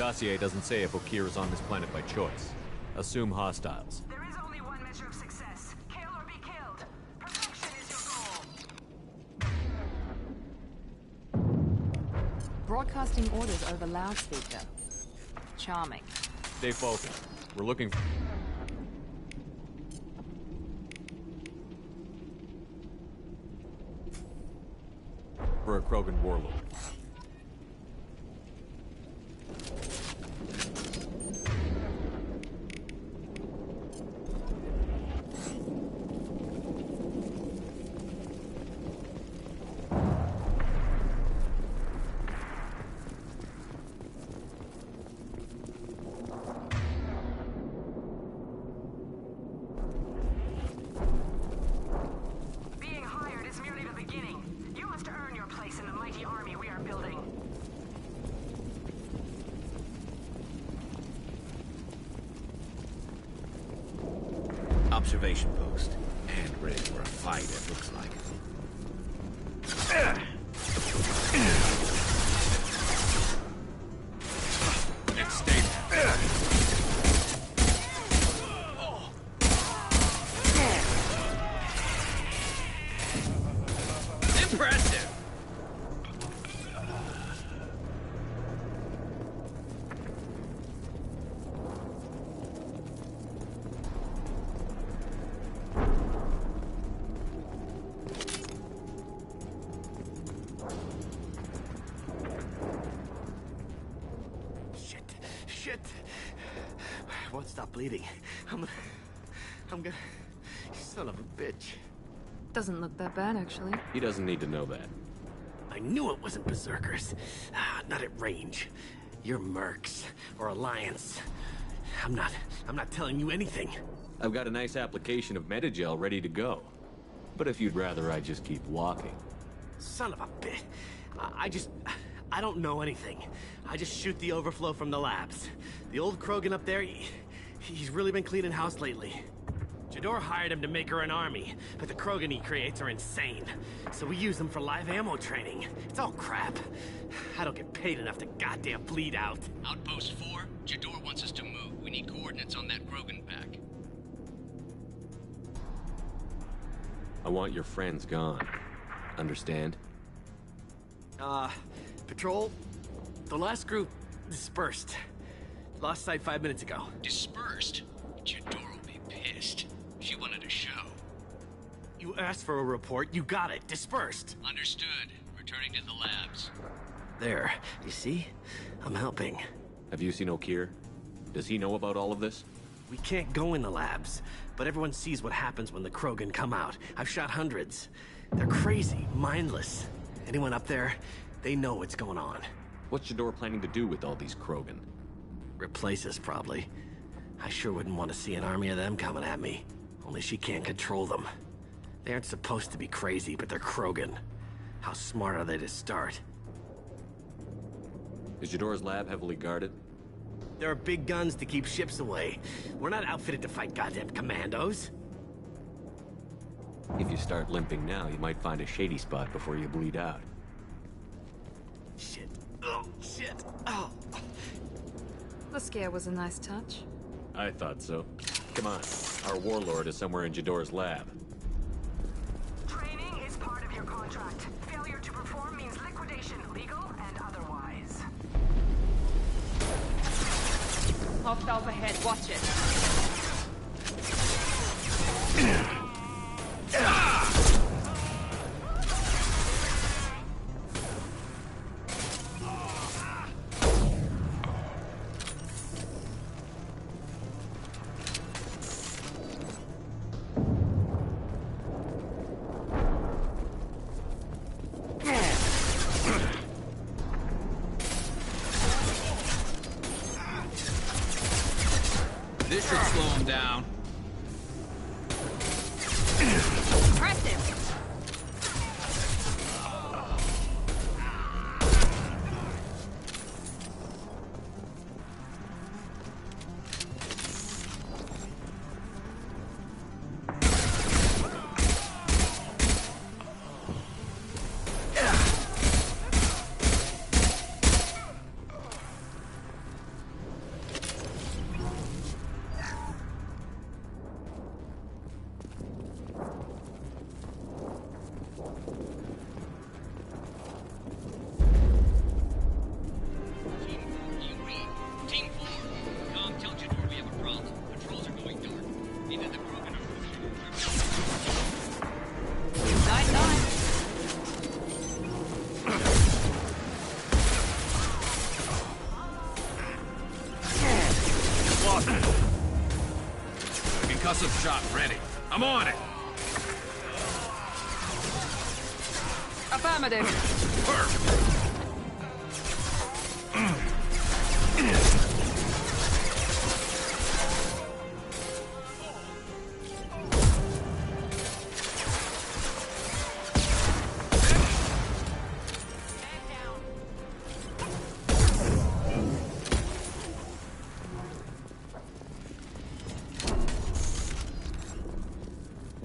dossier doesn't say if Okir is on this planet by choice. Assume hostiles. There is only one measure of success. Kill or be killed. Perfection is your goal. Broadcasting orders over loudspeaker. Charming. Stay focused. We're looking for a Krogan warlord. Being hired is merely the beginning. You must earn your place in the mighty army we are building. Observation post. And ready for a fight, it looks like. And stay there. Impressive! Shit. I won't stop bleeding. I'm gonna... Son of a bitch. Doesn't look that bad, actually. He doesn't need to know that. I knew it wasn't Berserkers. Not at range. You're Mercs, or Alliance. I'm not telling you anything. I've got a nice application of Metagel ready to go. But if you'd rather I just keep walking. Son of a bitch. I don't know anything. I just shoot the overflow from the labs. The old Krogan up there, he's really been cleaning house lately. Jador hired him to make her an army, but the Krogan he creates are insane. So we use them for live ammo training. It's all crap. I don't get paid enough to goddamn bleed out. Outpost 4, Jador wants us to move. We need coordinates on that Krogan pack. I want your friends gone. Understand? Patrol, the last group dispersed. Lost sight 5 minutes ago. Dispersed? Jador will be pissed. She wanted a show. You asked for a report, you got it. Dispersed. Understood. Returning to the labs. There, you see? I'm helping. Have you seen Okir? Does he know about all of this? We can't go in the labs, but everyone sees what happens when the Krogan come out. I've shot hundreds. They're crazy, mindless. Anyone up there, they know what's going on. What's Jador planning to do with all these Krogan? Replace us, probably. I sure wouldn't want to see an army of them coming at me. Only she can't control them. They aren't supposed to be crazy, but they're Krogan. How smart are they to start? Is Jador's lab heavily guarded? There are big guns to keep ships away. We're not outfitted to fight goddamn commandos. If you start limping now, you might find a shady spot before you bleed out. Shit. Oh, shit. Oh. The scare was a nice touch. I thought so. Come on. Our warlord is somewhere in Jador's lab. Training is part of your contract. Failure to perform means liquidation, legal and otherwise. Hostiles ahead, watch it. This should slow him down. Impressive! Concussive shot ready. I'm on it. Affirmative. Perfect.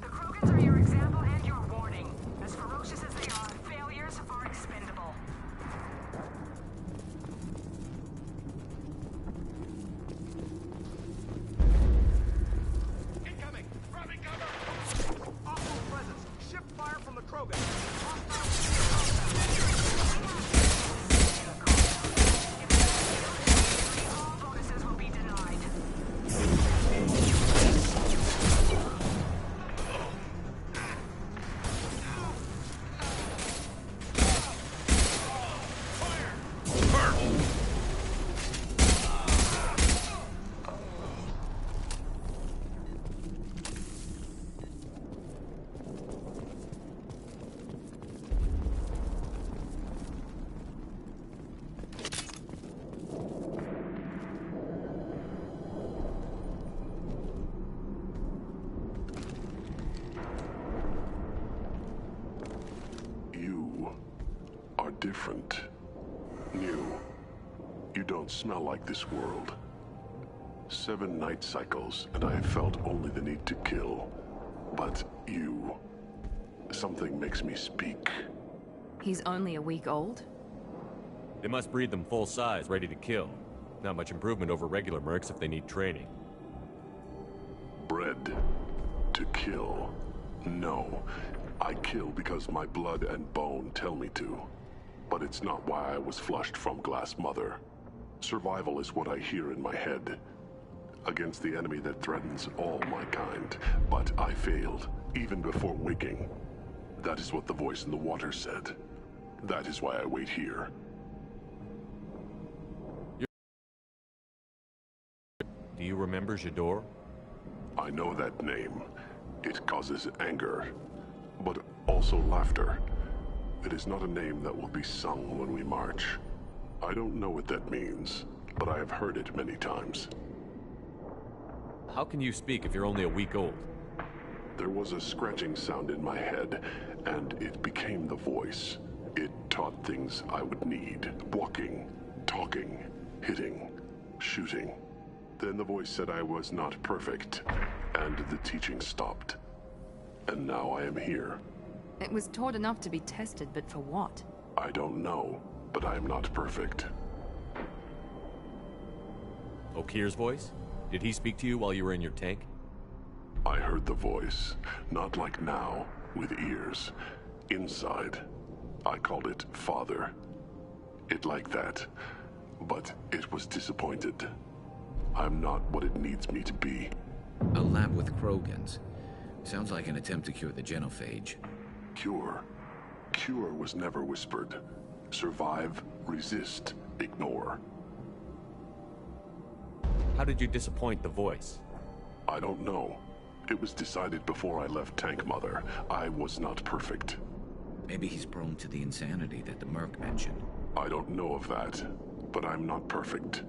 The Krogans are your example and your warning. As ferocious as they are, failures are expendable. Incoming! Grabbing cover! Hostile presence! Ship fire from the Krogan! All bonuses will be denied. You are different. New. You don't smell like this world. 7 night cycles, and I have felt only the need to kill. But you... something makes me speak. He's only a week old? They must breed them full size, ready to kill. Not much improvement over regular mercs if they need training. Bred to kill. No. I kill because my blood and bone tell me to. But it's not why I was flushed from Glass Mother. Survival is what I hear in my head. Against the enemy that threatens all my kind. But I failed, even before waking. That is what the voice in the water said. That is why I wait here. Do you remember Jador? I know that name. It causes anger, but also laughter. It is not a name that will be sung when we march. I don't know what that means, but I have heard it many times. How can you speak if you're only a week old? There was a scratching sound in my head, and it became the voice. It taught things I would need. Walking, talking, hitting, shooting. Then the voice said I was not perfect, and the teaching stopped. And now I am here. It was taught enough to be tested, but for what? I don't know, but I am not perfect. Okir's voice? Did he speak to you while you were in your tank? I heard the voice, not like now, with ears. Inside. I called it Father. It like that, but it was disappointed. I'm not what it needs me to be. A lab with Krogans. Sounds like an attempt to cure the genophage. Cure. Cure was never whispered. Survive, resist, ignore. How did you disappoint the voice? I don't know. It was decided before I left Tank Mother. I was not perfect. Maybe he's prone to the insanity that the Merc mentioned. I don't know of that, but I'm not perfect.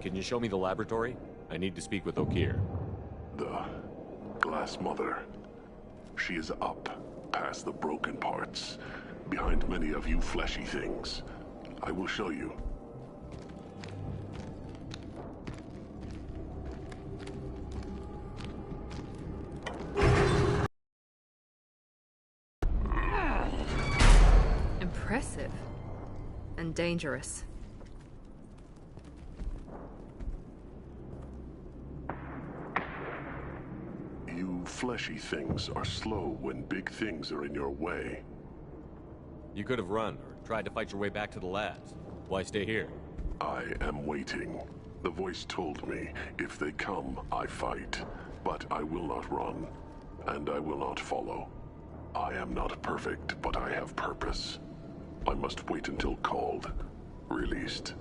Can you show me the laboratory? I need to speak with Okir. The Glass Mother. She is up, past the broken parts, behind many of you fleshy things. I will show you. impressive. And dangerous. You fleshy things are slow when big things are in your way. You could have run, or tried to fight your way back to the labs. Why stay here? I am waiting. The voice told me, if they come, I fight. But I will not run, and I will not follow. I am not perfect, but I have purpose. I must wait until called, released.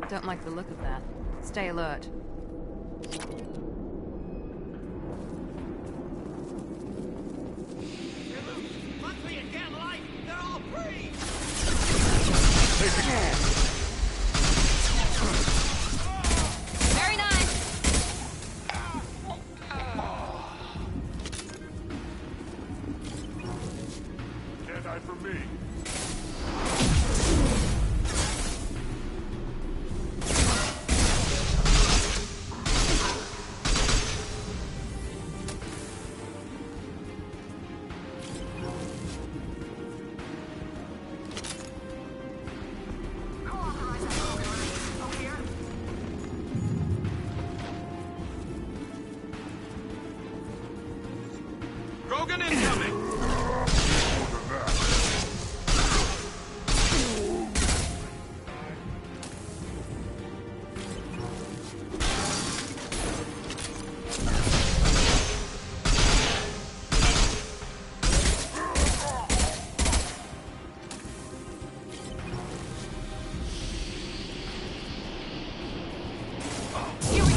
Don't like the look of that. Stay alert. Monthly again, life! They're all free! Very nice! Can't hide from me. Co-authorize that Krogan release. Over here. Krogan incoming! Here we go!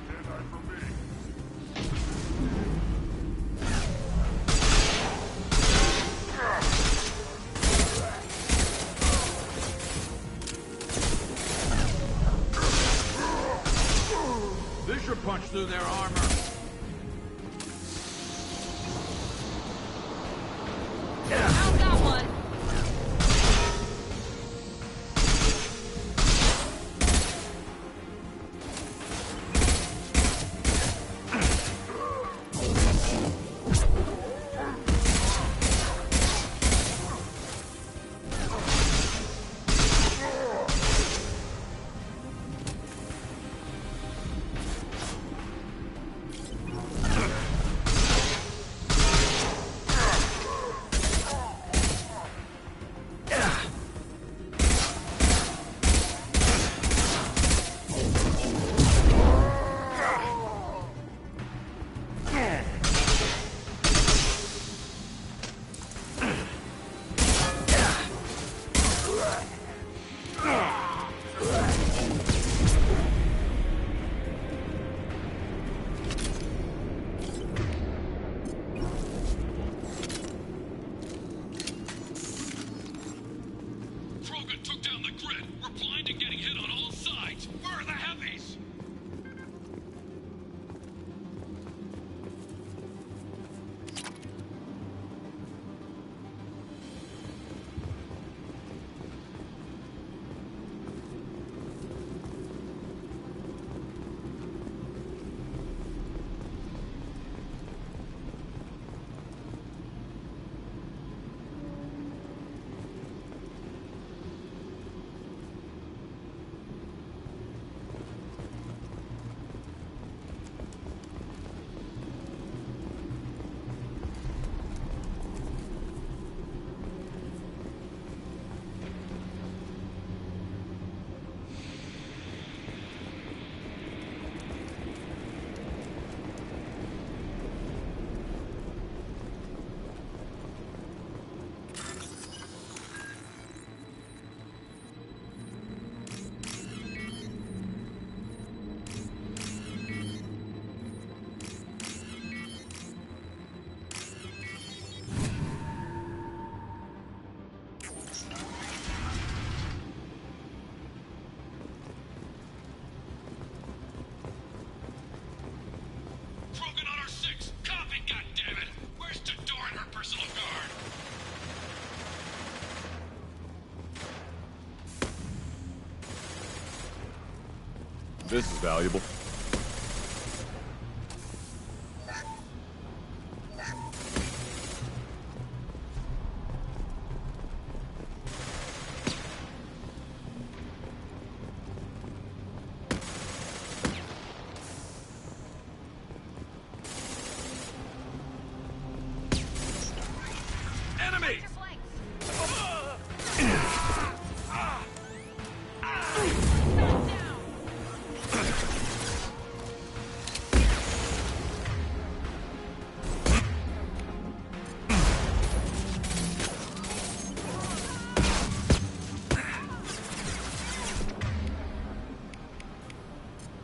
Can't hide from me. This should punch through their armor. How's that one? This is valuable. Enemy!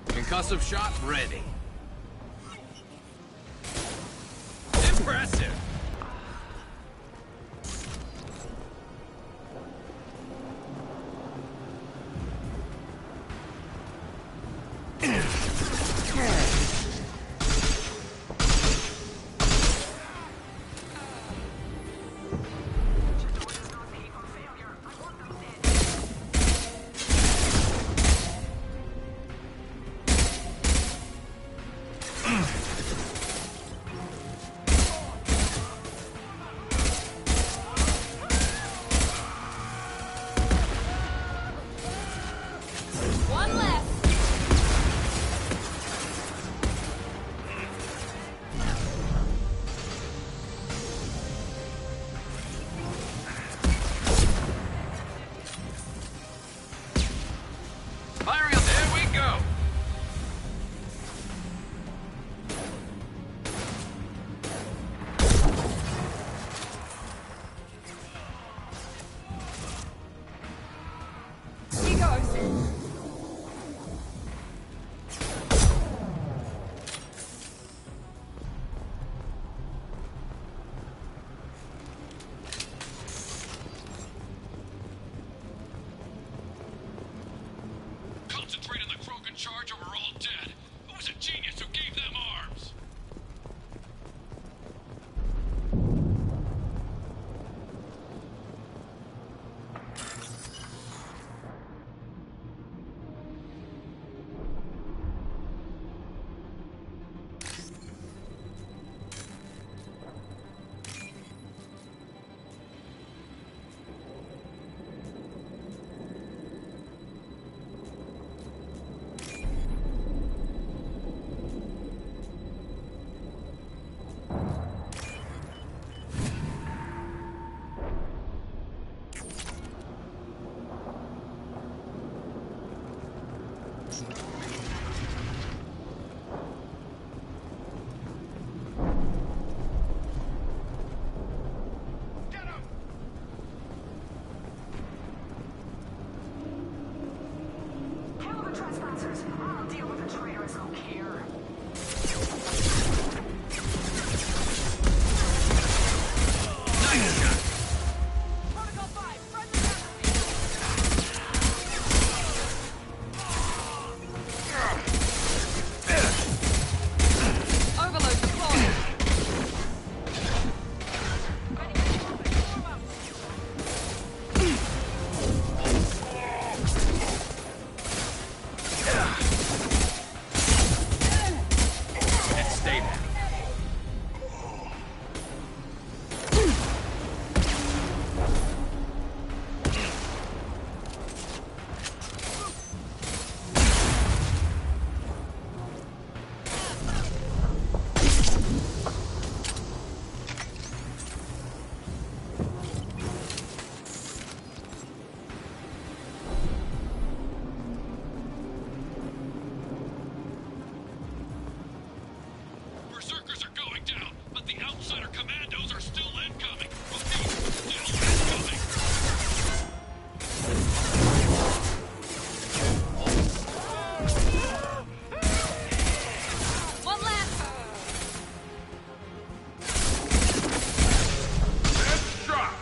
Concussive shot ready. Impressive! One left. Firing up, there we go! He goes. Concentrate on the Krogan charge or we're all dead. Who's a genius who gave them arms? Kill the trespassers. I'll deal with the traitors out here. Nice shot! Protocol 5, friendly Overload deployed. And stay there. Berserkers are going down, but the outsider commandos are still incoming. Repeat, still incoming. One left. Headshot!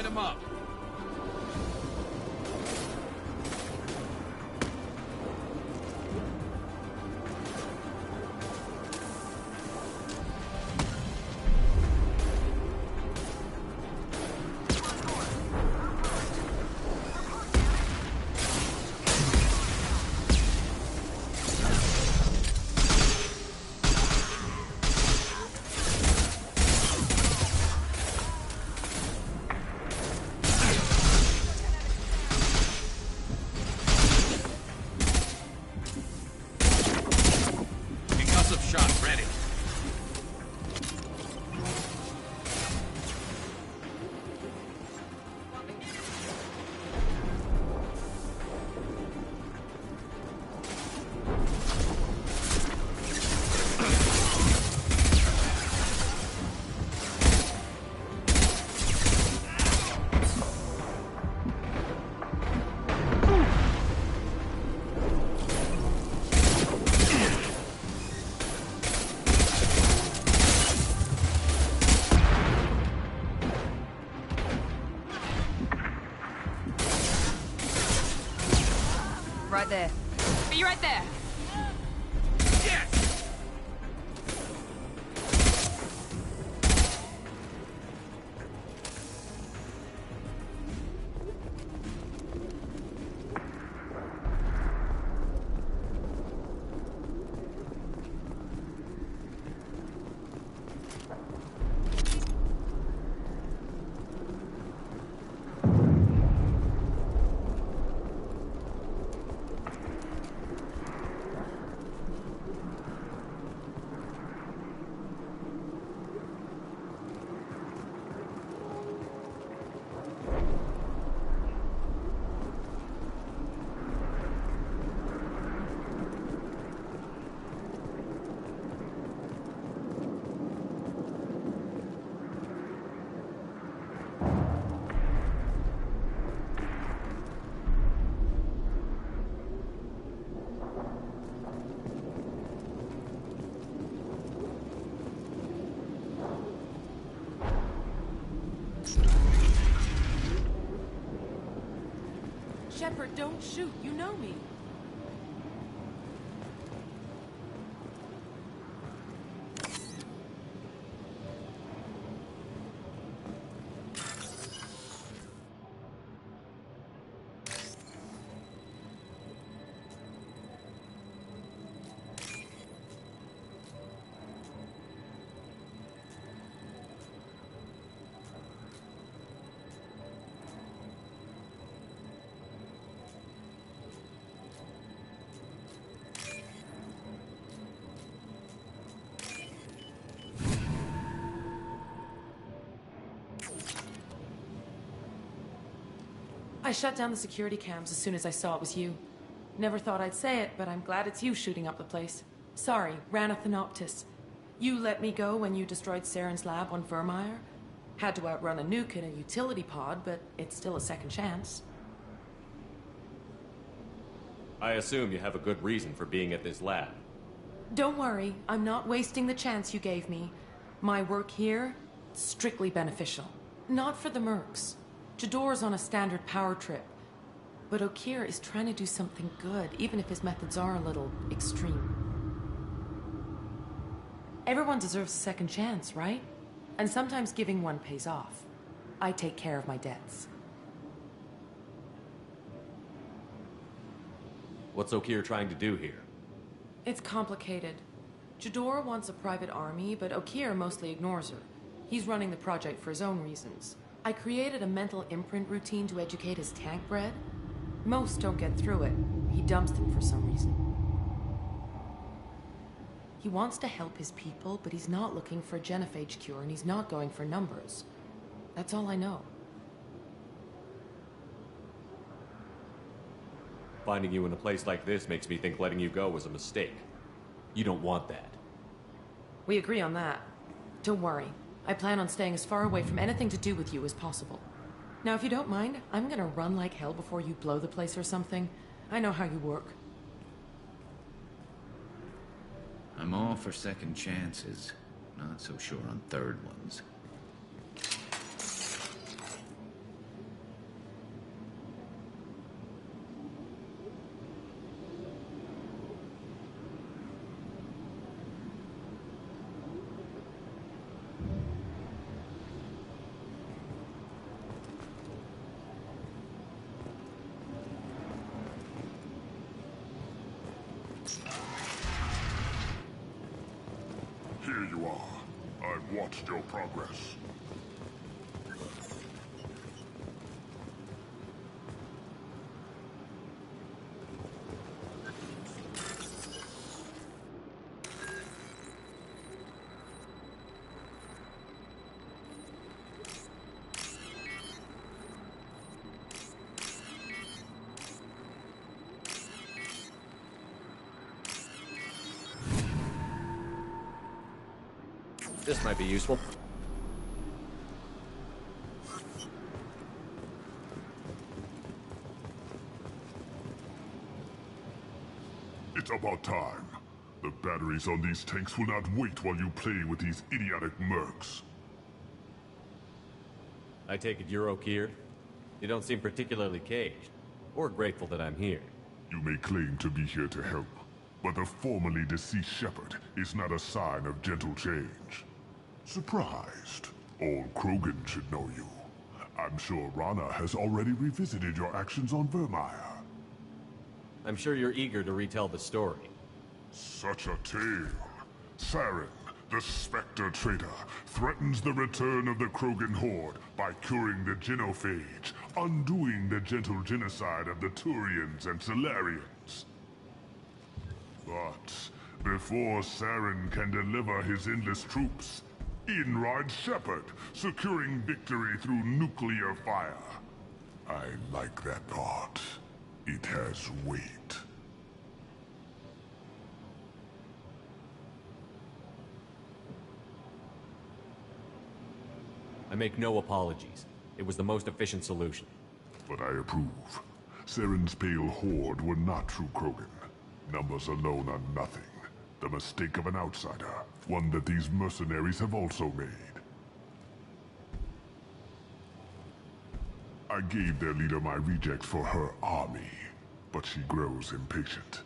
light him up. Shot ready. Right there. Be right there. Yes! Shepard, don't shoot. You know me. I shut down the security cams as soon as I saw it was you. Never thought I'd say it, but I'm glad it's you shooting up the place. Sorry, ran a Thanoptis. You let me go when you destroyed Saren's lab on Vermeer. Had to outrun a nuke in a utility pod, but it's still a second chance. I assume you have a good reason for being at this lab. Don't worry, I'm not wasting the chance you gave me. My work here, strictly beneficial. Not for the mercs. Jador's on a standard power trip. But Okeer is trying to do something good, even if his methods are a little extreme. Everyone deserves a second chance, right? And sometimes giving one pays off. I take care of my debts. What's Okeer trying to do here? It's complicated. Jador wants a private army, but Okeer mostly ignores her. He's running the project for his own reasons. I created a mental imprint routine to educate his tank bred. Most don't get through it. He dumps them for some reason. He wants to help his people, but he's not looking for a genophage cure, and he's not going for numbers. That's all I know. Finding you in a place like this makes me think letting you go was a mistake. You don't want that. We agree on that. Don't worry. I plan on staying as far away from anything to do with you as possible. Now, if you don't mind, I'm gonna run like hell before you blow the place or something. I know how you work. I'm all for second chances. Not so sure on third ones. Here you are. I've watched your progress. This might be useful. It's about time. The batteries on these tanks will not wait while you play with these idiotic mercs. I take it you're okay here? You don't seem particularly caged, or grateful that I'm here. You may claim to be here to help, but the formerly deceased shepherd is not a sign of gentle change. Surprised? Old Krogan should know you. I'm sure Rana has already revisited your actions on Vermeer. I'm sure you're eager to retell the story. Such a tale. Saren, the Spectre traitor, threatens the return of the Krogan horde by curing the genophage, undoing the gentle genocide of the Turians and Solarians. But before Saren can deliver his endless troops, in rides Shepard, securing victory through nuclear fire. I like that part. It has weight. I make no apologies. It was the most efficient solution. But I approve. Saren's pale horde were not true Krogan. Numbers alone are nothing. The mistake of an outsider, one that these mercenaries have also made. I gave their leader my rejects for her army, but she grows impatient.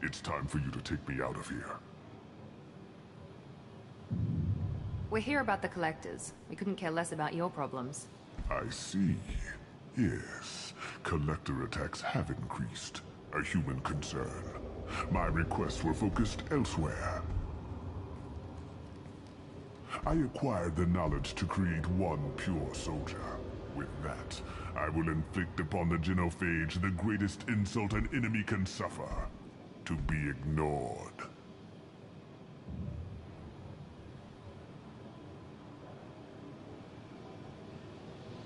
It's time for you to take me out of here. We're here about the Collectors. We couldn't care less about your problems. I see. Yes, Collector attacks have increased. A human concern. My requests were focused elsewhere. I acquired the knowledge to create one pure soldier. With that, I will inflict upon the genophage the greatest insult an enemy can suffer. To be ignored.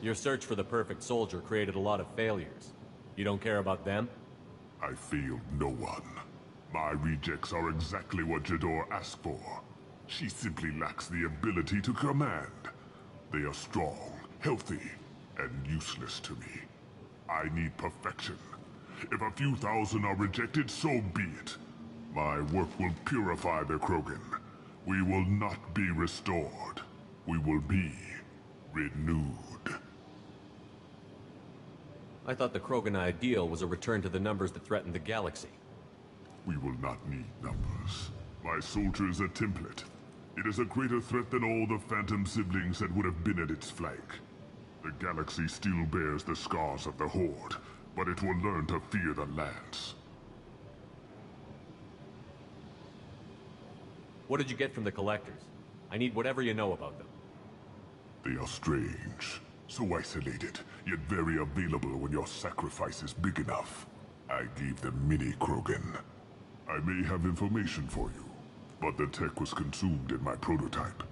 Your search for the perfect soldier created a lot of failures. You don't care about them? I failed no one. My rejects are exactly what Jador asked for. She simply lacks the ability to command. They are strong, healthy, and useless to me. I need perfection. If a few thousand are rejected, so be it. My work will purify the Krogan. We will not be restored. We will be renewed. I thought the Krogan ideal was a return to the numbers that threatened the galaxy. We will not need numbers. My soldier is a template. It is a greater threat than all the Phantom siblings that would have been at its flank. The galaxy still bears the scars of the Horde, but it will learn to fear the Lance. What did you get from the Collectors? I need whatever you know about them. They are strange. So isolated, yet very available when your sacrifice is big enough. I gave them mini Krogan. I may have information for you, but the tech was consumed in my prototype,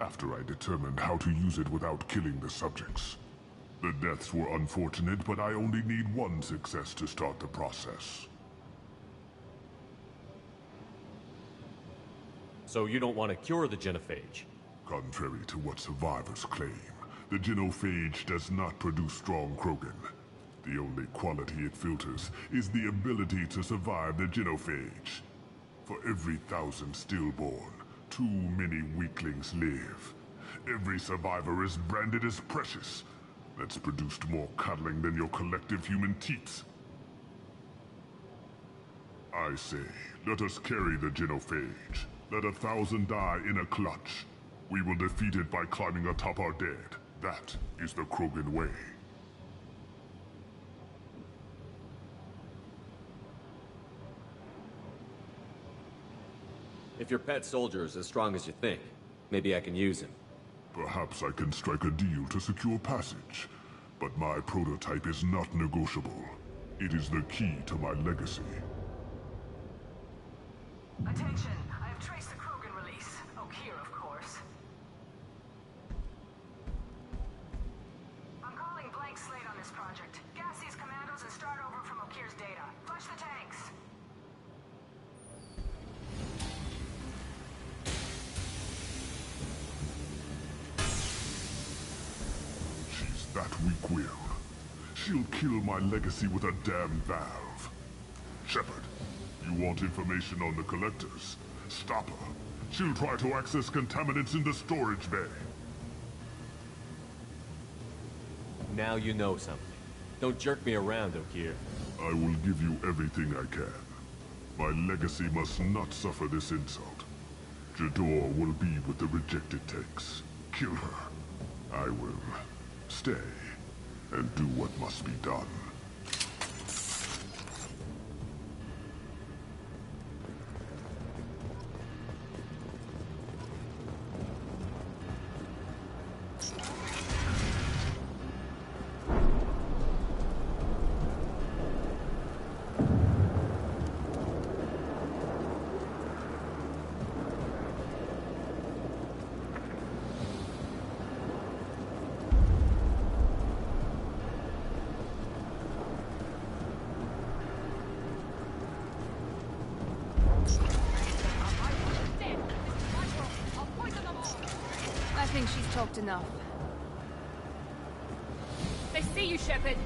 after I determined how to use it without killing the subjects. The deaths were unfortunate, but I only need one success to start the process. So you don't want to cure the genophage? Contrary to what survivors claim, the genophage does not produce strong Krogan. The only quality it filters is the ability to survive the genophage. For every 1,000 stillborn, too many weaklings live. Every survivor is branded as precious. That's produced more cuddling than your collective human teats. I say, let us carry the genophage. Let 1,000 die in a clutch. We will defeat it by climbing atop our dead. That is the Krogan way. If your pet soldier is as strong as you think, maybe I can use him. Perhaps I can strike a deal to secure passage. But my prototype is not negotiable. It is the key to my legacy. Attention, I have traced the Krogan release. Okeer, of course. I'm calling blank slate on this project. Gas these commandos and start over from Okeer's data. Flush the tanks. She's that weak-willed. She'll kill my legacy with a damn valve. Shepard, you want information on the Collectors? Stop her. She'll try to access contaminants in the storage bay. Now you know something. Don't jerk me around, Okeer. I will give you everything I can. My legacy must not suffer this insult. Jador will be with the rejected tanks. Kill her. I will stay and do what must be done. I think she's talked enough. They see you, Shepard.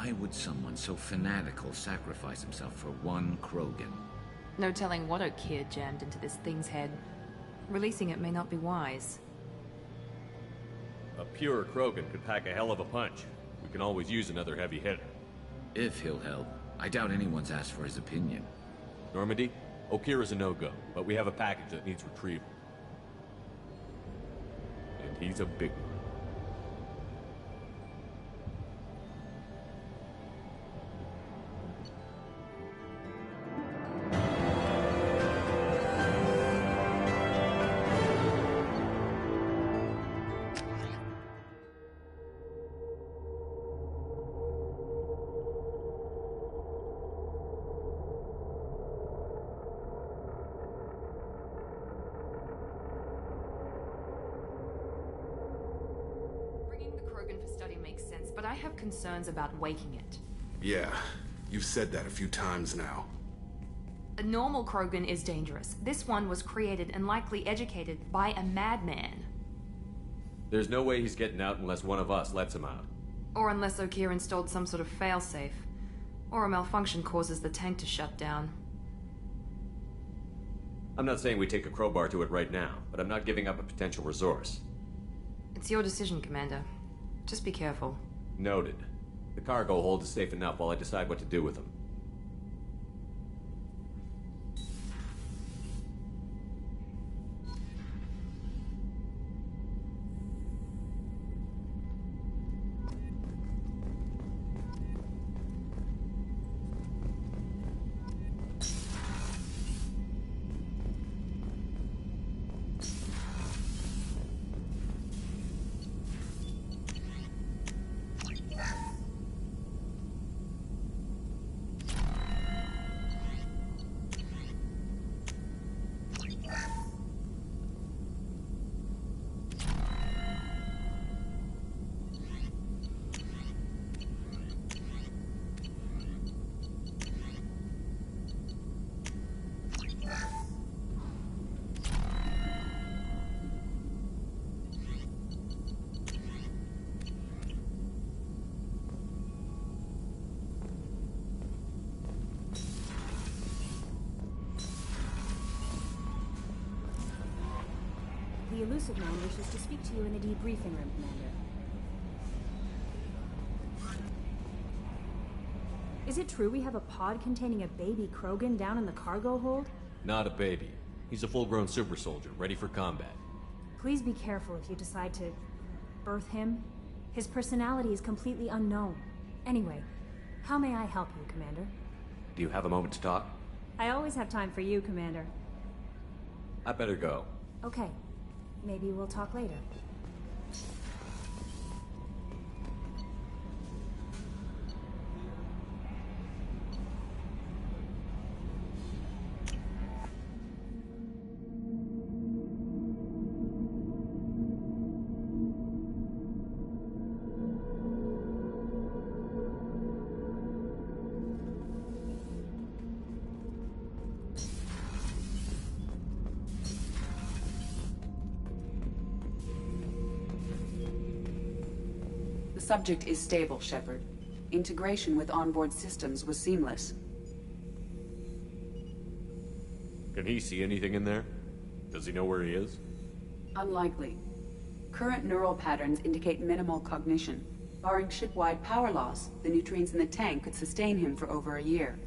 Why would someone so fanatical sacrifice himself for one Krogan? No telling what Okeer jammed into this thing's head. Releasing it may not be wise. A pure Krogan could pack a hell of a punch. We can always use another heavy hitter. If he'll help. I doubt anyone's asked for his opinion. Normandy, Okeer is a no-go, but we have a package that needs retrieval. And he's a big one. But I have concerns about waking it. Yeah, you've said that a few times now. A normal Krogan is dangerous. This one was created and likely educated by a madman. There's no way he's getting out unless one of us lets him out. Or unless Okeer installed some sort of failsafe. Or a malfunction causes the tank to shut down. I'm not saying we take a crowbar to it right now, but I'm not giving up a potential resource. It's your decision, Commander. Just be careful. Noted. The cargo hold is safe enough while I decide what to do with them. The elusive man wishes to speak to you in the debriefing room, Commander. Is it true we have a pod containing a baby Krogan down in the cargo hold? Not a baby. He's a full-grown super soldier, ready for combat. Please be careful if you decide to birth him. His personality is completely unknown. Anyway, how may I help you, Commander? Do you have a moment to talk? I always have time for you, Commander. I better go. Okay. Maybe we'll talk later. The subject is stable, Shepard. Integration with onboard systems was seamless. Can he see anything in there? Does he know where he is? Unlikely. Current neural patterns indicate minimal cognition. Barring ship-wide power loss, the nutrients in the tank could sustain him for over a year.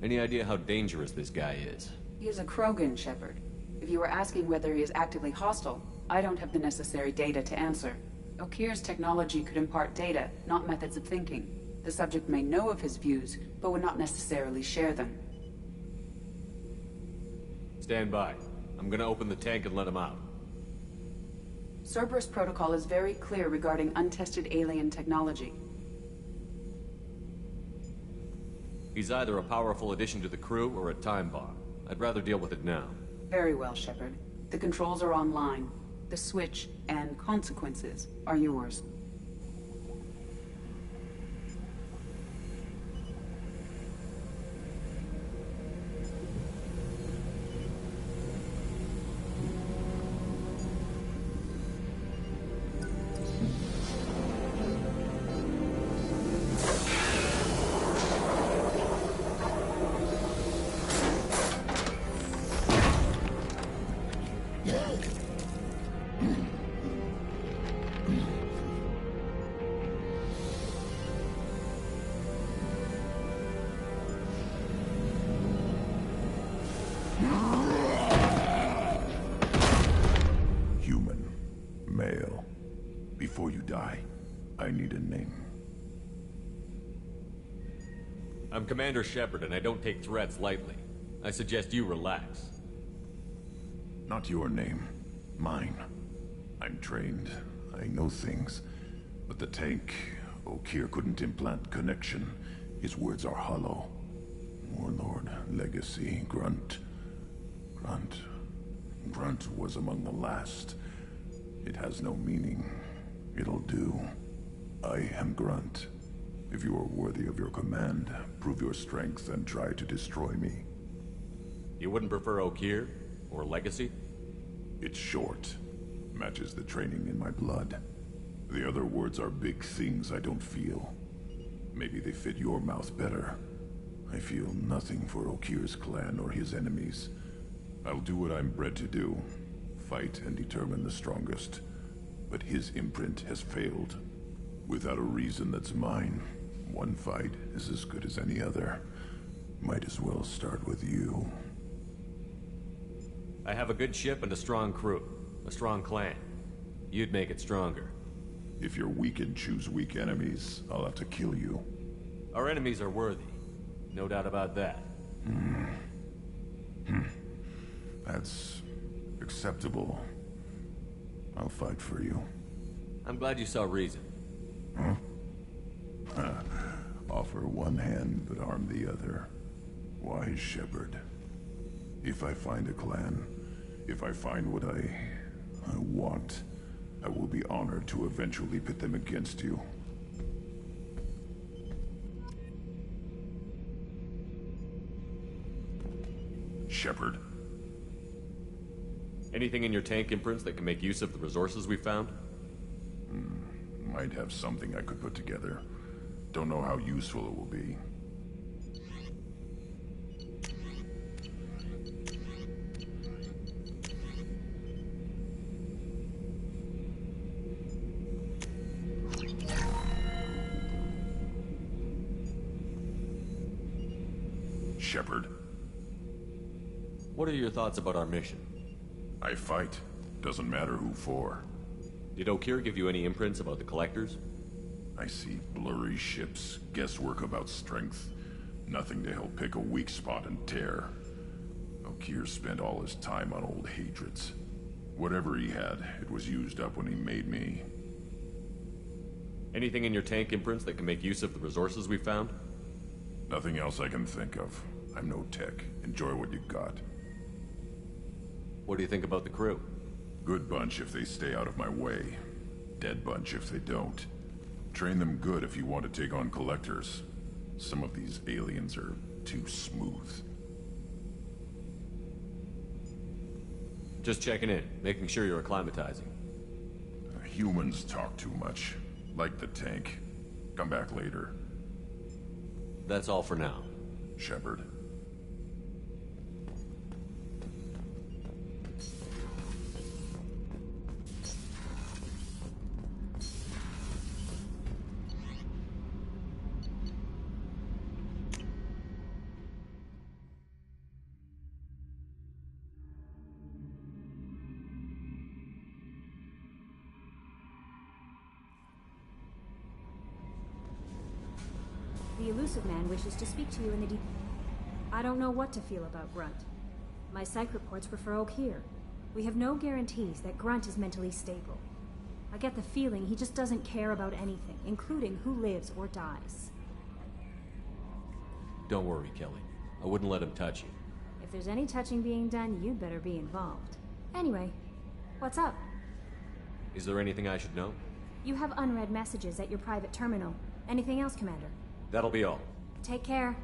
Any idea how dangerous this guy is? He is a Krogan, Shepard. If you were asking whether he is actively hostile, I don't have the necessary data to answer. Okeer's technology could impart data, not methods of thinking. The subject may know of his views, but would not necessarily share them. Stand by. I'm gonna open the tank and let him out. Cerberus protocol is very clear regarding untested alien technology. He's either a powerful addition to the crew or a time bomb. I'd rather deal with it now. Very well, Shepard. The controls are online. The switch and consequences are yours. I need a name. I'm Commander Shepard, and I don't take threats lightly. I suggest you relax. Not your name. Mine. I'm trained. I know things. But the tank, Okeer couldn't implant connection. His words are hollow. Warlord, Legacy, Grunt. Grunt was among the last. It has no meaning. It'll do. I am Grunt. If you are worthy of your command, prove your strength and try to destroy me. You wouldn't prefer Okeer? Or Legacy? It's short. Matches the training in my blood. The other words are big things I don't feel. Maybe they fit your mouth better. I feel nothing for Okeer's clan or his enemies. I'll do what I'm bred to do. Fight and determine the strongest. But his imprint has failed. Without a reason that's mine, one fight is as good as any other. Might as well start with you. I have a good ship and a strong crew. A strong clan. You'd make it stronger. If you're weak and choose weak enemies, I'll have to kill you. Our enemies are worthy. No doubt about that. That's acceptable. I'll fight for you. I'm glad you saw reason. Huh? Offer one hand, but arm the other. Wise Shepard. If I find a clan, if I find what I want, I will be honored to eventually pit them against you. Shepard. Anything in your tank imprints that can make use of the resources we found? Might have something I could put together. Don't know how useful it will be. Shepard. What are your thoughts about our mission? I fight. Doesn't matter who for. Did Okeer give you any imprints about the Collectors? I see blurry ships, guesswork about strength. Nothing to help pick a weak spot and tear. Okeer spent all his time on old hatreds. Whatever he had, it was used up when he made me. Anything in your tank imprints that can make use of the resources we found? Nothing else I can think of. I'm no tech. Enjoy what you got. What do you think about the crew? Good bunch if they stay out of my way. Dead bunch if they don't. Train them good if you want to take on Collectors. Some of these aliens are too smooth. Just checking in, making sure you're acclimatizing. Humans talk too much. Like the tank. Come back later. That's all for now. Shepard. The Elusive Man wishes to speak to you in the deep... I don't know what to feel about Grunt. My psych reports prefer Okeer. We have no guarantees that Grunt is mentally stable. I get the feeling he just doesn't care about anything, including who lives or dies. Don't worry, Kelly. I wouldn't let him touch you. If there's any touching being done, you'd better be involved. Anyway, what's up? Is there anything I should know? You have unread messages at your private terminal. Anything else, Commander? That'll be all. Take care.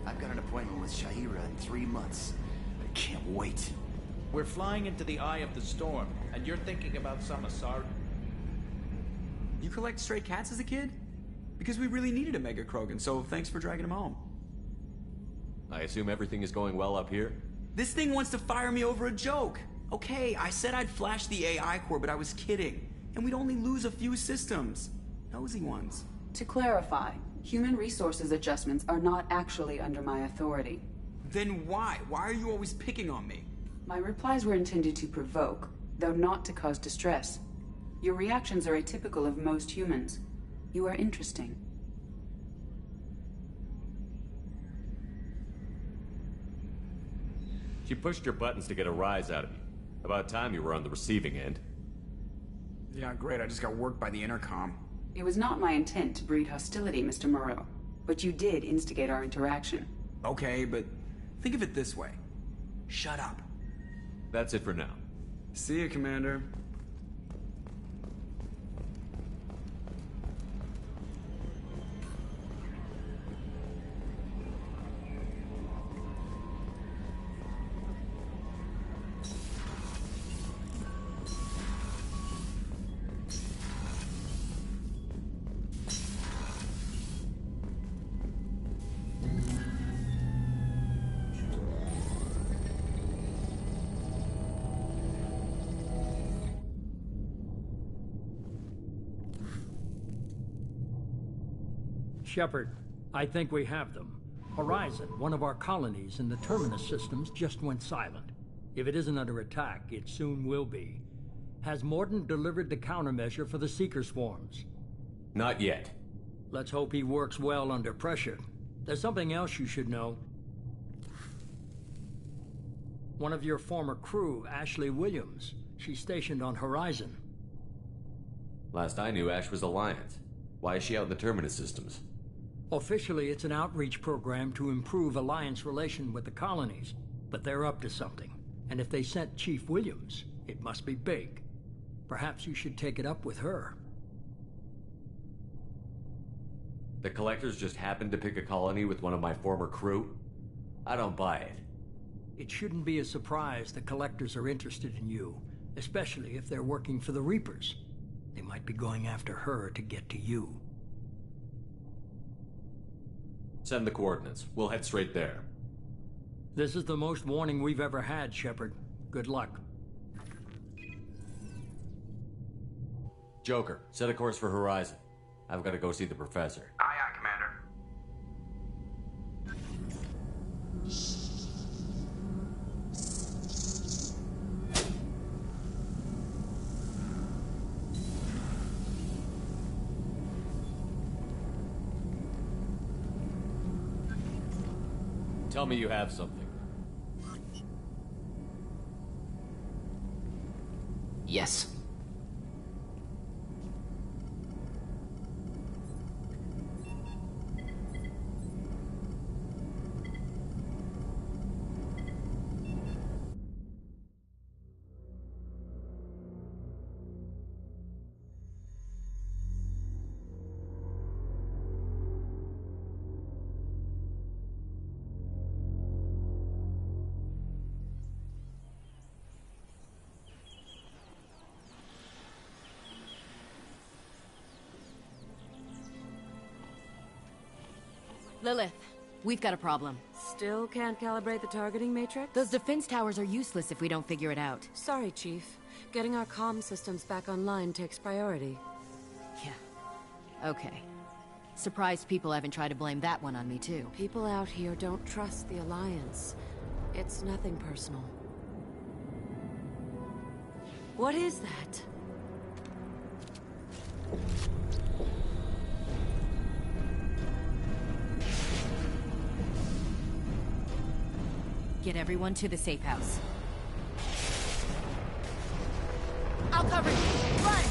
I've got an appointment with Shahira in 3 months. I can't wait. We're flying into the eye of the storm, and you're thinking about some Asar... You collect stray cats as a kid? Because we really needed a Mega Krogan, so thanks for dragging him home. I assume everything is going well up here? This thing wants to fire me over a joke. Okay, I said I'd flash the AI core, but I was kidding. And we'd only lose a few systems. Nosy ones. To clarify, human resources adjustments are not actually under my authority. Then why? Why are you always picking on me? My replies were intended to provoke, though not to cause distress. Your reactions are atypical of most humans. You are interesting. She pushed your buttons to get a rise out of you. About time you were on the receiving end. Yeah, great. I just got worked by the intercom. It was not my intent to breed hostility, Mr. Moreau, but you did instigate our interaction. Okay, but think of it this way. Shut up. That's it for now. See you, Commander. Shepard, I think we have them. Horizon, one of our colonies in the Terminus systems, just went silent. If it isn't under attack, it soon will be. Has Mordin delivered the countermeasure for the Seeker swarms? Not yet. Let's hope he works well under pressure. There's something else you should know. One of your former crew, Ashley Williams, she's stationed on Horizon. Last I knew, Ash was Alliance. Why is she out in the Terminus systems? Officially, it's an outreach program to improve Alliance relation with the colonies, but they're up to something. And if they sent Chief Williams, it must be big. Perhaps you should take it up with her. The Collectors just happened to pick a colony with one of my former crew? I don't buy it. It shouldn't be a surprise the Collectors are interested in you, especially if they're working for the Reapers. They might be going after her to get to you. Send the coordinates. We'll head straight there. This is the most warning we've ever had, Shepard. Good luck. Joker, set a course for Horizon. I've got to go see the Professor. Aye, aye, Commander. Tell me you have something. Yes. Lilith, we've got a problem. Still can't calibrate the targeting matrix? Those defense towers are useless if we don't figure it out. Sorry, Chief. Getting our comm systems back online takes priority. Yeah. Okay. Surprised people haven't tried to blame that one on me, too. People out here don't trust the Alliance. It's nothing personal. What is that? Get everyone to the safe house. I'll cover you! Run!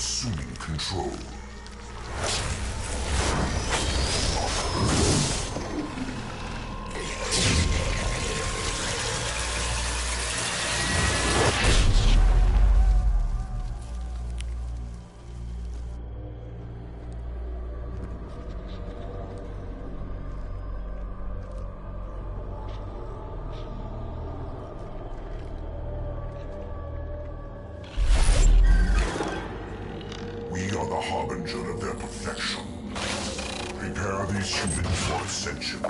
assuming control. We are the harbinger of their perfection. Prepare these humans for ascension.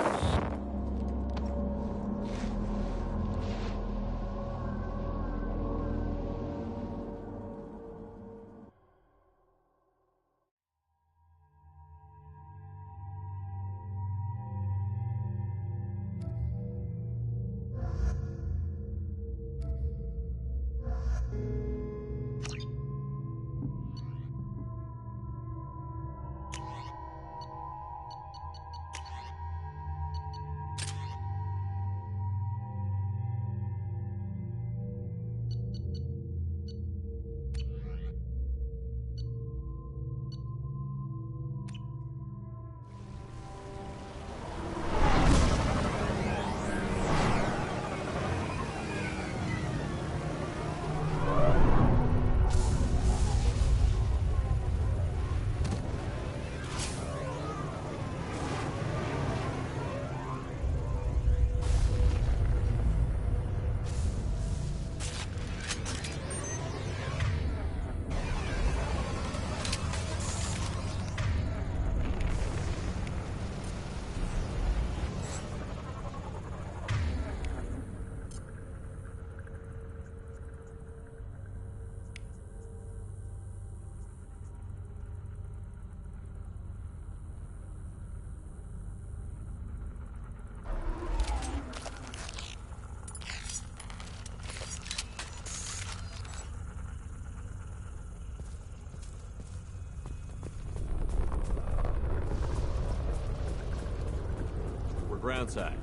Groundside.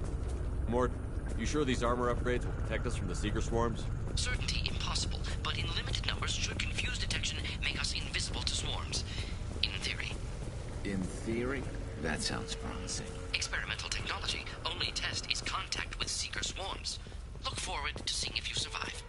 Mort, you sure these armor upgrades will protect us from the Seeker swarms? Certainty impossible, but in limited numbers should confuse detection, make us invisible to swarms. In theory. In theory? That sounds promising. Experimental technology. Only test is contact with Seeker swarms. Look forward to seeing if you survive.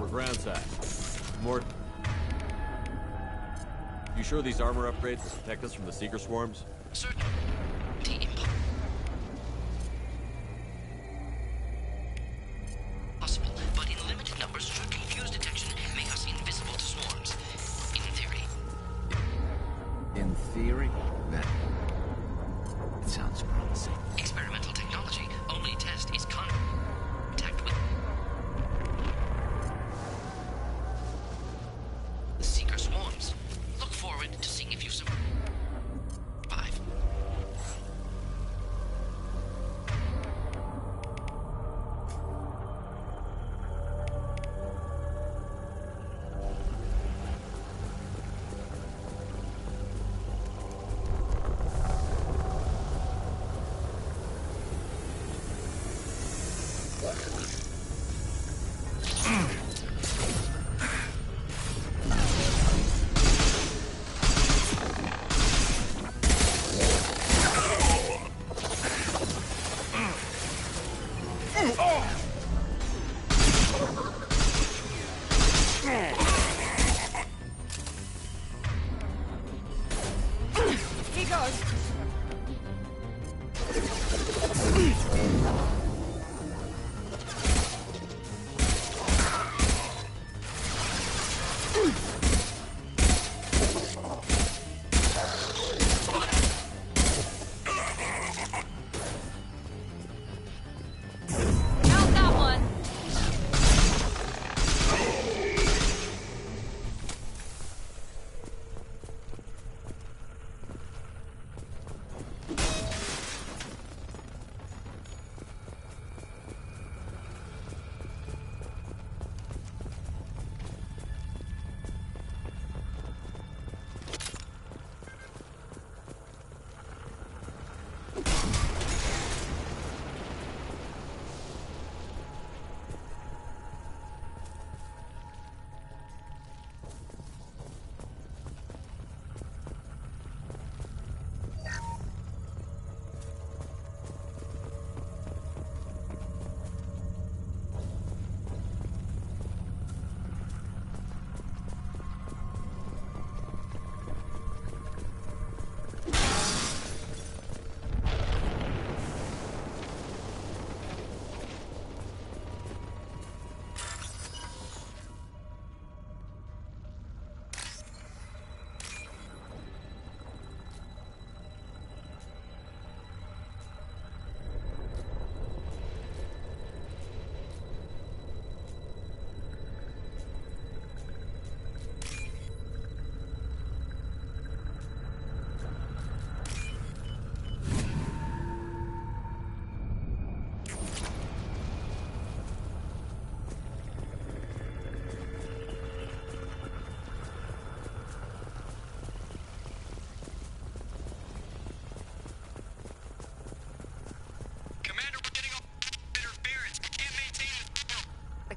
Groundside. Mort, you sure these armor upgrades will protect us from the Seeker swarms? Certainty impossible, but in limited numbers should confuse detection, make us invisible to swarms. In theory. In theory? That sounds promising. Experimental technology. Only test is contact with the Seeker swarms. Look forward to seeing if you survive.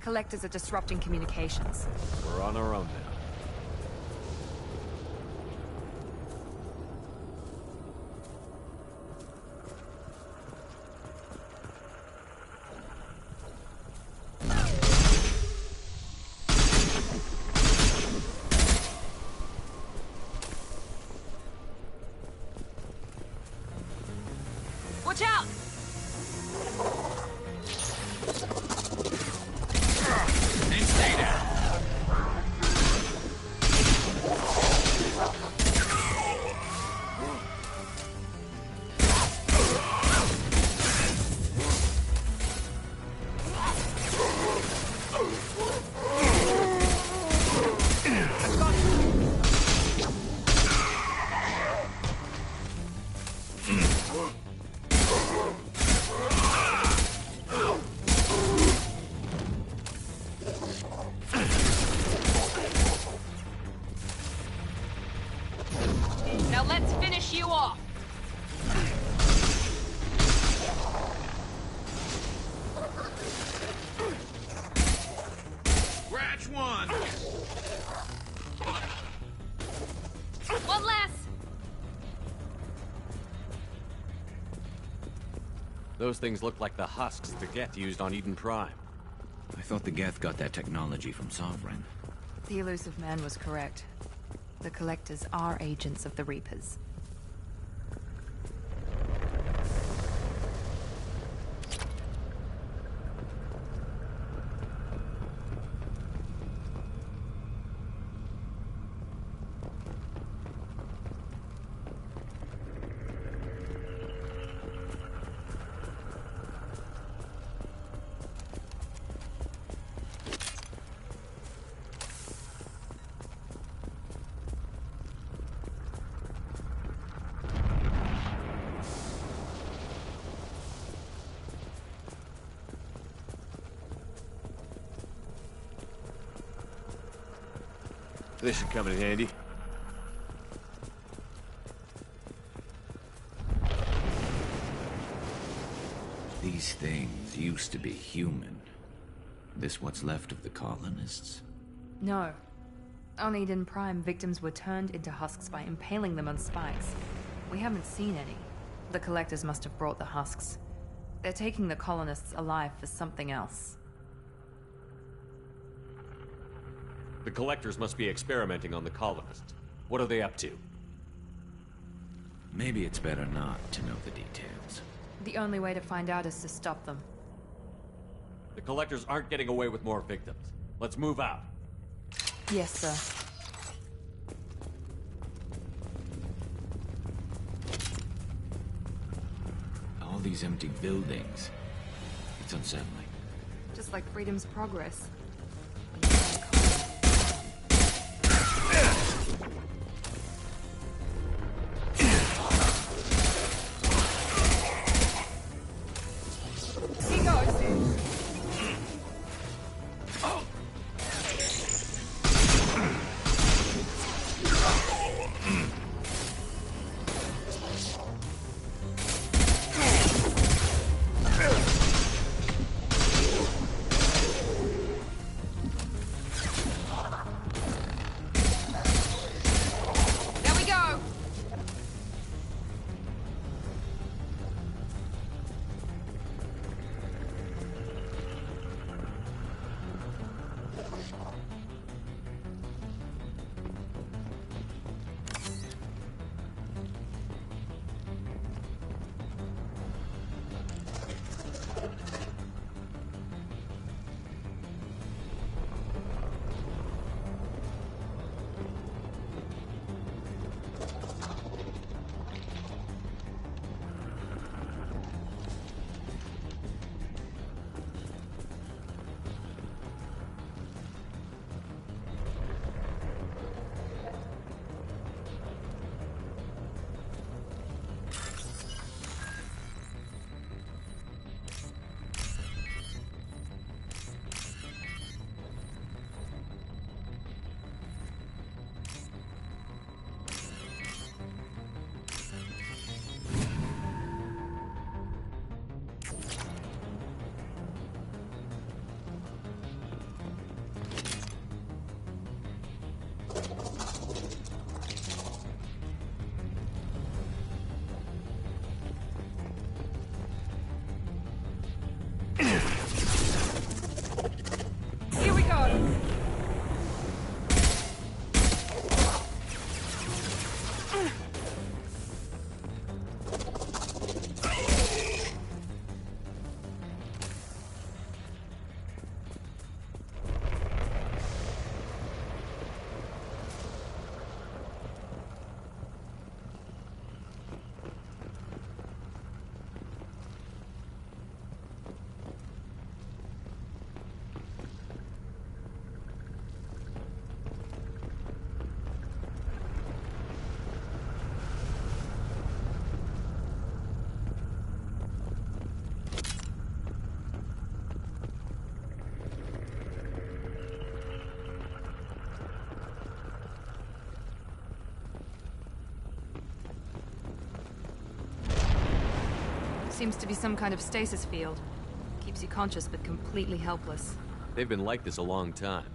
Collectors are disrupting communications. We're on our own now. Watch out! And stay down. Now let's finish you off! Scratch one. One less! Those things look like the husks the Geth used on Eden Prime. I thought the Geth got that technology from Sovereign. The elusive man was correct. The Collectors are agents of the Reapers. This should come in handy. These things used to be human. This what's left of the colonists? No. On Eden Prime, victims were turned into husks by impaling them on spikes. We haven't seen any. The Collectors must have brought the husks. They're taking the colonists alive for something else. The Collectors must be experimenting on the colonists. What are they up to? Maybe it's better not to know the details. The only way to find out is to stop them. The Collectors aren't getting away with more victims. Let's move out. Yes, sir. All these empty buildings. It's unsettling. Just like Freedom's Progress. He goes. Here we go. Seems to be some kind of stasis field. Keeps you conscious but completely helpless. They've been like this a long time.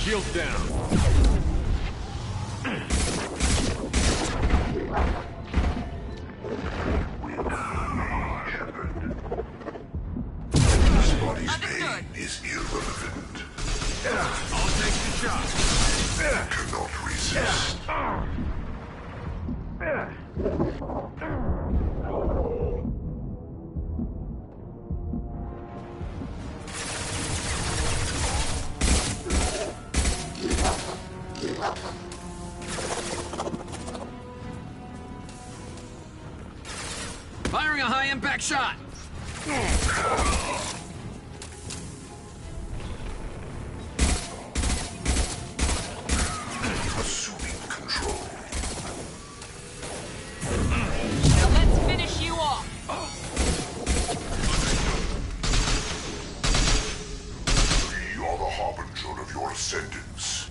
Shields down. This body's pain is irrelevant. I'll take the shot. I cannot resist. Firing a high-impact shot! Assuming control. Now let's finish you off. You're the harbinger of your ascendance.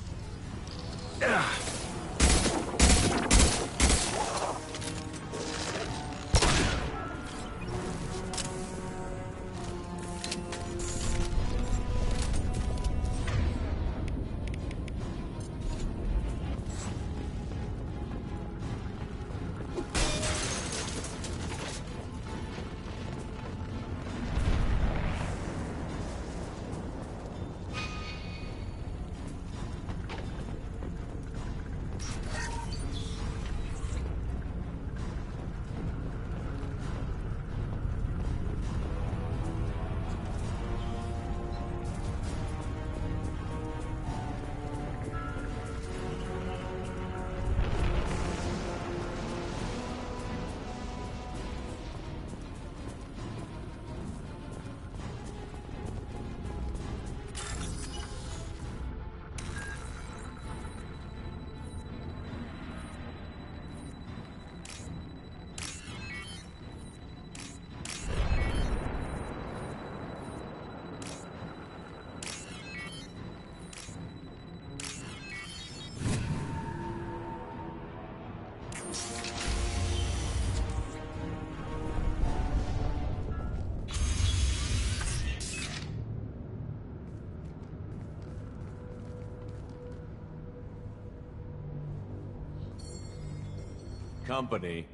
Company.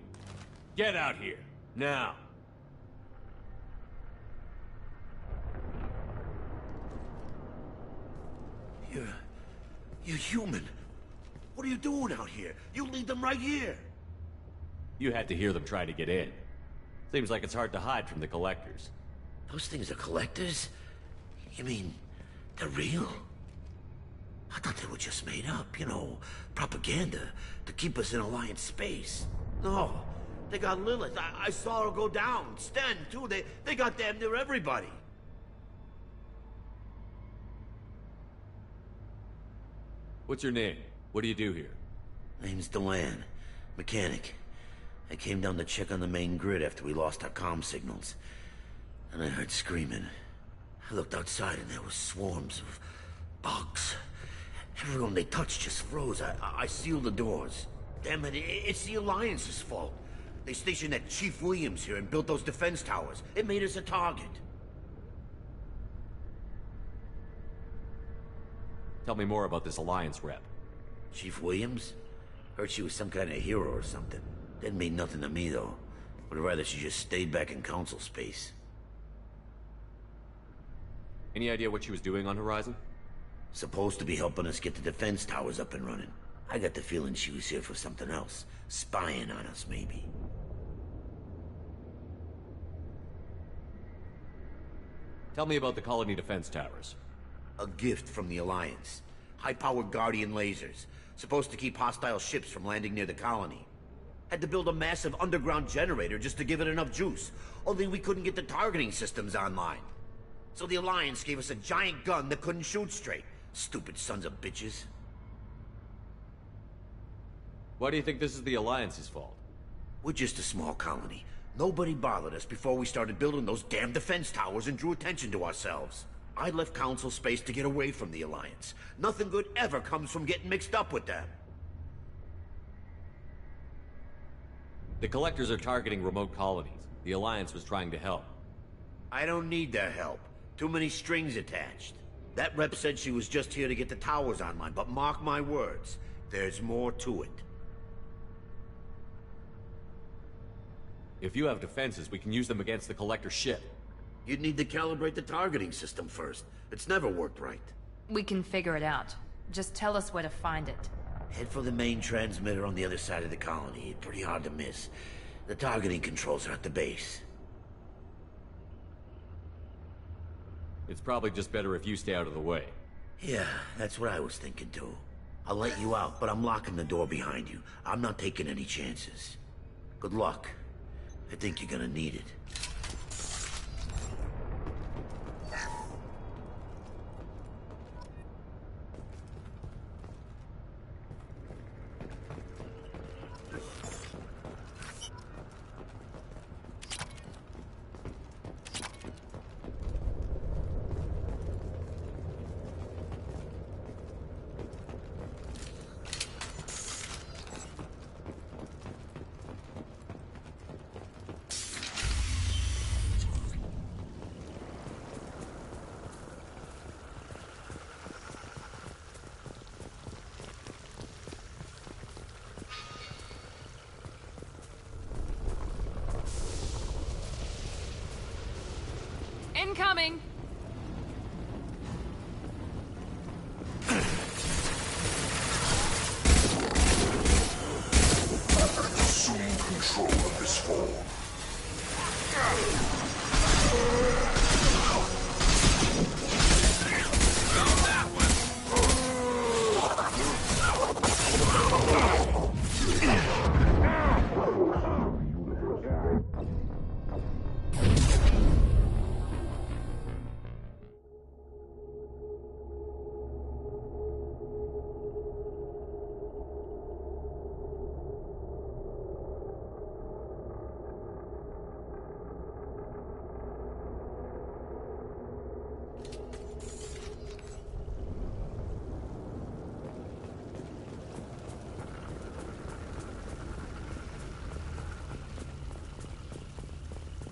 Get out here, now. You're human. What are you doing out here? You lead them right here. You had to hear them try to get in. Seems like it's hard to hide from the collectors. Those things are collectors? You mean, they're real? I thought they were just made up, you know, propaganda to keep us in Alliance space. No, they got Lilith. I saw her go down. Sten, too. They got damn near everybody. What's your name? What do you do here? Name's Delan. Mechanic. I came down to check on the main grid after we lost our comm signals. And I heard screaming. I looked outside and there were swarms of bugs. Everyone they touched just froze. I sealed the doors. Damn it, it's the Alliance's fault. They stationed that Chief Williams here and built those defense towers. It made us a target. Tell me more about this Alliance rep. Chief Williams? Heard she was some kind of hero or something. Didn't mean nothing to me, though. Would rather she just stayed back in Council space. Any idea what she was doing on Horizon? Supposed to be helping us get the defense towers up and running. I got the feeling she was here for something else. Spying on us, maybe. Tell me about the colony defense towers. A gift from the Alliance. High-powered Guardian lasers. Supposed to keep hostile ships from landing near the colony. Had to build a massive underground generator just to give it enough juice. Only we couldn't get the targeting systems online. So the Alliance gave us a giant gun that couldn't shoot straight. Stupid sons of bitches. Why do you think this is the Alliance's fault? We're just a small colony. Nobody bothered us before we started building those damn defense towers and drew attention to ourselves. I left Council space to get away from the Alliance. Nothing good ever comes from getting mixed up with them. The Collectors are targeting remote colonies. The Alliance was trying to help. I don't need their help. Too many strings attached. That rep said she was just here to get the towers online, but mark my words, there's more to it. If you have defenses, we can use them against the Collector ship. You'd need to calibrate the targeting system first. It's never worked right. We can figure it out. Just tell us where to find it. Head for the main transmitter on the other side of the colony. Pretty hard to miss. The targeting controls are at the base. It's probably just better if you stay out of the way. Yeah, that's what I was thinking too. I'll let you out, but I'm locking the door behind you. I'm not taking any chances. Good luck. I think you're gonna need it. Incoming! Assume control of this form.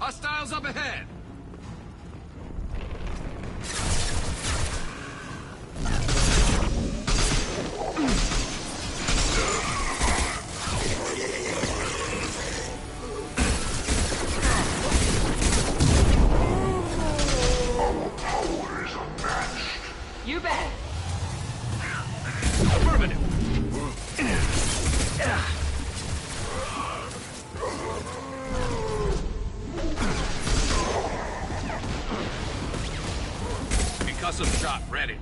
Hostiles up ahead! Awesome shot ready.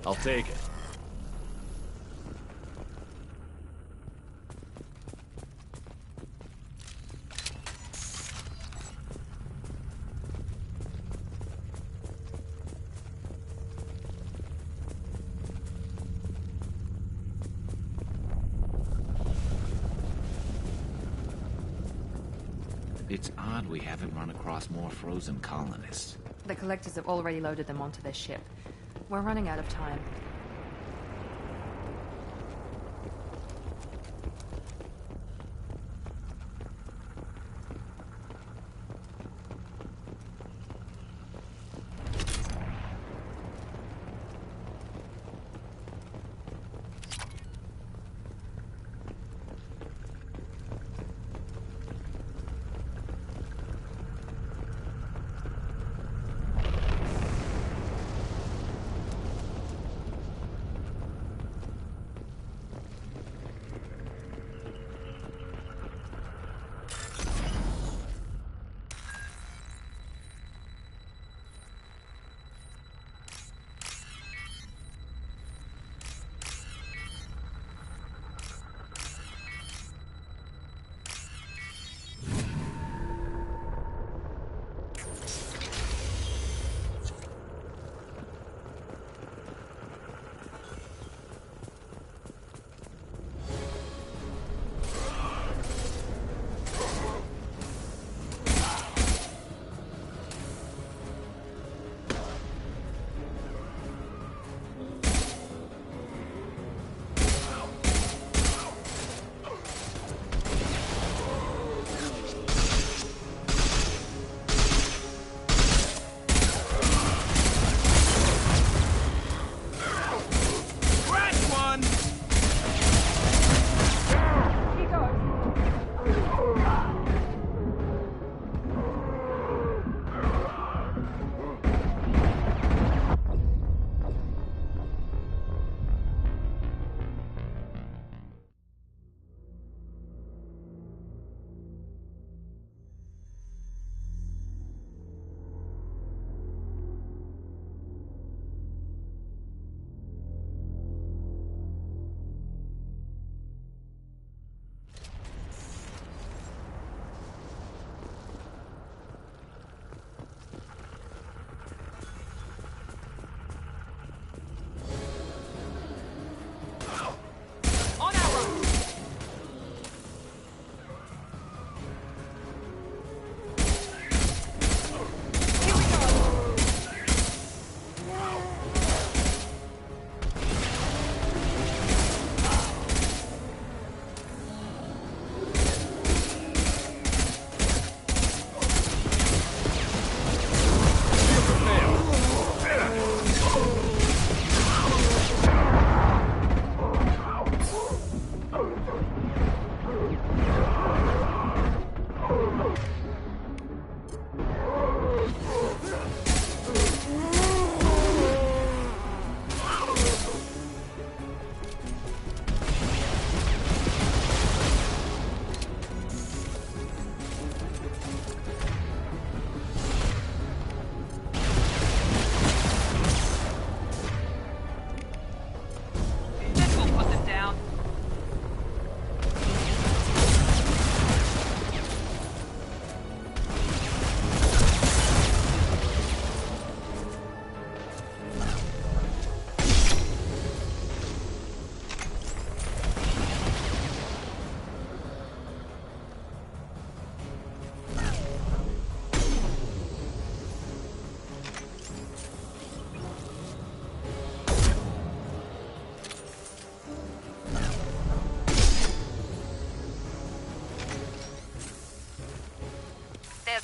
I'll take it. It's odd we haven't run across more frozen colonists. The collectors have already loaded them onto their ship. We're running out of time.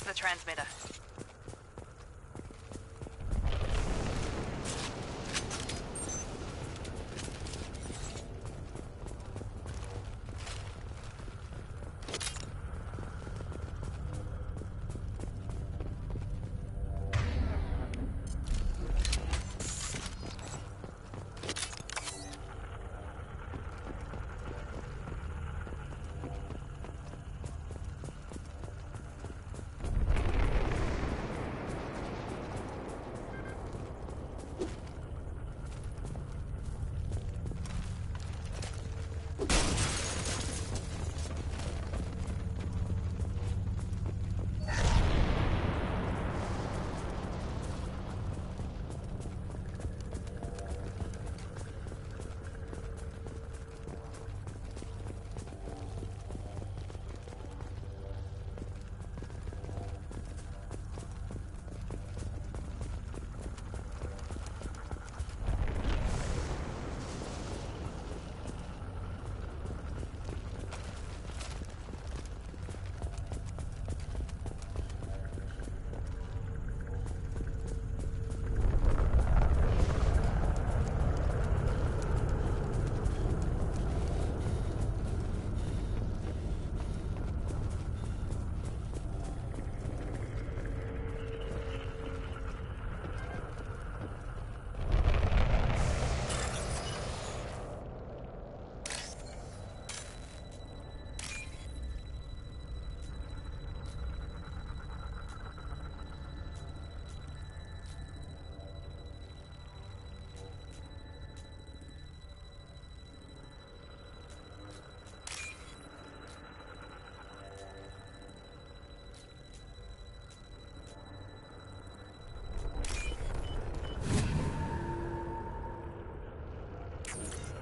Where's the transmitter?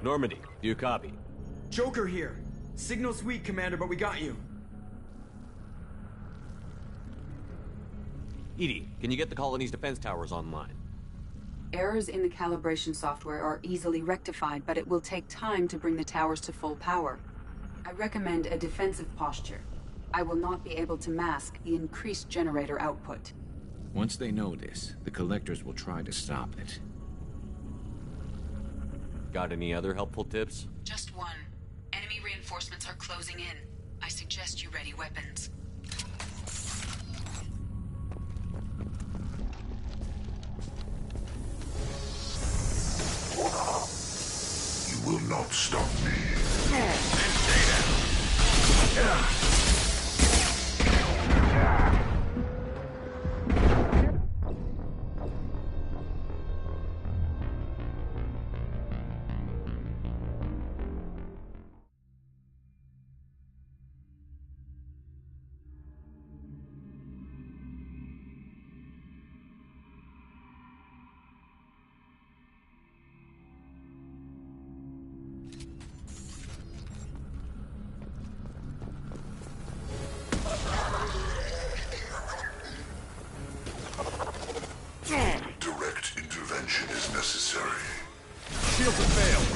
Normandy, do you copy? Joker here. Signal's weak, Commander, but we got you. EDI, can you get the colony's defense towers online? Errors in the calibration software are easily rectified, but it will take time to bring the towers to full power. I recommend a defensive posture. I will not be able to mask the increased generator output. Once they know this, the Collectors will try to stop it. Got any other helpful tips? Just one. Enemy reinforcements are closing in. I suggest you ready weapons. You will not stop me. Direct intervention is necessary. Shields have failed.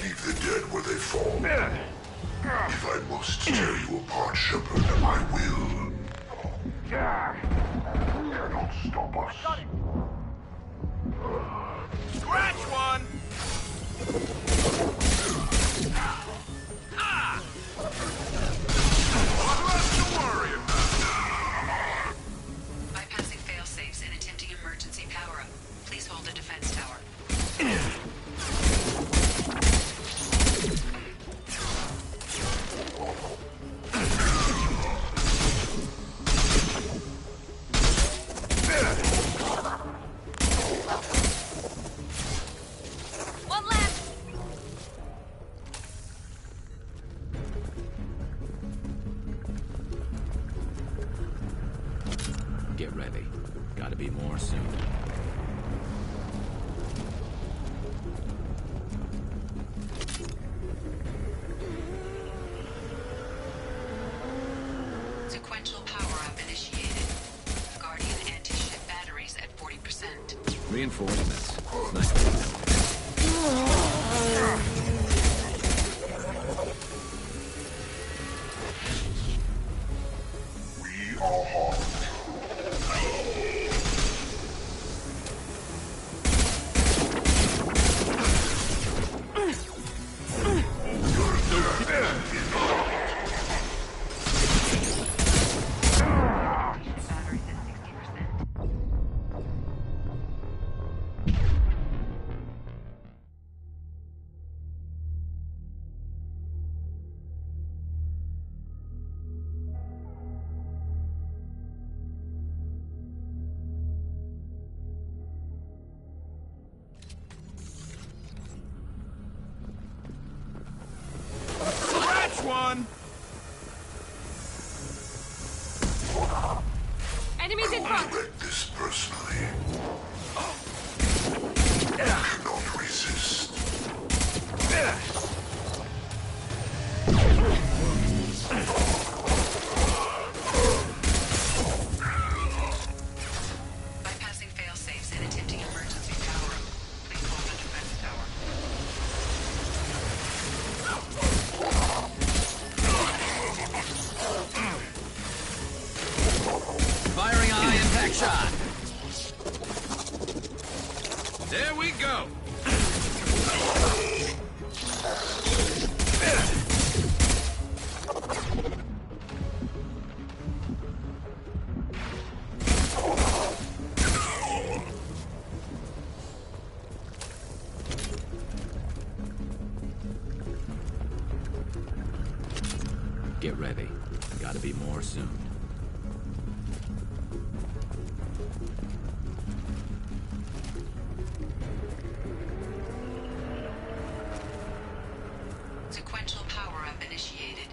Leave the dead where they fall. If I must tear you apart, Shepard, I will. Cannot stop us. Scratch one! One less to worry about. Bypassing fail-safes and attempting emergency power-up. Please hold the defense tower. One left! Get ready. Gotta be more soon. Sequential power-up initiated. Guardian anti-ship batteries at 40%. Reinforcements. It's nice to have them. Enemies in front! read this personally. I cannot resist. Bypassing fail-safes and attempting emergency power-up. Please hold the defense tower. Firing a high-impact shot. There we go. Get ready. Gotta be more soon. Sequential power-up initiated.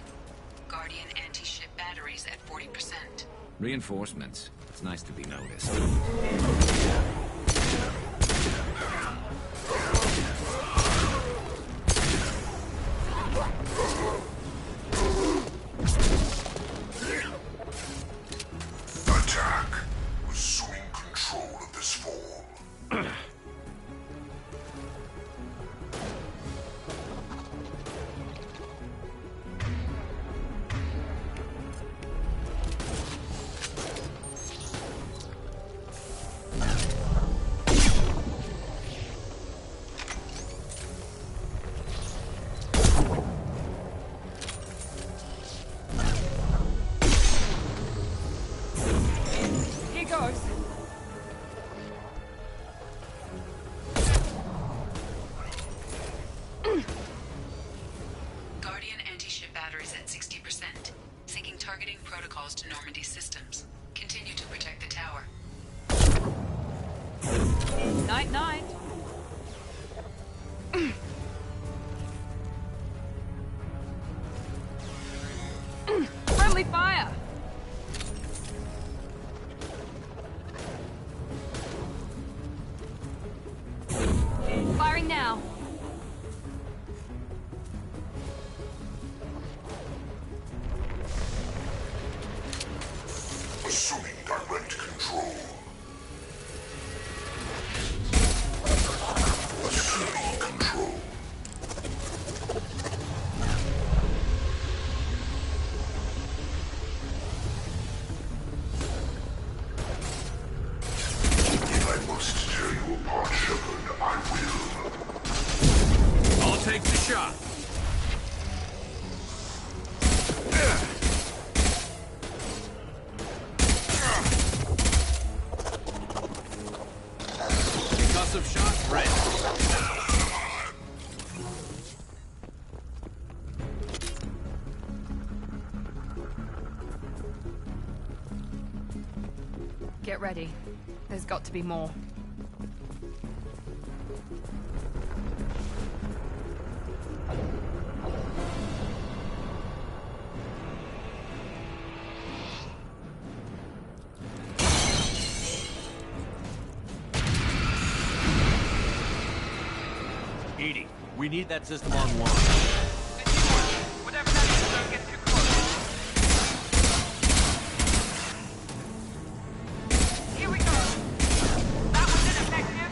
Guardian anti-ship batteries at 40%. Reinforcements. It's nice to be noticed. Attack. Assuming control of this form. Here goes. Guardian anti-ship batteries at 60%. Syncing targeting protocols to Normandy systems. Continue to protect the tower. Night-night. Friendly fire! Firing now. Assuming direct control. Assuming control. If I must tear you apart, Shepard, I will. I'll take the shot. Concussive shot ready. Get ready. There's got to be more. Edie, we need that system online. Whatever that is, don't get too close. Here we go. That was ineffective.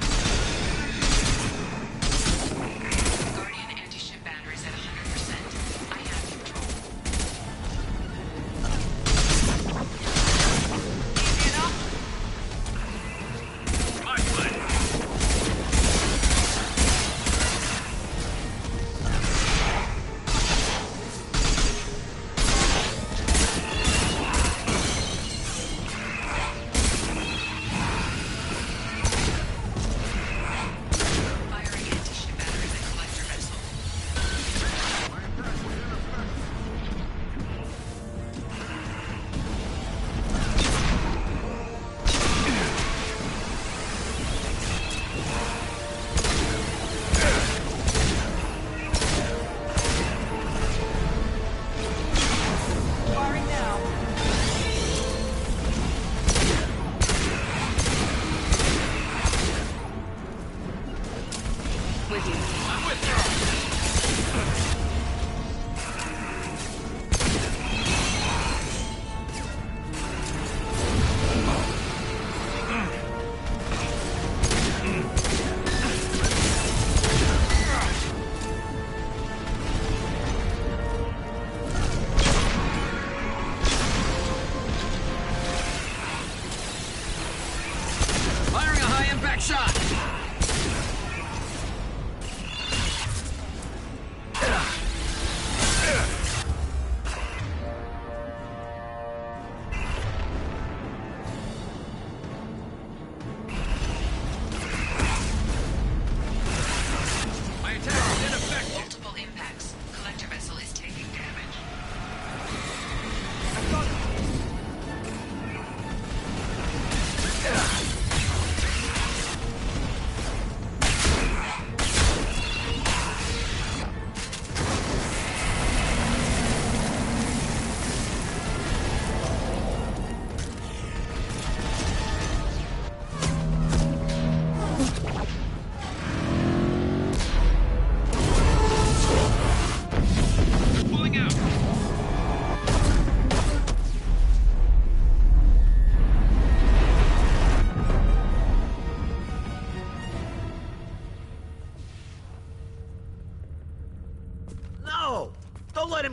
Guardian anti-ship batteries at 100%. I have control. Easy enough. My pleasure.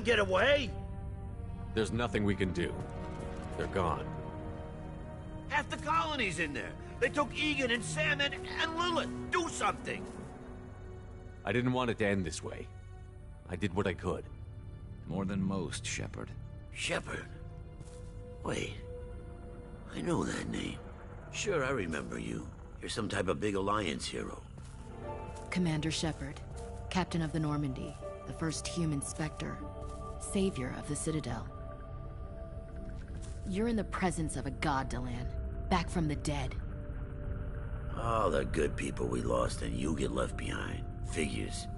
get away? There's nothing we can do. They're gone. Half the colony's in there. They took Egan and Sam and Lilith. Do something! I didn't want it to end this way. I did what I could. More than most, Shepard. Shepard? Wait. I know that name. Sure, I remember you. You're some type of big Alliance hero. Commander Shepard, Captain of the Normandy, the first human Spectre, savior of the Citadel. You're in the presence of a god, Delan, back from the dead. All the good people we lost and you get left behind. Figures.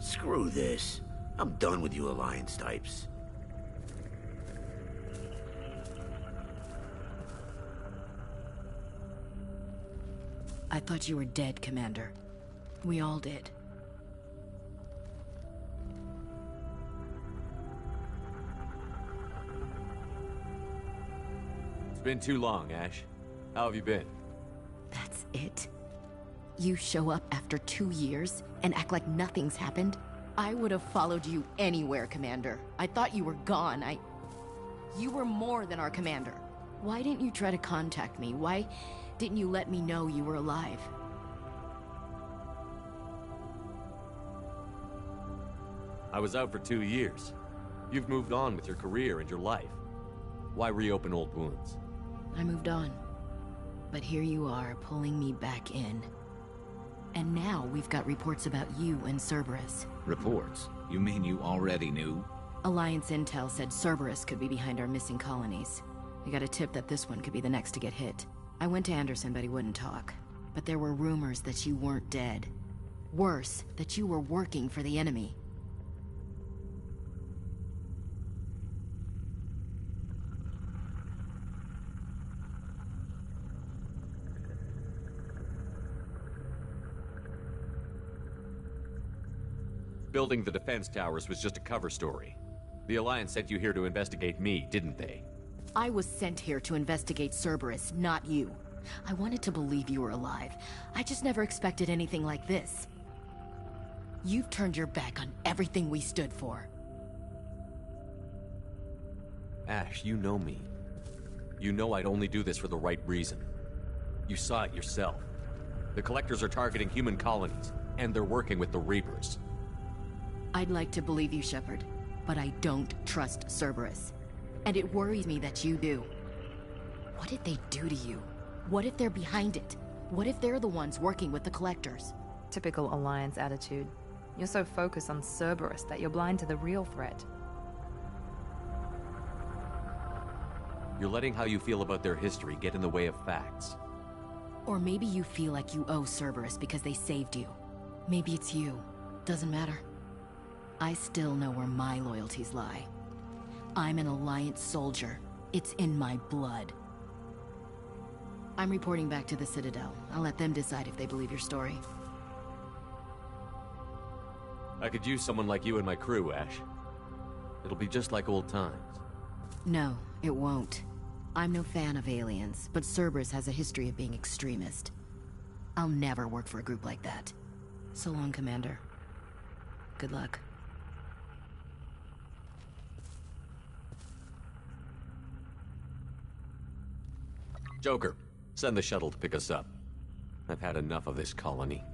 Screw this. I'm done with you Alliance types. I thought you were dead, Commander. We all did. It's been too long, Ash. How have you been? That's it? You show up after 2 years and act like nothing's happened? I would have followed you anywhere, Commander. I thought you were gone. You were more than our commander. Why didn't you try to contact me? Why didn't you let me know you were alive? I was out for 2 years. You've moved on with your career and your life. Why reopen old wounds? I moved on. But here you are, pulling me back in. And now we've got reports about you and Cerberus. Reports? You mean you already knew? Alliance intel said Cerberus could be behind our missing colonies. We got a tip that this one could be the next to get hit. I went to Anderson, but he wouldn't talk. But there were rumors that you weren't dead. Worse, that you were working for the enemy. Building the defense towers was just a cover story. The Alliance sent you here to investigate me, didn't they? I was sent here to investigate Cerberus, not you. I wanted to believe you were alive. I just never expected anything like this. You've turned your back on everything we stood for. Ash, you know me. You know I'd only do this for the right reason. You saw it yourself. The Collectors are targeting human colonies, and they're working with the Reapers. I'd like to believe you, Shepard, but I don't trust Cerberus. And it worries me that you do. What did they do to you? What if they're behind it? What if they're the ones working with the Collectors? Typical Alliance attitude. You're so focused on Cerberus that you're blind to the real threat. You're letting how you feel about their history get in the way of facts. Or maybe you feel like you owe Cerberus because they saved you. Maybe it's you. Doesn't matter. I still know where my loyalties lie. I'm an Alliance soldier. It's in my blood. I'm reporting back to the Citadel. I'll let them decide if they believe your story. I could use someone like you in my crew, Ash. It'll be just like old times. No, it won't. I'm no fan of aliens, but Cerberus has a history of being extremist. I'll never work for a group like that. So long, Commander. Good luck. Joker, send the shuttle to pick us up. I've had enough of this colony.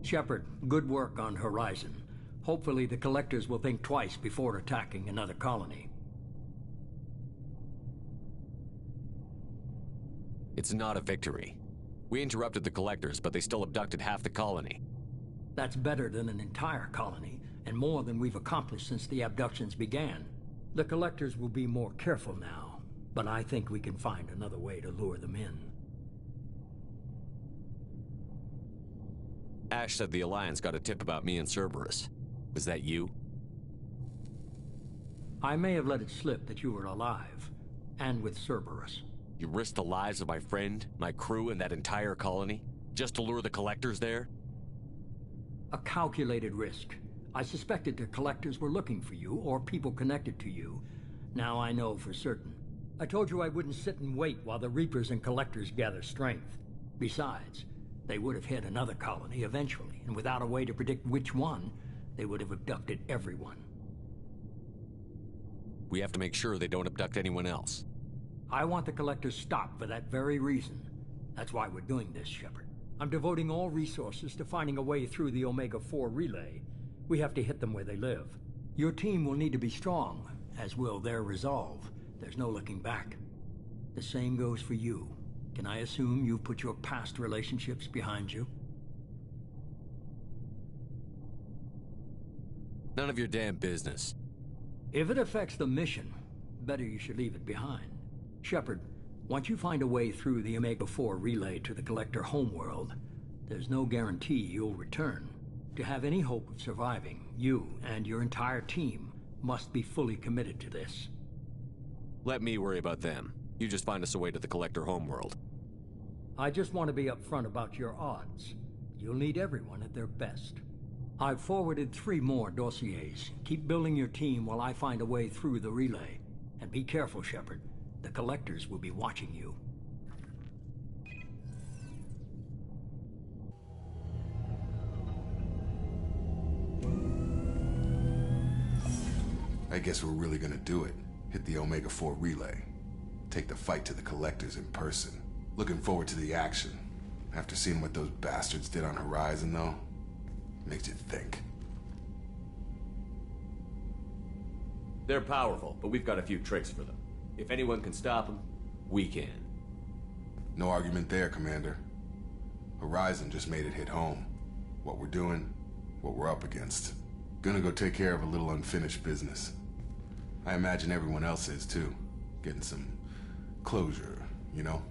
Shepard, good work on Horizon. Hopefully the Collectors will think twice before attacking another colony. It's not a victory. We interrupted the Collectors, but they still abducted half the colony. That's better than an entire colony, and more than we've accomplished since the abductions began. The Collectors will be more careful now, but I think we can find another way to lure them in. Ash said the Alliance got a tip about me and Cerberus. Was that you? I may have let it slip that you were alive, and with Cerberus. You risked the lives of my friend, my crew, and that entire colony, just to lure the Collectors there? A calculated risk. I suspected the Collectors were looking for you, or people connected to you. Now I know for certain. I told you I wouldn't sit and wait while the Reapers and Collectors gather strength. Besides, they would have hit another colony eventually, and without a way to predict which one, they would have abducted everyone. We have to make sure they don't abduct anyone else. I want the Collectors stopped for that very reason. That's why we're doing this, Shepard. I'm devoting all resources to finding a way through the Omega-4 relay. We have to hit them where they live. Your team will need to be strong, as will their resolve. There's no looking back. The same goes for you. Can I assume you've put your past relationships behind you? None of your damn business. If it affects the mission, better you should leave it behind. Shepard, once you find a way through the Omega-4 relay to the Collector homeworld, there's no guarantee you'll return. To have any hope of surviving, you and your entire team must be fully committed to this. Let me worry about them. You just find us a way to the Collector homeworld. I just want to be upfront about your odds. You'll need everyone at their best. I've forwarded 3 more dossiers. Keep building your team while I find a way through the relay. And be careful, Shepard. The Collectors will be watching you. I guess we're really gonna do it. Hit the Omega-4 relay. Take the fight to the Collectors in person. Looking forward to the action. After seeing what those bastards did on Horizon, though, makes you think. They're powerful, but we've got a few tricks for them. If anyone can stop them, we can. No argument there, Commander. Horizon just made it hit home. What we're doing, what we're up against. Gonna go take care of a little unfinished business. I imagine everyone else is, too. Getting some closure, you know?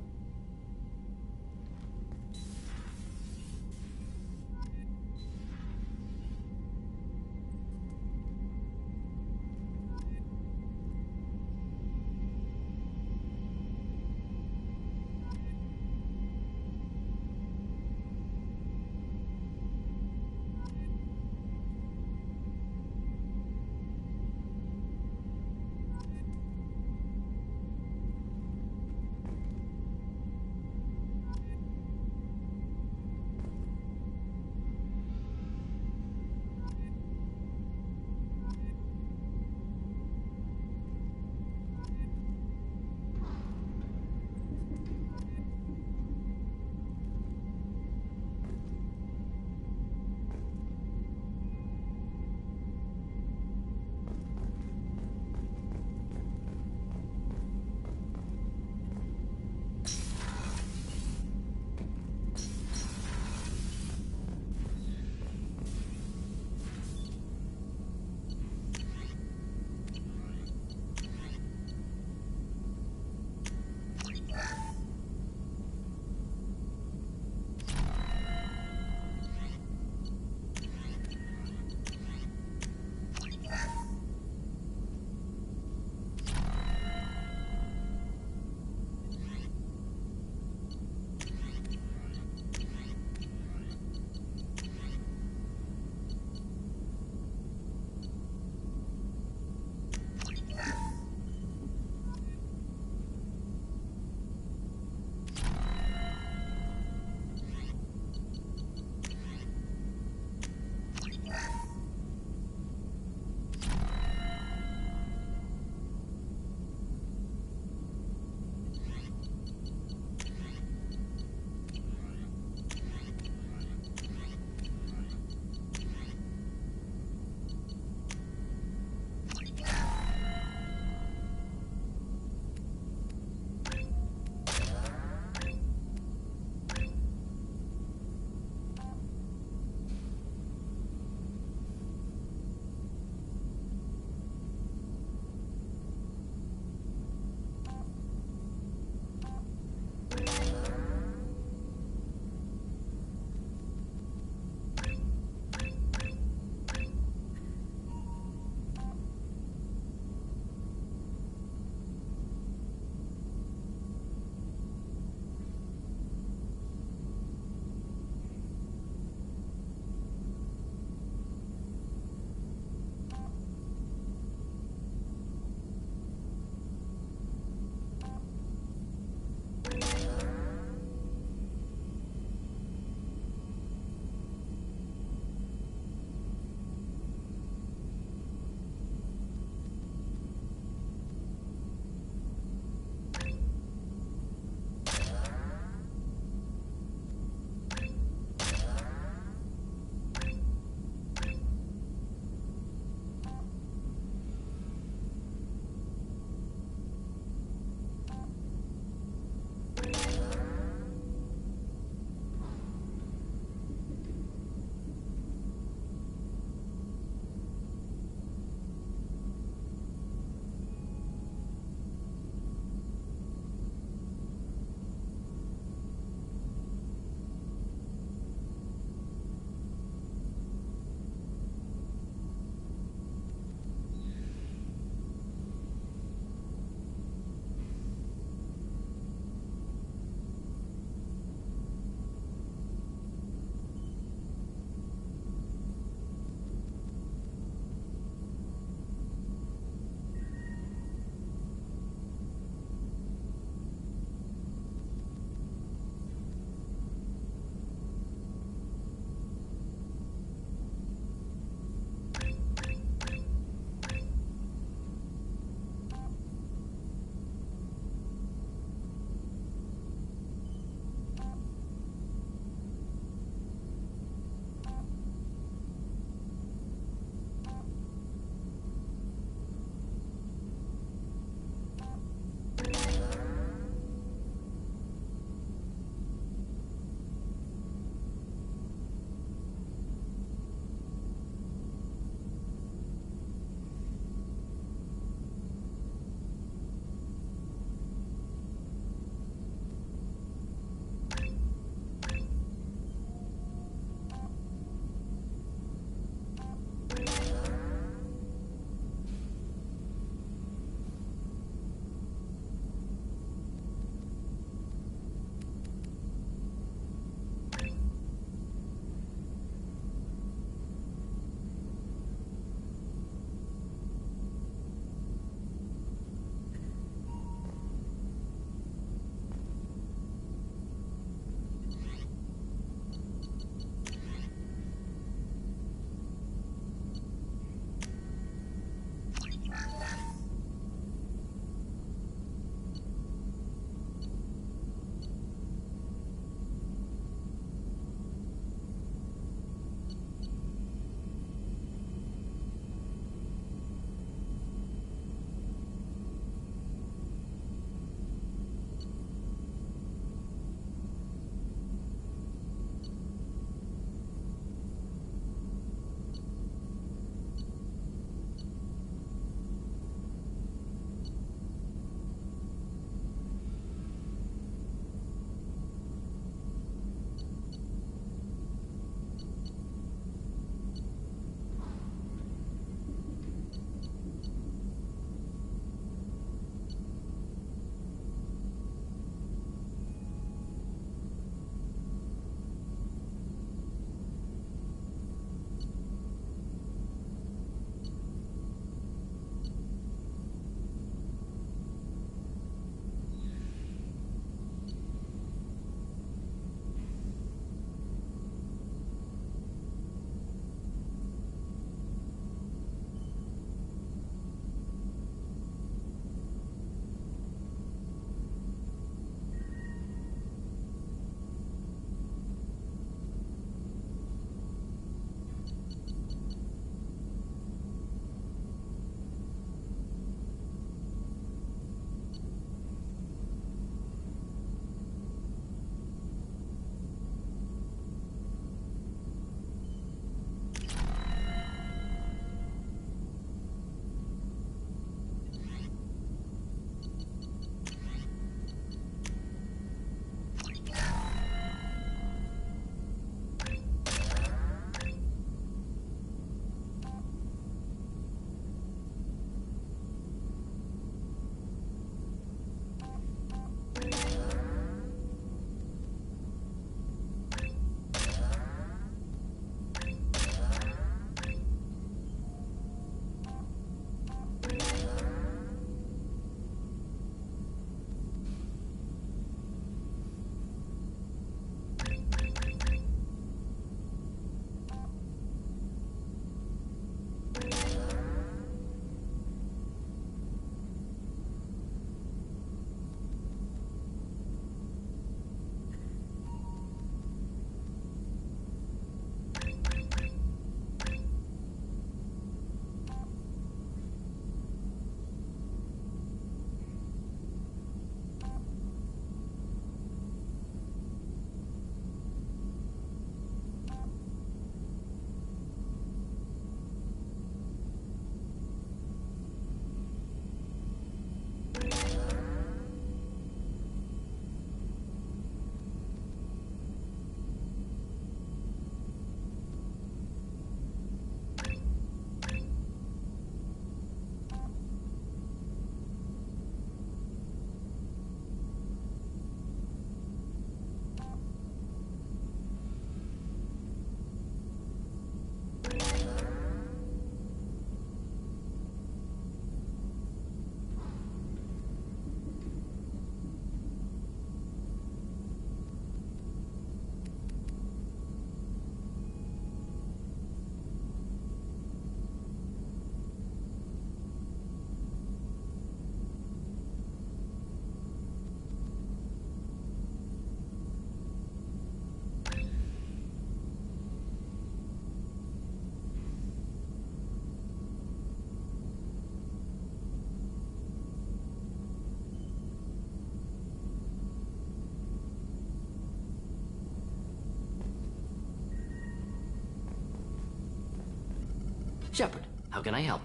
Shepard, how can I help?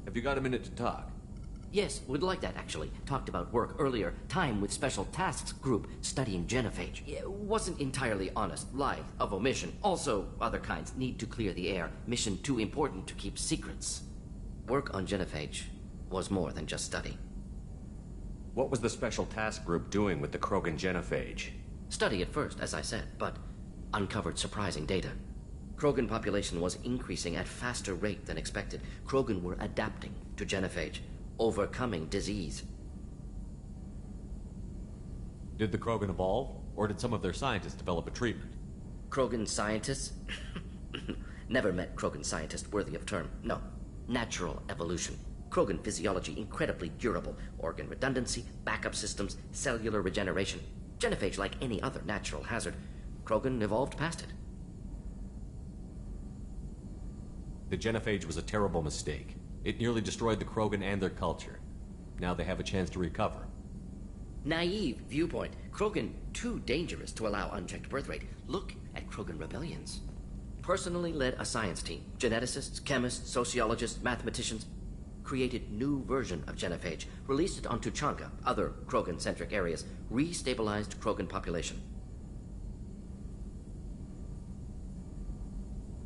Have you got a minute to talk? Yes, would like that, actually. Talked about work earlier. Time with Special Tasks Group studying genophage. Wasn't entirely honest. Lie of omission. Also, other kinds. Need to clear the air. Mission too important to keep secrets. Work on genophage was more than just study. What was the Special Task Group doing with the Krogan genophage? Study at first, as I said, but uncovered surprising data. Krogan population was increasing at faster rate than expected. Krogan were adapting to genophage, overcoming disease. Did the Krogan evolve, or did some of their scientists develop a treatment? Krogan scientists? Never met Krogan scientist worthy of term. No. Natural evolution. Krogan physiology incredibly durable. Organ redundancy, backup systems, cellular regeneration. Genophage like any other natural hazard. Krogan evolved past it. The genophage was a terrible mistake. It nearly destroyed the Krogan and their culture. Now they have a chance to recover. Naive viewpoint. Krogan too dangerous to allow unchecked birth rate. Look at Krogan rebellions. Personally led a science team. Geneticists, chemists, sociologists, mathematicians. Created new version of genophage. Released it on Tuchanka, other Krogan-centric areas. Restabilized Krogan population.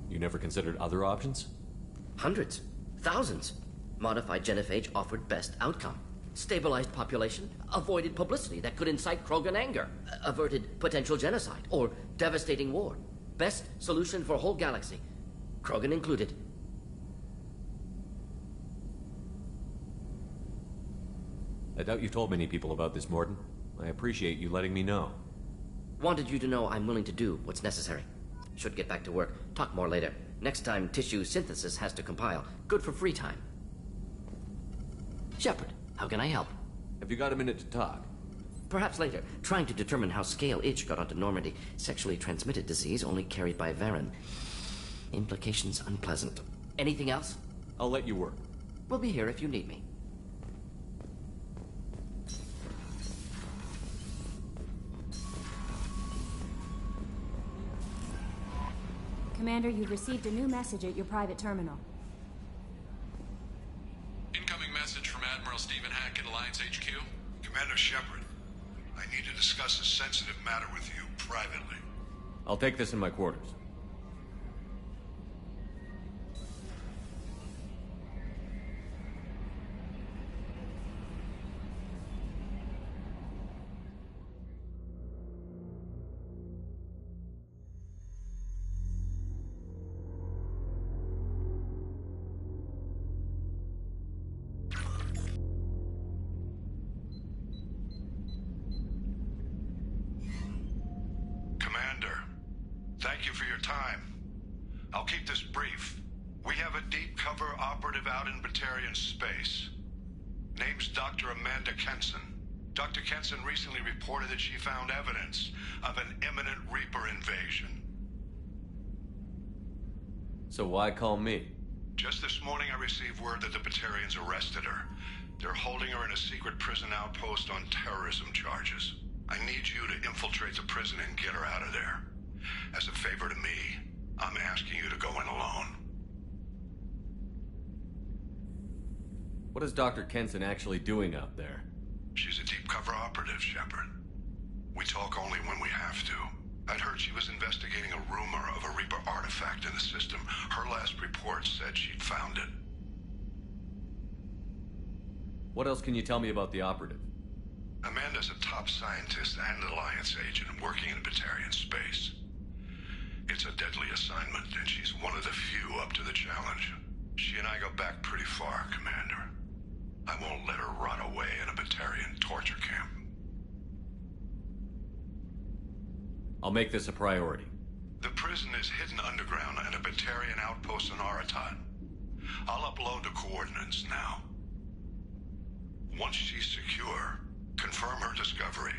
You never considered other options? Hundreds. Thousands. Modified genophage offered best outcome. Stabilized population, avoided publicity that could incite Krogan anger, averted potential genocide, or devastating war. Best solution for whole galaxy. Krogan included. I doubt you've told many people about this, Morden. I appreciate you letting me know. Wanted you to know I'm willing to do what's necessary. Should get back to work. Talk more later. Next time, tissue synthesis has to compile. Good for free time. Shepard, how can I help? Have you got a minute to talk? Perhaps later. Trying to determine how Scale Itch got onto Normandy. Sexually transmitted disease only carried by Varen. Implications unpleasant. Anything else? I'll let you work. We'll be here if you need me. Commander, you've received a new message at your private terminal. Incoming message from Admiral Stephen Hackett, Alliance HQ. Commander Shepard, I need to discuss a sensitive matter with you privately. I'll take this in my quarters. Thank you for your time. I'll keep this brief. We have a deep cover operative out in Batarian space. Name's Dr. Amanda Kenson. Dr. Kenson recently reported that she found evidence of an imminent Reaper invasion. So why call me? Just this morning I received word that the Batarians arrested her. They're holding her in a secret prison outpost on terrorism charges. I need you to infiltrate the prison and get her out of there. As a favor to me, I'm asking you to go in alone. What is Dr. Kenson actually doing out there? She's a deep cover operative, Shepard. We talk only when we have to. I'd heard she was investigating a rumor of a Reaper artifact in the system. Her last report said she'd found it. What else can you tell me about the operative? Amanda's a top scientist and Alliance agent working in Batarian space. It's a deadly assignment, and she's one of the few up to the challenge. She and I go back pretty far, Commander. I won't let her rot away in a Batarian torture camp. I'll make this a priority. The prison is hidden underground in a Batarian outpost on Aratat. I'll upload the coordinates now. Once she's secure, confirm her discovery.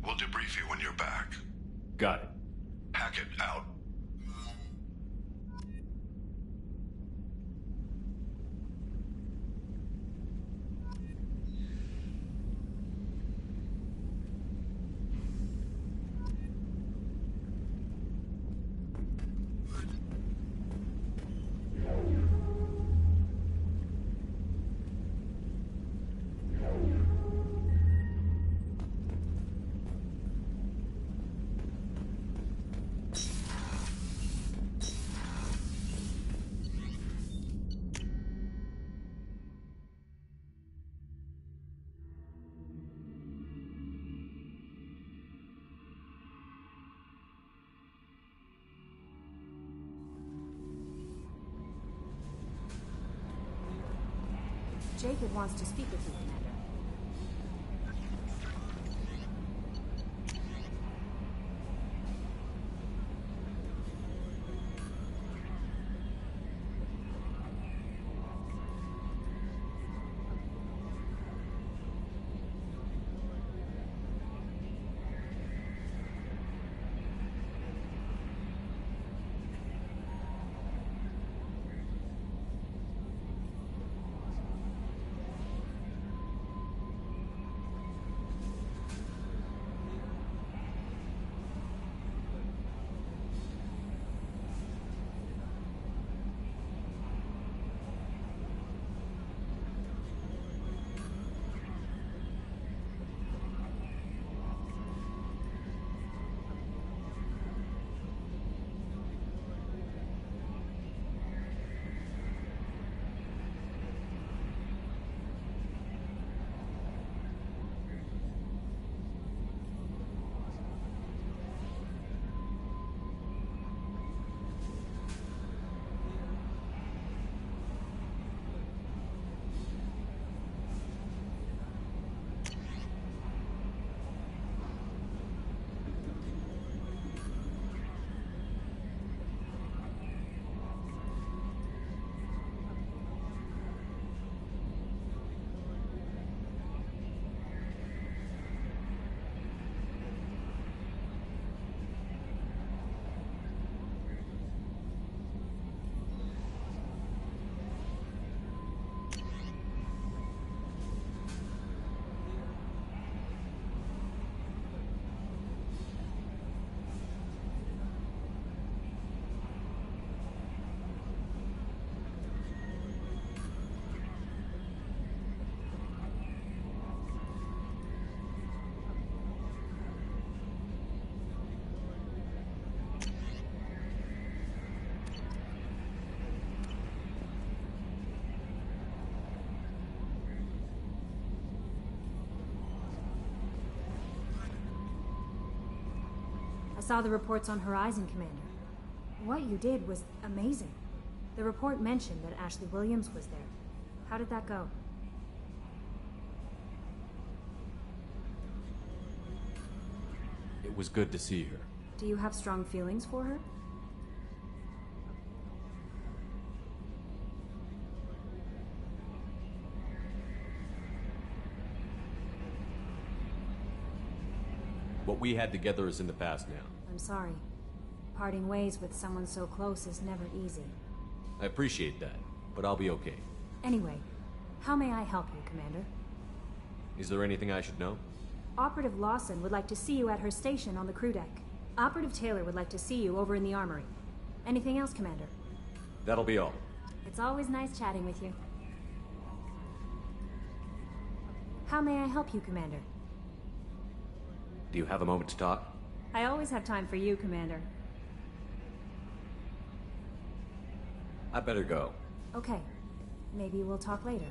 We'll debrief you when you're back. Got it. Hackett out. Jacob wants to speak with you, Commander. I saw the reports on Horizon, Commander. What you did was amazing. The report mentioned that Ashley Williams was there. How did that go? It was good to see her. Do you have strong feelings for her? What we had together is in the past now. I'm sorry. Parting ways with someone so close is never easy. I appreciate that, but I'll be okay. Anyway, how may I help you, Commander? Is there anything I should know? Operative Lawson would like to see you at her station on the crew deck. Operative Taylor would like to see you over in the armory. Anything else, Commander? That'll be all. It's always nice chatting with you. How may I help you, Commander? Do you have a moment to talk? I always have time for you, Commander. I better go. Okay. Maybe we'll talk later.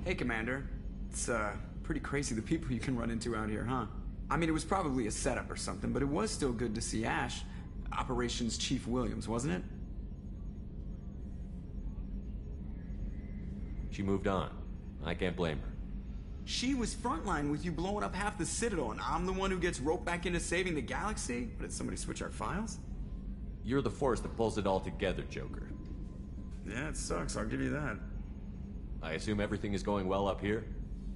Hey, Commander. It's, pretty crazy the people you can run into out here, huh? I mean, it was probably a setup or something, but it was still good to see Ash. Operations Chief Williams, wasn't it? She moved on. I can't blame her. She was frontline with you blowing up half the Citadel, and I'm the one who gets roped back into saving the galaxy? What, did somebody switch our files? You're the force that pulls it all together, Joker. Yeah, it sucks, I'll give you that. I assume everything is going well up here?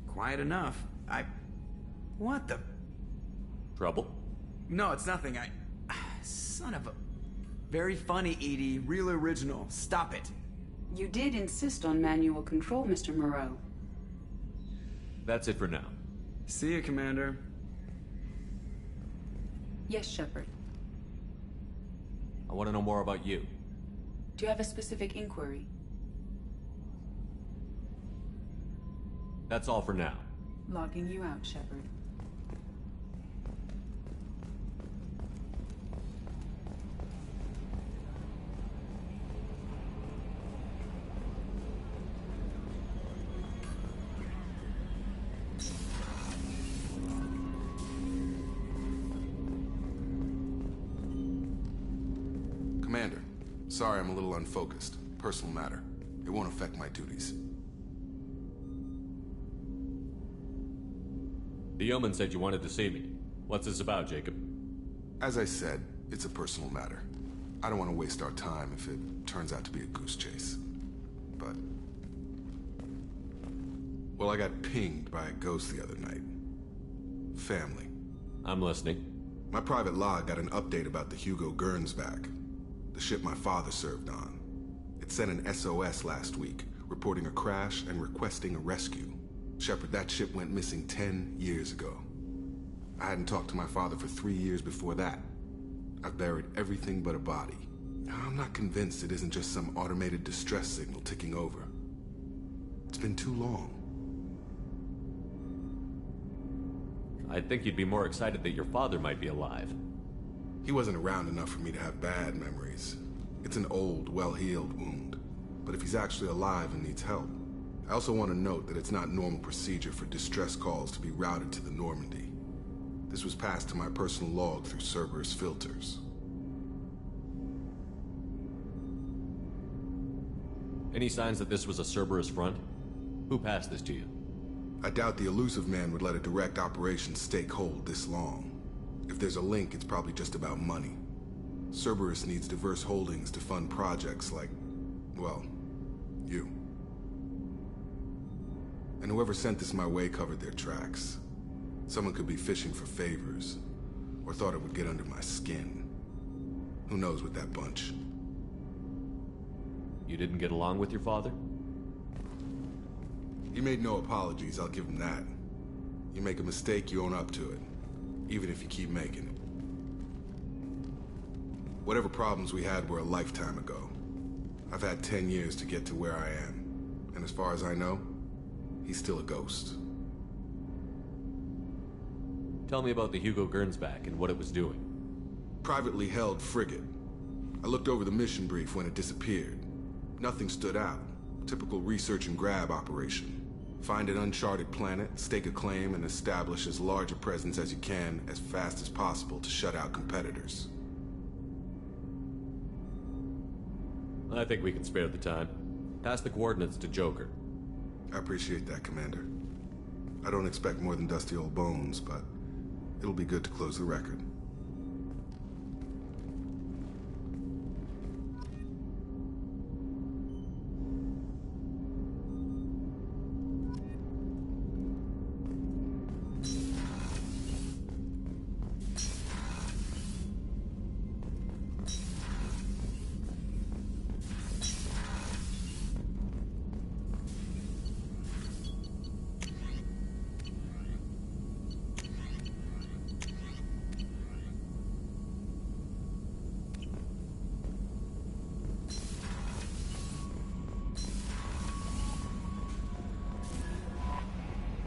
Quiet enough. What the... Trouble? No, it's nothing. Son of a... Very funny, Edie. Real original. Stop it. You did insist on manual control, Mr. Moreau. That's it for now. See you, Commander. Yes, Shepard. I want to know more about you. Do you have a specific inquiry? That's all for now. Logging you out, Shepard. Sorry, I'm a little unfocused. Personal matter. It won't affect my duties. The Yeoman said you wanted to see me. What's this about, Jacob? As I said, it's a personal matter. I don't want to waste our time if it turns out to be a goose chase. But... well, I got pinged by a ghost the other night. Family. I'm listening. My private log got an update about the Hugo Gernsback, the ship my father served on. It sent an SOS last week, reporting a crash and requesting a rescue. Shepard, that ship went missing 10 years ago. I hadn't talked to my father for 3 years before that. I've buried everything but a body. I'm not convinced it isn't just some automated distress signal ticking over. It's been too long. I'd think you'd be more excited that your father might be alive. He wasn't around enough for me to have bad memories. It's an old, well-healed wound. But if he's actually alive and needs help... I also want to note that it's not normal procedure for distress calls to be routed to the Normandy. This was passed to my personal log through Cerberus filters. Any signs that this was a Cerberus front? Who passed this to you? I doubt the Elusive Man would let a direct operations stake hold this long. If there's a link, it's probably just about money. Cerberus needs diverse holdings to fund projects like, well, you. And whoever sent this my way covered their tracks. Someone could be fishing for favors, or thought it would get under my skin. Who knows with that bunch? You didn't get along with your father? He made no apologies, I'll give him that. You make a mistake, you own up to it. Even if you keep making it. Whatever problems we had were a lifetime ago. I've had 10 years to get to where I am. And as far as I know, he's still a ghost. Tell me about the Hugo Gernsback and what it was doing. Privately held frigate. I looked over the mission brief when it disappeared. Nothing stood out. Typical research and grab operation. Find an uncharted planet, stake a claim, and establish as large a presence as you can as fast as possible to shut out competitors. I think we can spare the time. Pass the coordinates to Joker. I appreciate that, Commander. I don't expect more than dusty old bones, but it'll be good to close the record.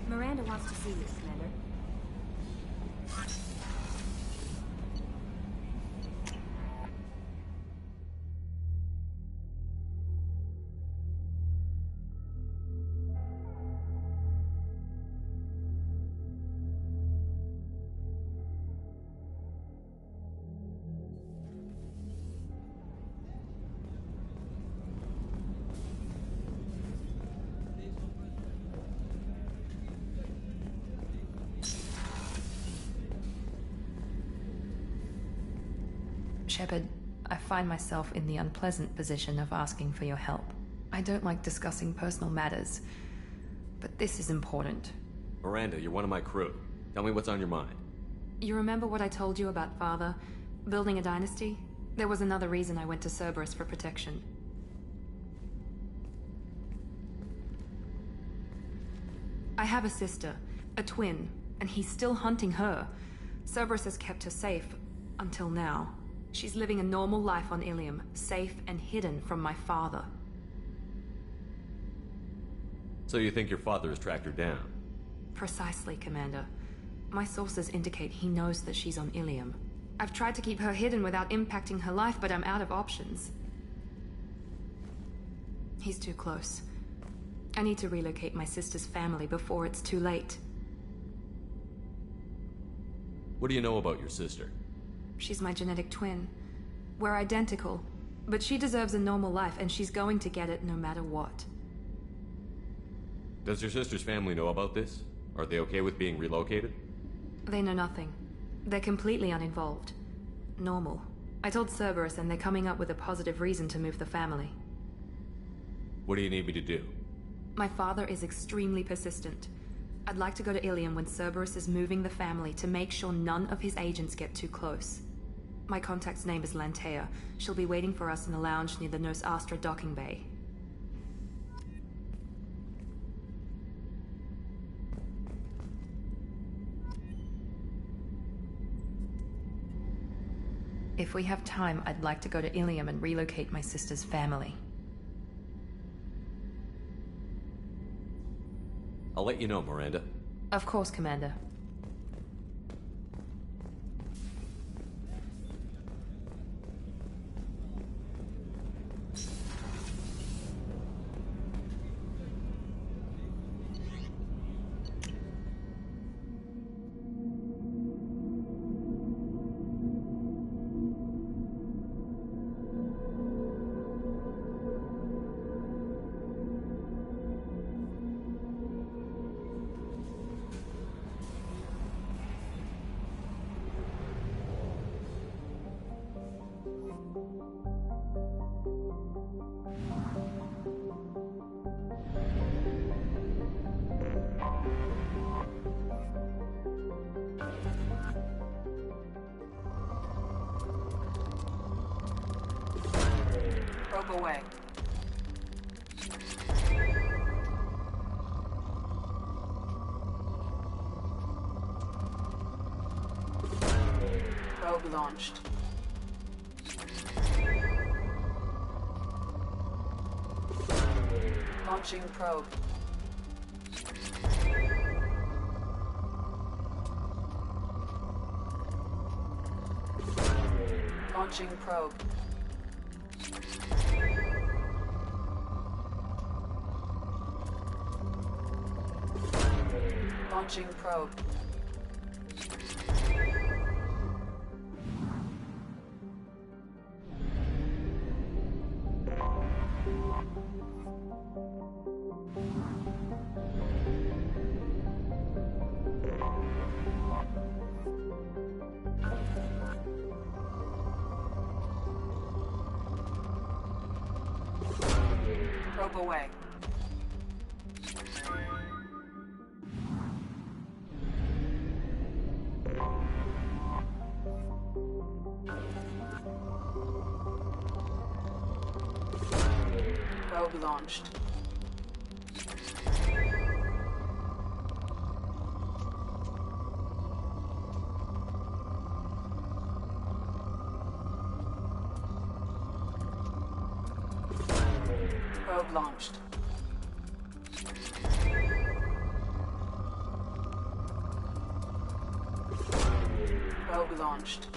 Miranda wants to see you, Commander. Shepard, I find myself in the unpleasant position of asking for your help. I don't like discussing personal matters, but this is important. Miranda, you're one of my crew. Tell me what's on your mind. You remember what I told you about Father? Building a dynasty? There was another reason I went to Cerberus for protection. I have a sister, a twin, and he's still hunting her. Cerberus has kept her safe, until now. She's living a normal life on Ilium, safe and hidden from my father. So you think your father has tracked her down? Precisely, Commander. My sources indicate he knows that she's on Ilium. I've tried to keep her hidden without impacting her life, but I'm out of options. He's too close. I need to relocate my sister's family before it's too late. What do you know about your sister? She's my genetic twin. We're identical, But she deserves a normal life, and she's going to get it no matter what. Does your sister's family know about this? Are they okay with being relocated? They know nothing. They're completely uninvolved. Normal. I told Cerberus, and they're coming up with a positive reason to move the family. What do you need me to do? My father is extremely persistent. I'd like to go to Ilium when Cerberus is moving the family to make sure none of his agents get too close. My contact's name is Lantea. She'll be waiting for us in a lounge near the Nos Astra docking bay. If we have time, I'd like to go to Ilium and relocate my sister's family. I'll let you know, Miranda. Of course, Commander. Probe away. Probe launched. Launching probe. Launching probe. Launching probe. Probe away. Probe launched. Probe launched. Probe launched.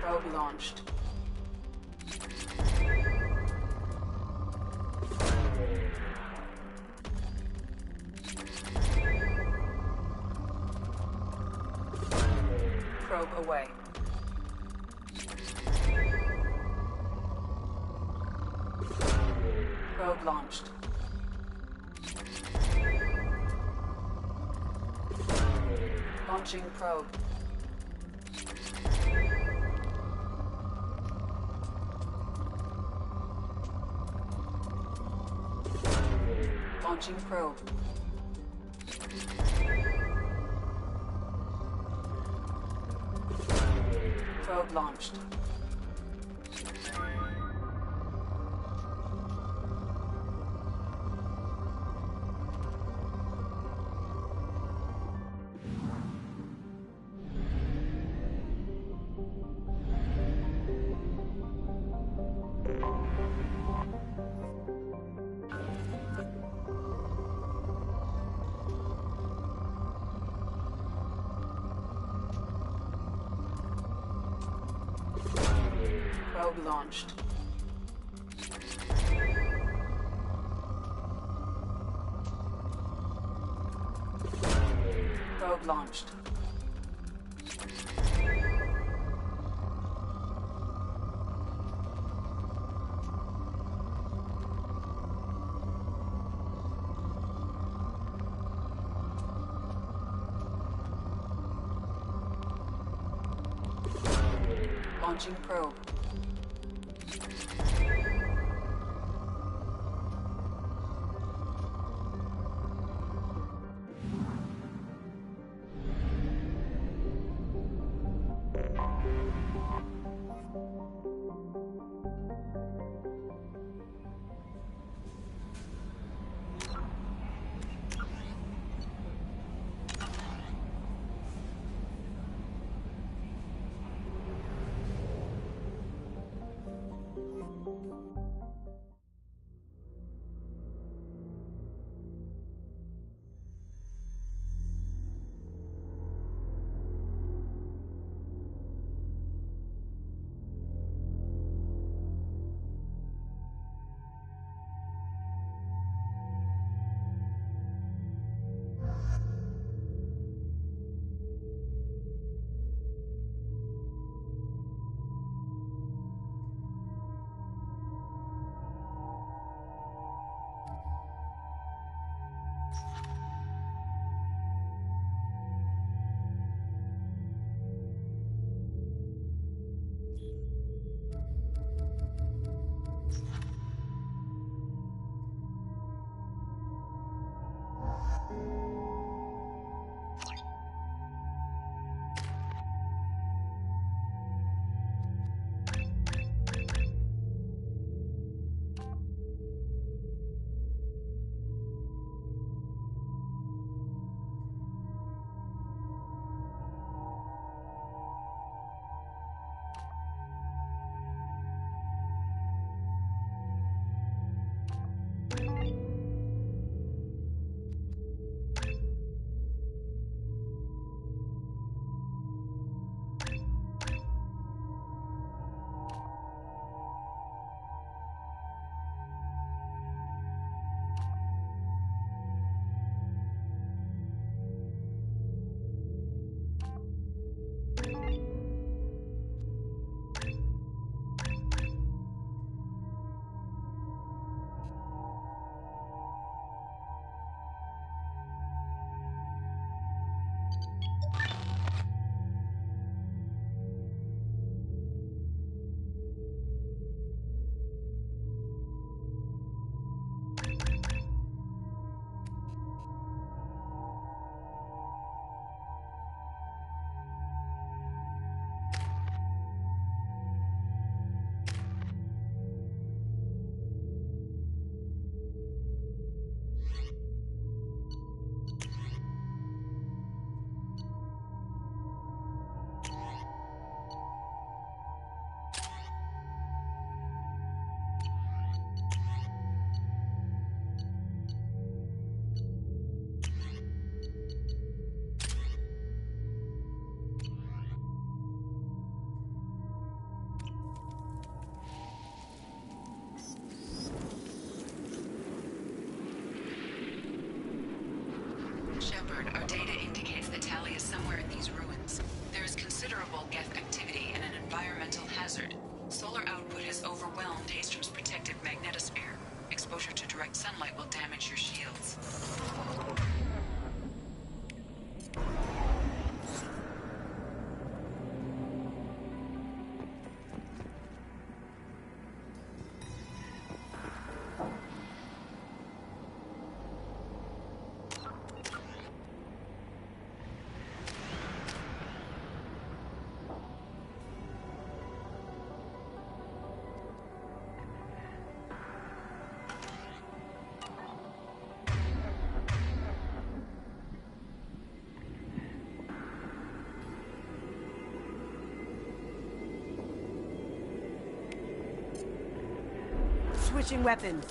Probe launched. probe away. Probe launched. Launching probe. Launching probe. Probe launched. Probe launched. Probe launched. Launching probe. direct sunlight will damage your shields. Switching weapons.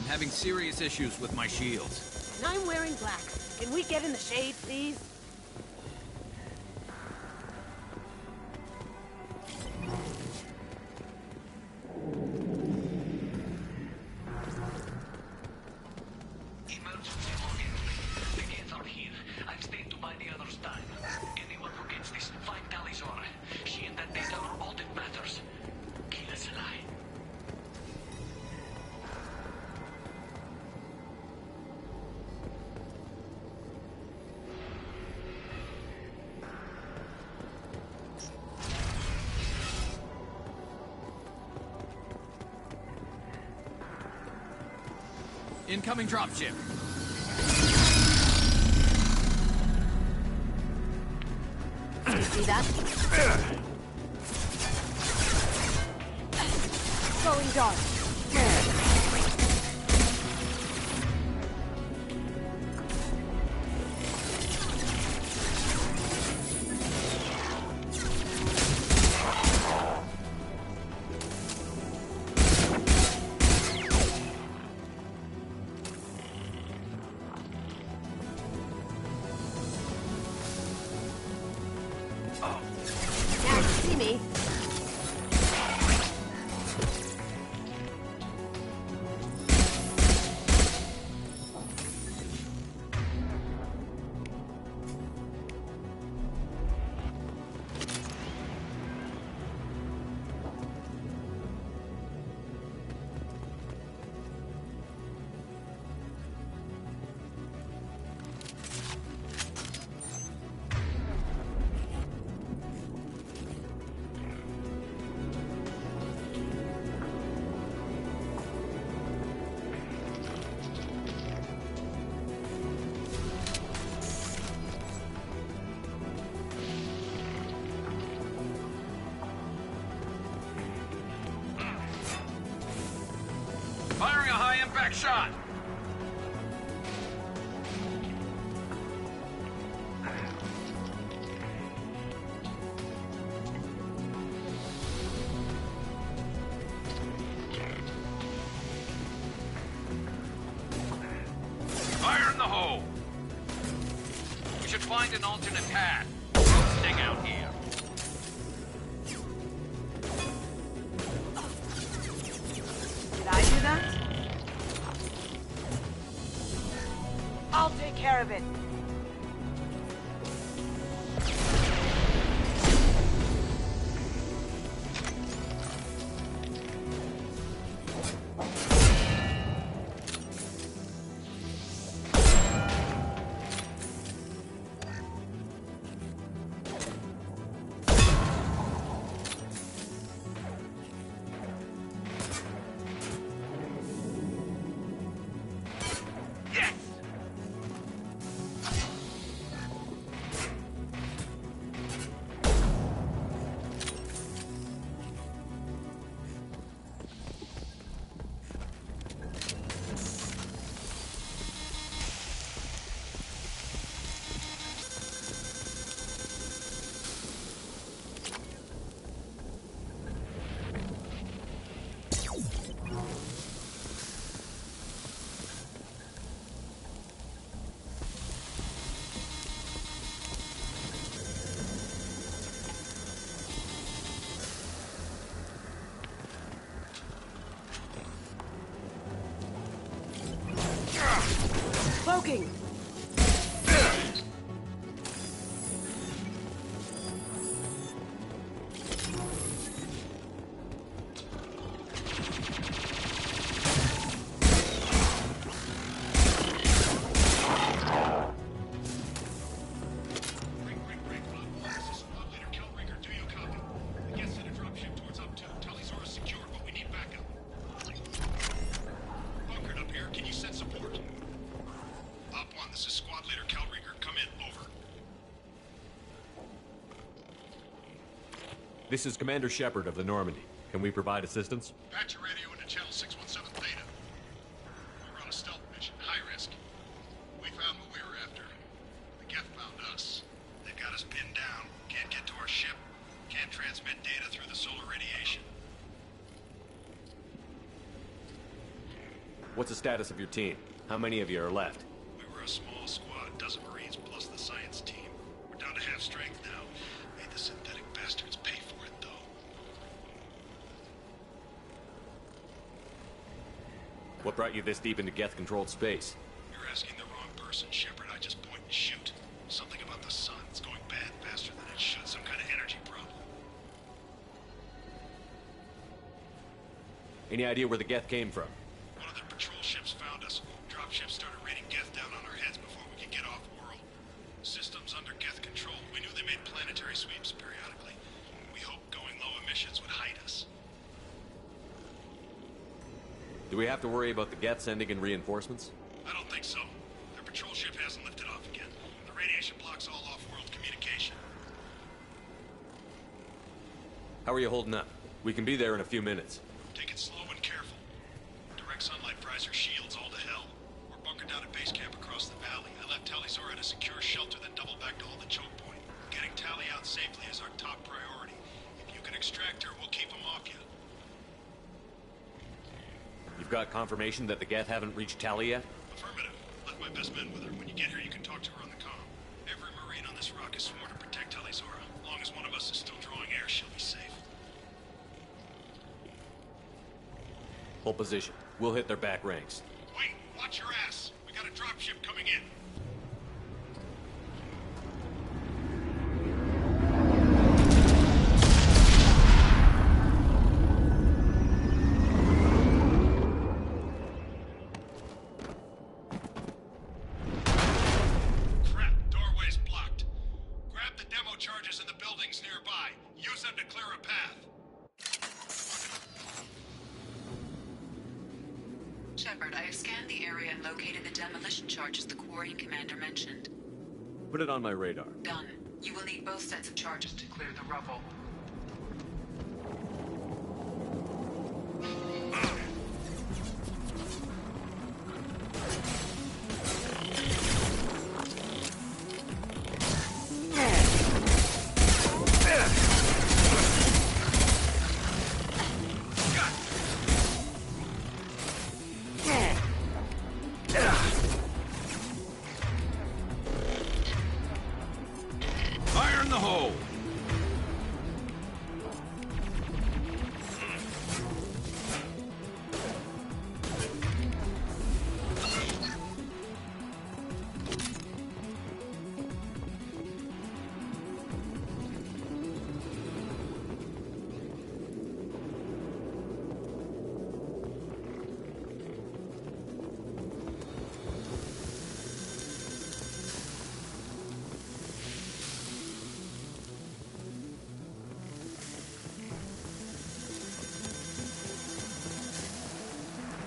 Having serious issues with my shields. And I'm wearing black. Can we get in the shade, please? Emergency login. The gates are here. I've stayed to buy the others time. Anyone who gets this, find Talizora. She and that data are all that matters. Kill us alive. Incoming dropship. See that? Going dark. Now you see me. Firing a high-impact shot. Fire in the hole. We should find an alternate path. Roasting out here. Did I do that? I'll take care of it. Smoking! This is Commander Shepard of the Normandy. Can we provide assistance? Patch your radio into channel 617 Theta. We were on a stealth mission, high risk. We found what we were after. The Geth found us. They've got us pinned down. Can't get to our ship. Can't transmit data through the solar radiation. What's the status of your team? How many of you are left? We were a small squad, dozen Marines plus the science team. We're down to half strength now. Made the synthetic bastards pay for it, though. What brought you this deep into Geth-controlled space? You're asking the wrong person, Shepard. I just point and shoot. Something about the sun. It's going bad faster than it should. Some kind of energy problem. Any idea where the Geth came from? One of the patrol ships found us. Dropships started raining Geth down on our heads before we could get off-world. Systems under Geth control. We knew they made planetary sweeps periodically. We hoped going low emissions would hide us. Do we have to worry about the Geth sending in reinforcements? I don't think so. Their patrol ship hasn't lifted off again. The radiation blocks all off-world communication. How are you holding up? We can be there in a few minutes. Take it slow and careful. Direct sunlight fries our shields all to hell. We're bunkered down at base camp across the valley. I left Tali'Zorah at a secure shelter, then doubled back to hold the choke point. Getting Tali out safely is our top priority. If you can extract her, we'll keep them off you. You've got confirmation that the Geth haven't reached Tali yet? Affirmative. Left my best men with her. When you get here, you can talk to her on the comm. Every Marine on this rock is sworn to protect Tali'Zorah. As long as one of us is still drawing air, she'll be safe. Hold position. We'll hit their back ranks. Wait, watch your ass. We got a dropship coming in. Crap, doorway's blocked. Grab the demo charges in the buildings nearby. Use them to clear a path. Shepard, I have scanned the area and located the demolition charges the quarrying commander mentioned. Put it on my radar. Done. You will need both sets of charges to clear the rubble. Fire in the hole!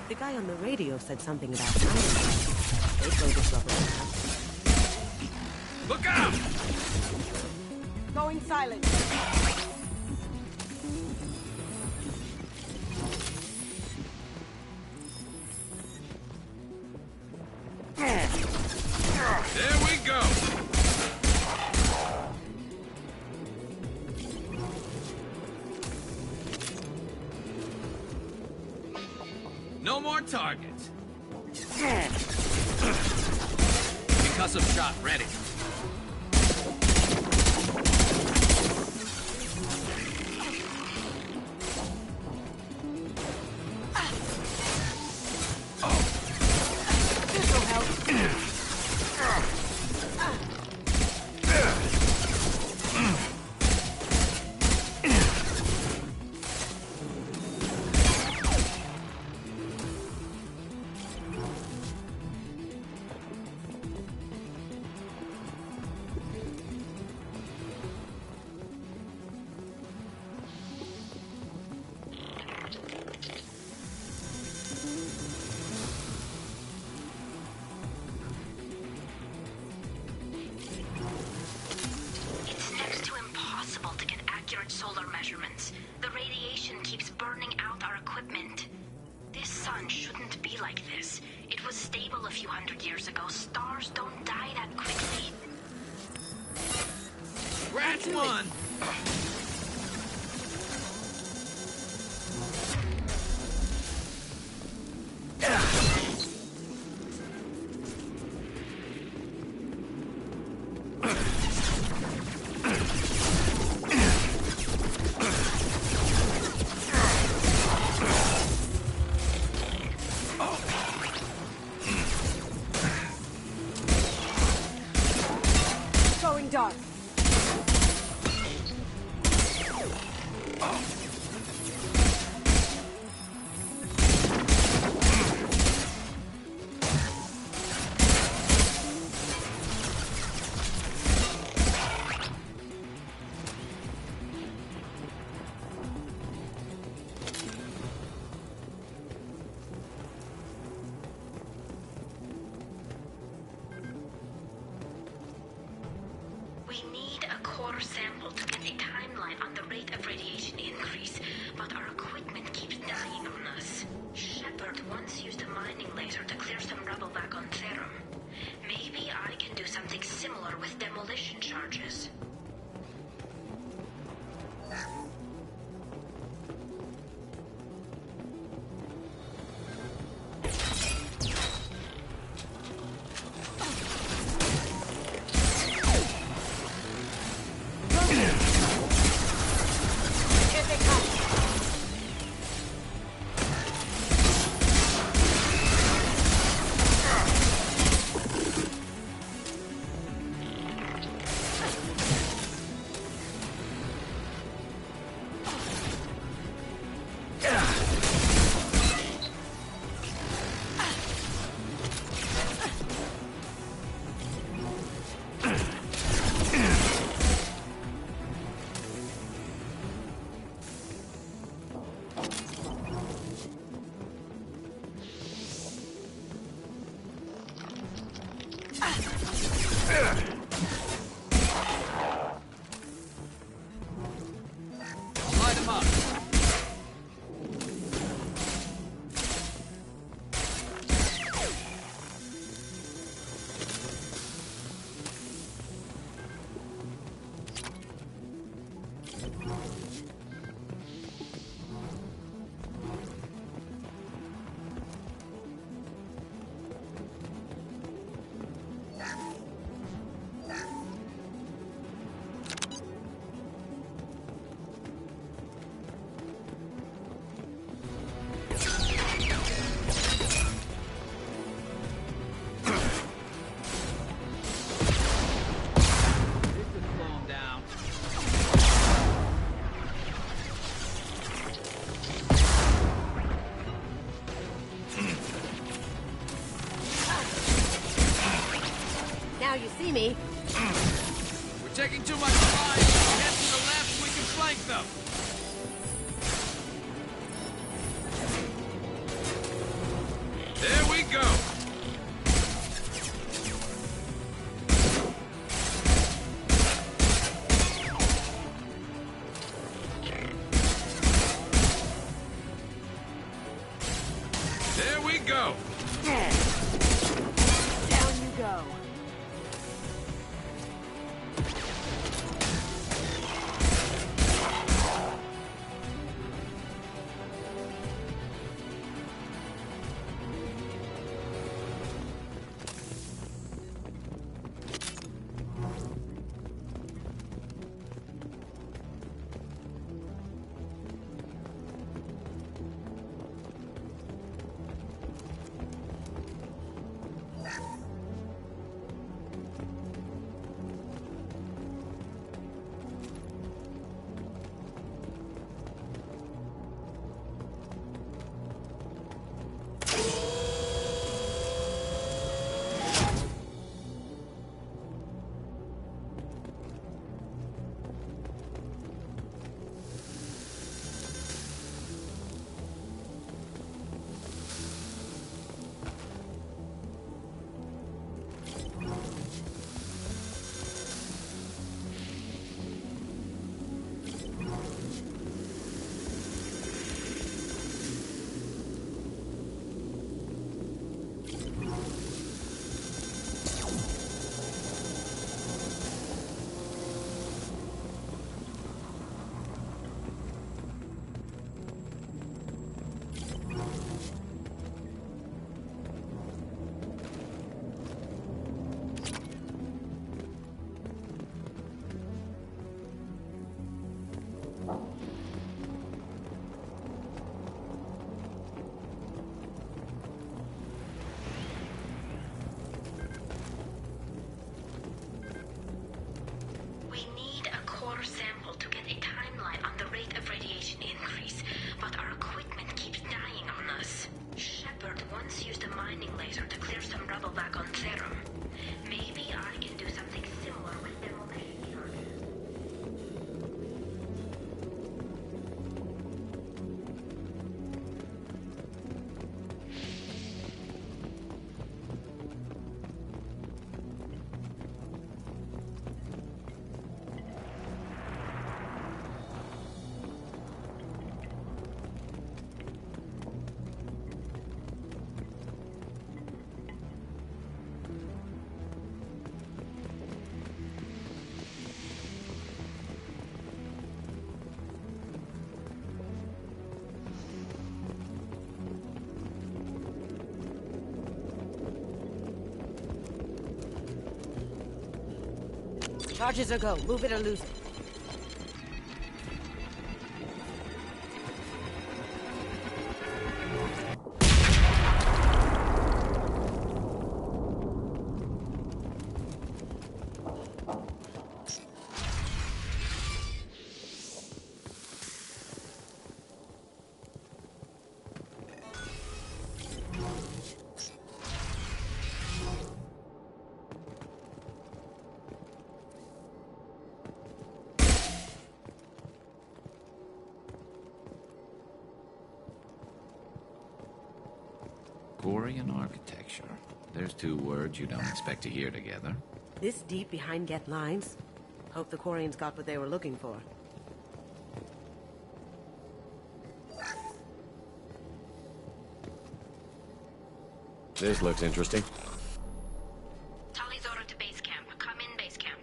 The guy on the radio said something about dinosaurs. They throw this rubber around. Look out! Going silent. There we go! No more targets. Concussive shot ready. This'll help. solar measurements. The radiation keeps burning out our equipment. This sun shouldn't be like this. It was stable a few hundred years ago. Stars don't die that quickly. Scratch one! Going dark. We need a core sample to get a timeline on the rate of radiation increase, but our equipment keeps dying on us. Shepard once used a mining laser to clear some rubble back on Therum. Maybe I can do something similar with demolition charges. Light him up. Now you see me. We're taking too much time. Head to the left, we can flank them. There we go. There we go. Down you go. Charges or go. Move it or lose it. Quarian architecture. There's two words you don't expect to hear together. This deep behind Geth lines? Hope the Quarians got what they were looking for. This looks interesting. Tali's order to base camp. Come in, base camp.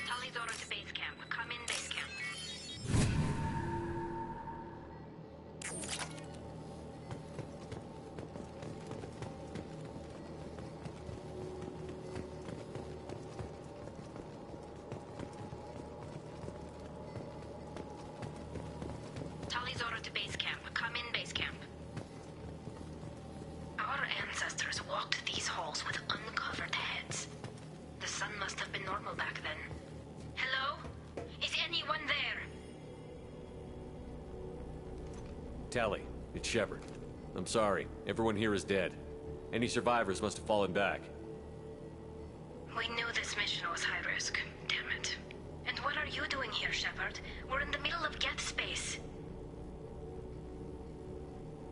Tali's order to base camp. Come in, base camp. Tali's order to base camp. Come in, base camp. Our ancestors walked these halls with uncovered heads. The sun must have been normal back then. Hello? Is anyone there? Tally, it's Shepard. I'm sorry. Everyone here is dead. Any survivors must have fallen back. We knew this mission was high risk. Damn it. And what are you doing here, Shepard? We're in the middle of Geth space.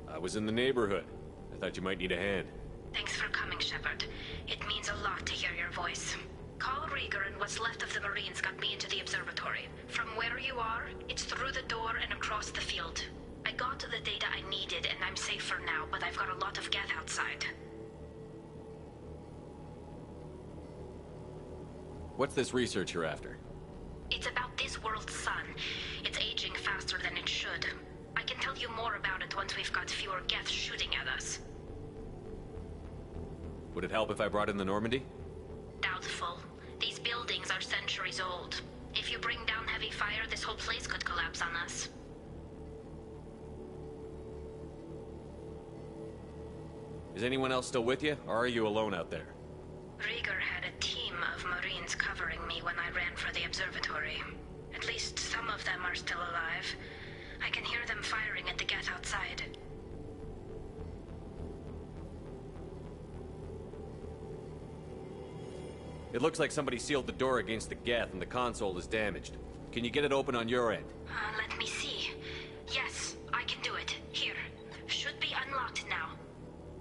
I was in the neighborhood. I thought you might need a hand. Thanks for coming, Shepard. It means a lot to hear your voice. Call Rieger and what's left of the Marines got me into the observatory. From where you are, it's through the door and across the field. I got to the data I needed and I'm safe for now, but I've got a lot of Geth outside. What's this research you're after? It's about this world's sun. It's aging faster than it should. I can tell you more about it once we've got fewer Geth shooting at us. Would it help if I brought in the Normandy? Doubtful. These buildings are centuries old. If you bring down heavy fire, this whole place could collapse on us. Is anyone else still with you, or are you alone out there? Rieger had a team of Marines covering me when I ran for the observatory. At least some of them are still alive. I can hear them firing at the Geth outside. It looks like somebody sealed the door against the Geth and the console is damaged. Can you get it open on your end? Let me see. Yes, I can do it. Here. Should be unlocked now.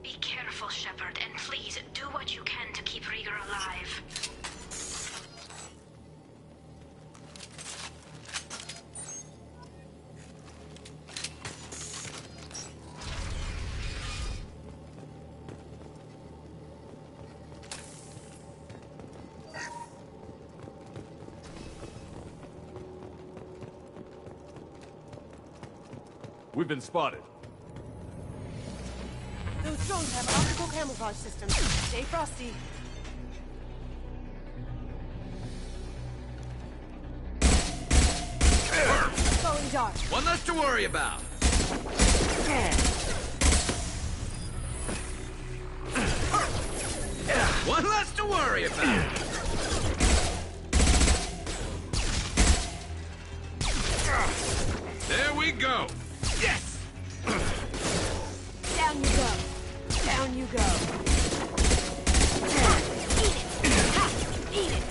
Be careful, Shepard, and please do what you can to keep Rieger alive. We've been spotted. Those drones have optical camouflage systems. Stay frosty. Going dark. One less to worry about. One less to worry about. There we go. Yes. Down you go. Down you go. Eat it.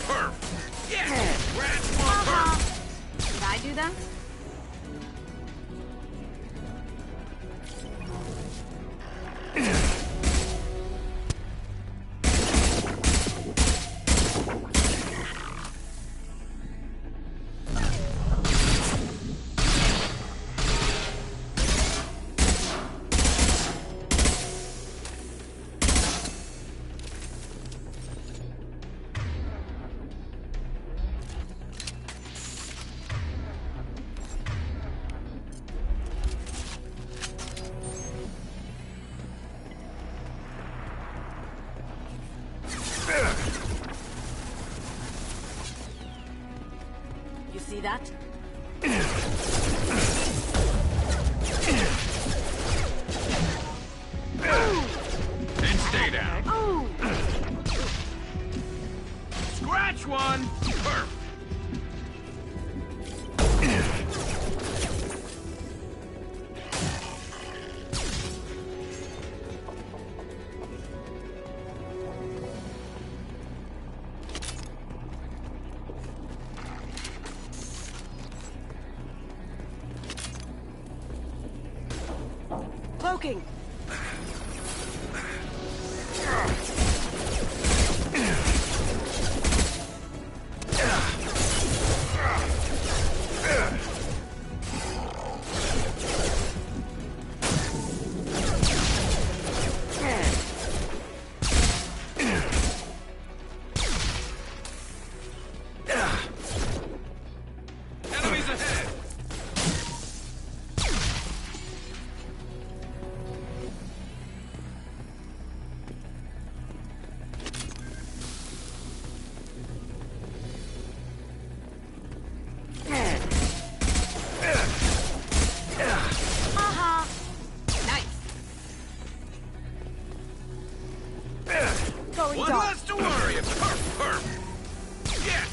Perf. Yes. Rats want perf. Did I do that? You see that? And stay down. Scratch one! Perfect. Cloaking! Enemies ahead! Going One dark. less to worry about. Perf! Yes!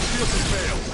Shield failed.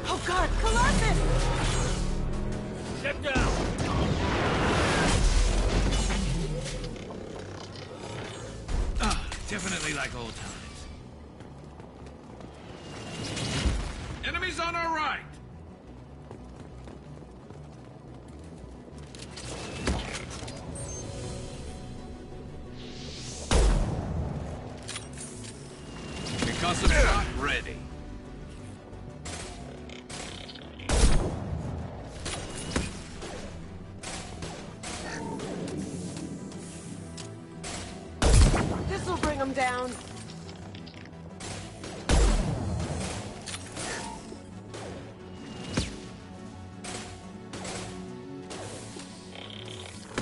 Oh god, Colossus! Step down! Definitely like old times. Enemies on our right! Concussive shot ready. This'll bring them down.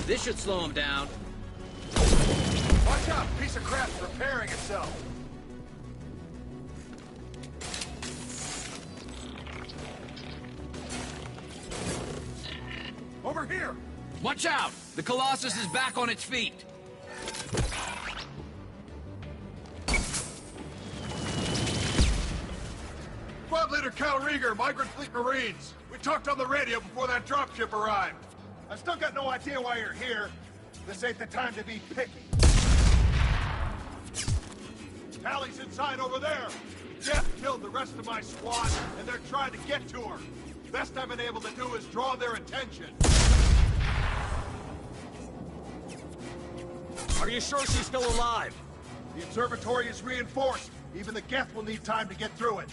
This should slow him down. Watch out! Piece of crap's repairing itself. Over here! Watch out! The Colossus is back on its feet. Squad Leader Cal Rieger, Migrant Fleet Marines. We talked on the radio before that dropship arrived. I still got no idea why you're here. This ain't the time to be picky. Tally's inside over there. Jeff killed the rest of my squad, and they're trying to get to her. Best I've been able to do is draw their attention. Are you sure she's still alive? The observatory is reinforced. Even the Geth will need time to get through it.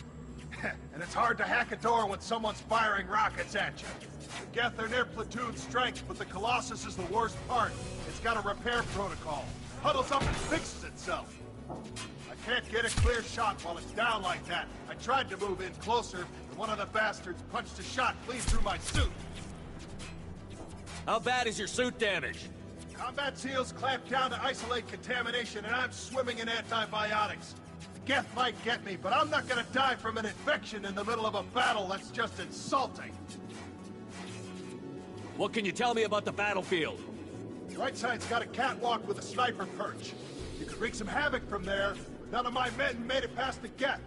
And it's hard to hack a door when someone's firing rockets at you. The Geth are near platoon strength, but the Colossus is the worst part. It's got a repair protocol. Huddles up and fixes itself. I can't get a clear shot while it's down like that. I tried to move in closer, and one of the bastards punched a shot clean through my suit. How bad is your suit damaged? Combat seals clamped down to isolate contamination, and I'm swimming in antibiotics. The Geth might get me, but I'm not gonna die from an infection in the middle of a battle. That's just insulting. What can you tell me about the battlefield? Right side's got a catwalk with a sniper perch. You could wreak some havoc from there, but none of my men made it past the Geth.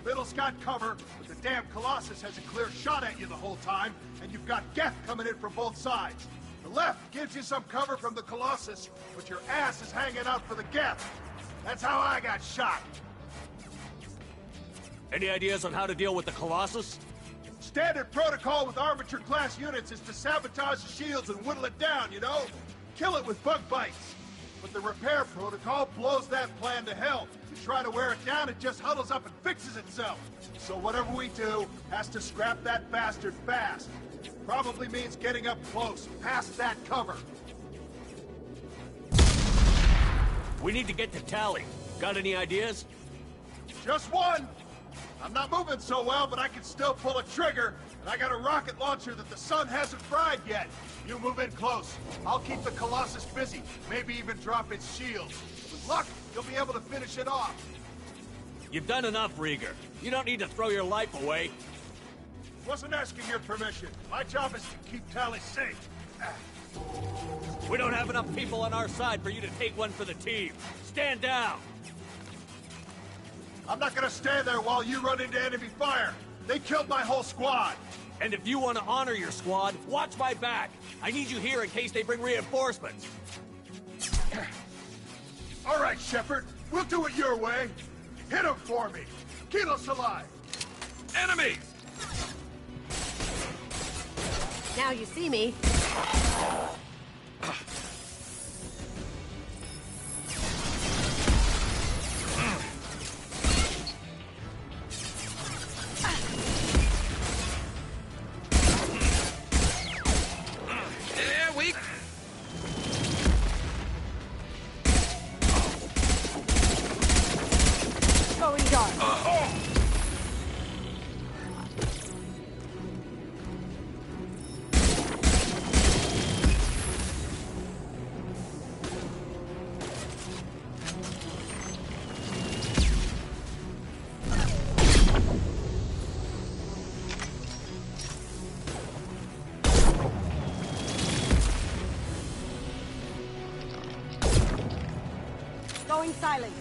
Middle's got cover, but the damn Colossus has a clear shot at you the whole time, and you've got Geth coming in from both sides. The left gives you some cover from the Colossus, but your ass is hanging out for the Geth. That's how I got shot. Any ideas on how to deal with the Colossus? Standard protocol with armature-class units is to sabotage the shields and whittle it down, you know? Kill it with bug bites. But the repair protocol blows that plan to hell. You try to wear it down, it just huddles up and fixes itself. So whatever we do has to scrap that bastard fast. Probably means getting up close, past that cover. We need to get to Tally. Got any ideas? Just one! I'm not moving so well, but I can still pull a trigger, and I got a rocket launcher that the sun hasn't fried yet. You move in close. I'll keep the Colossus busy, maybe even drop its shields. With luck, you'll be able to finish it off. You've done enough, Rieger. You don't need to throw your life away. Wasn't asking your permission. My job is to keep Tally safe. We don't have enough people on our side for you to take one for the team. Stand down! I'm not gonna stand there while you run into enemy fire. They killed my whole squad. And if you want to honor your squad, watch my back. I need you here in case they bring reinforcements. All right, Shepard. We'll do it your way. Hit him for me. Keyless alive. Enemies! Now you see me. Going dark. Going silent.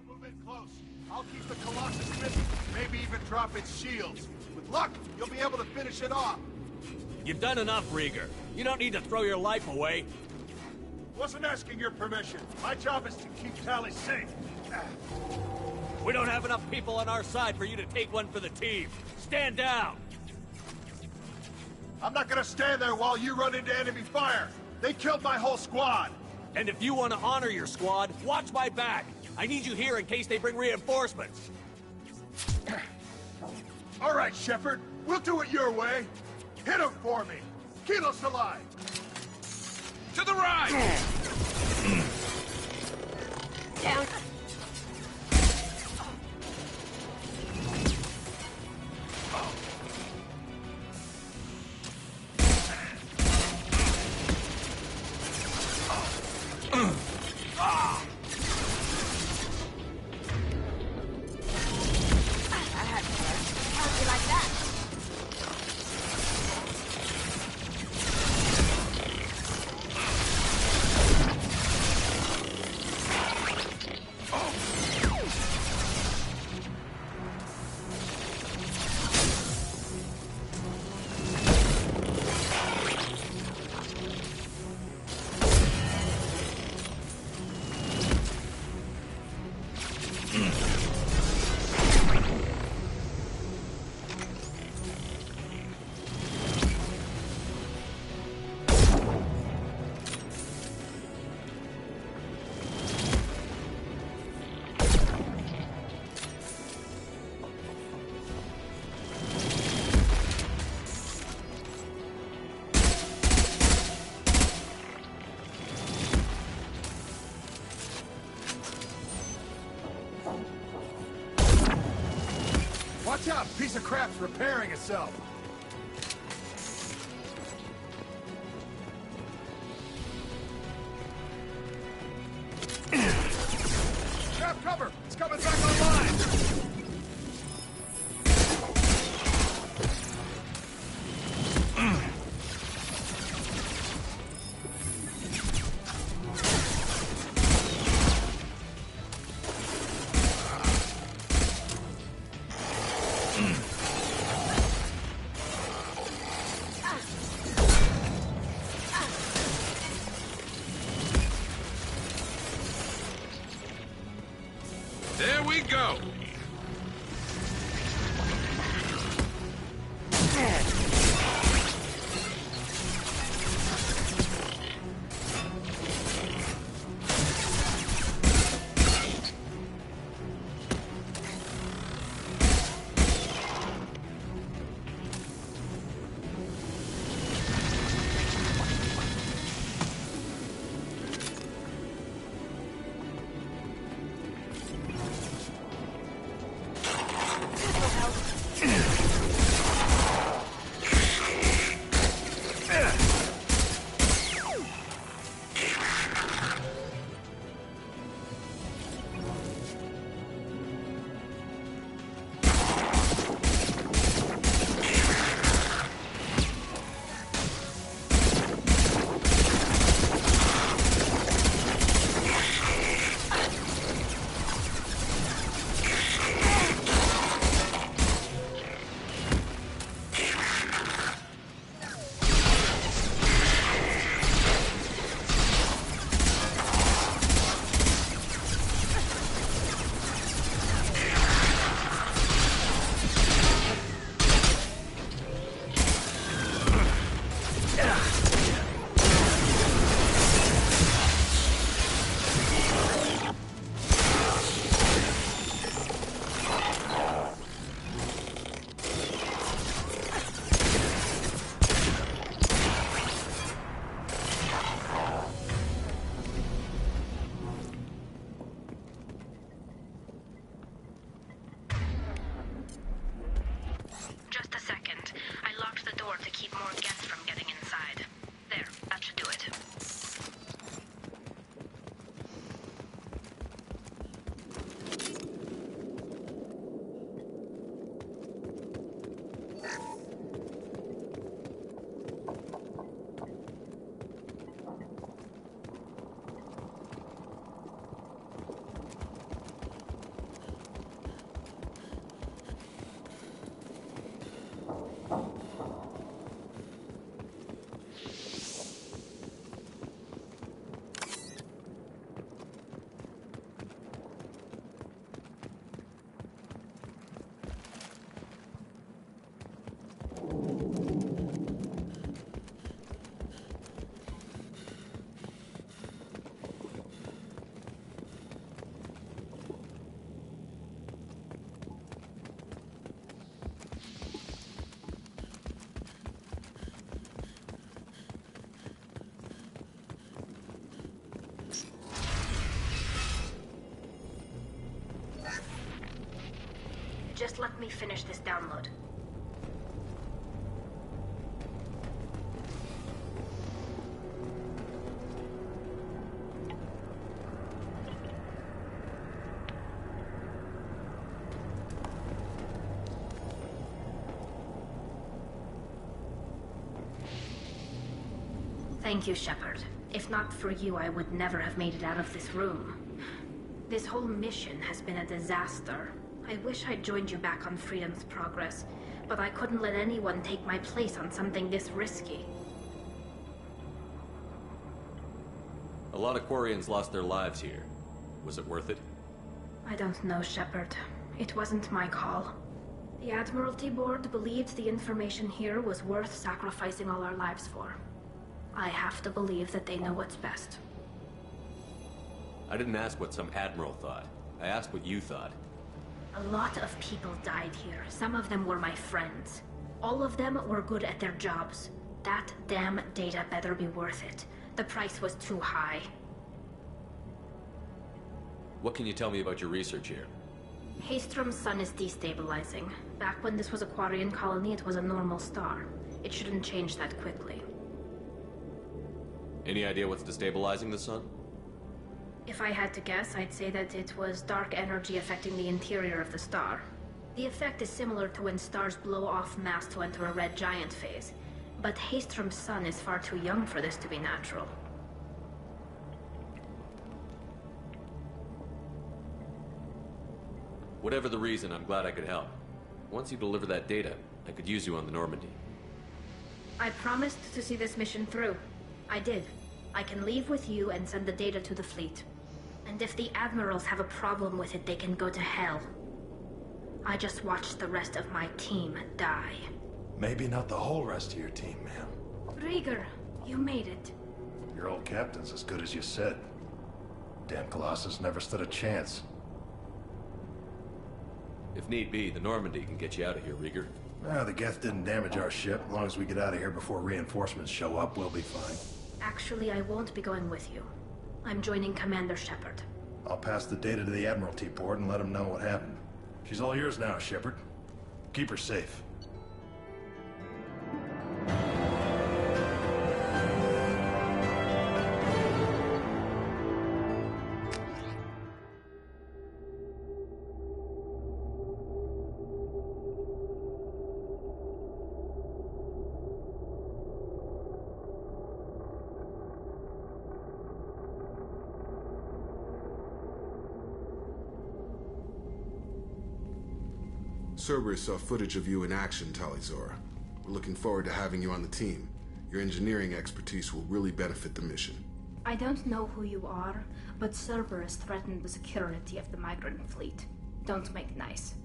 Move in close. I'll keep the Colossus busy, maybe even drop its shields. With luck, you'll be able to finish it off. You've done enough, Rieger. You don't need to throw your life away. Wasn't asking your permission. My job is to keep Tally safe. We don't have enough people on our side for you to take one for the team. Stand down! I'm not gonna stand there while you run into enemy fire. They killed my whole squad. And if you want to honor your squad, watch my back. I need you here in case they bring reinforcements. All right, Shepard. We'll do it your way. Hit him for me. Kilos alive. To the right! Down. Watch out! Piece of crap's repairing itself. Grab cover! It's coming back online! There we go! Just let me finish this download. Thank you, Shepard. If not for you, I would never have made it out of this room. This whole mission has been a disaster. I wish I'd joined you back on Freedom's Progress, but I couldn't let anyone take my place on something this risky. A lot of Quarians lost their lives here. Was it worth it? I don't know, Shepard. It wasn't my call. The Admiralty Board believed the information here was worth sacrificing all our lives for. I have to believe that they know what's best. I didn't ask what some admiral thought. I asked what you thought. A lot of people died here. Some of them were my friends. All of them were good at their jobs. That damn data better be worth it. The price was too high. What can you tell me about your research here? Haystrom's sun is destabilizing. Back when this was a Quarian colony, it was a normal star. It shouldn't change that quickly. Any idea what's destabilizing the sun? If I had to guess, I'd say that it was dark energy affecting the interior of the star. The effect is similar to when stars blow off mass to enter a red giant phase. But Haystrom's sun is far too young for this to be natural. Whatever the reason, I'm glad I could help. Once you deliver that data, I could use you on the Normandy. I promised to see this mission through. I did. I can leave with you and send the data to the fleet. And if the admirals have a problem with it, they can go to hell. I just watched the rest of my team die. Maybe not the whole rest of your team, ma'am. Rieger, you made it. Your old captain's as good as you said. Damn Colossus never stood a chance. If need be, the Normandy can get you out of here, Rieger. The Geth didn't damage our ship. As long as we get out of here before reinforcements show up, we'll be fine. Actually, I won't be going with you. I'm joining Commander Shepard. I'll pass the data to the Admiralty Board and let them know what happened. She's all yours now, Shepard. Keep her safe. Cerberus saw footage of you in action, Talizora. We're looking forward to having you on the team. Your engineering expertise will really benefit the mission. I don't know who you are, but Cerberus threatened the security of the migrant fleet. Don't make nice.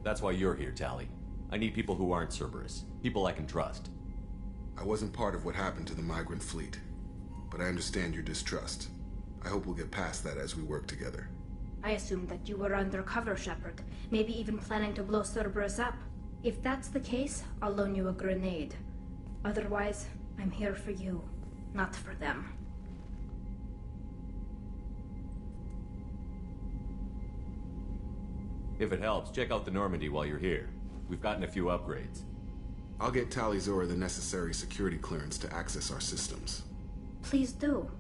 That's why you're here, Tali. I need people who aren't Cerberus. People I can trust. I wasn't part of what happened to the migrant fleet, but I understand your distrust. I hope we'll get past that as we work together. I assumed that you were undercover, Shepard. Maybe even planning to blow Cerberus up. If that's the case, I'll loan you a grenade. Otherwise, I'm here for you, not for them. If it helps, check out the Normandy while you're here. We've gotten a few upgrades. I'll get Talizora the necessary security clearance to access our systems. Please do.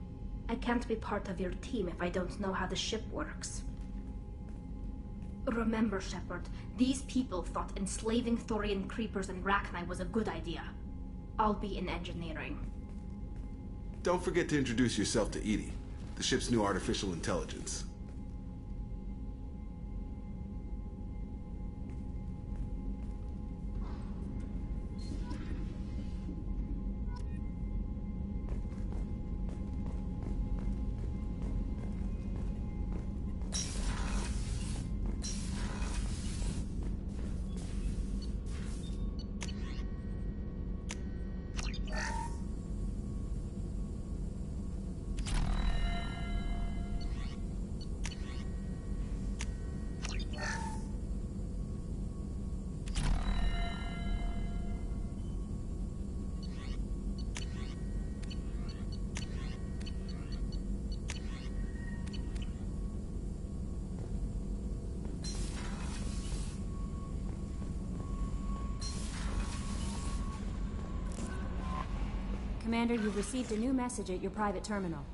I can't be part of your team if I don't know how the ship works. Remember, Shepard, these people thought enslaving Thorian creepers and Rachni was a good idea. I'll be in engineering. Don't forget to introduce yourself to Edie, the ship's new artificial intelligence. Commander, you've received a new message at your private terminal.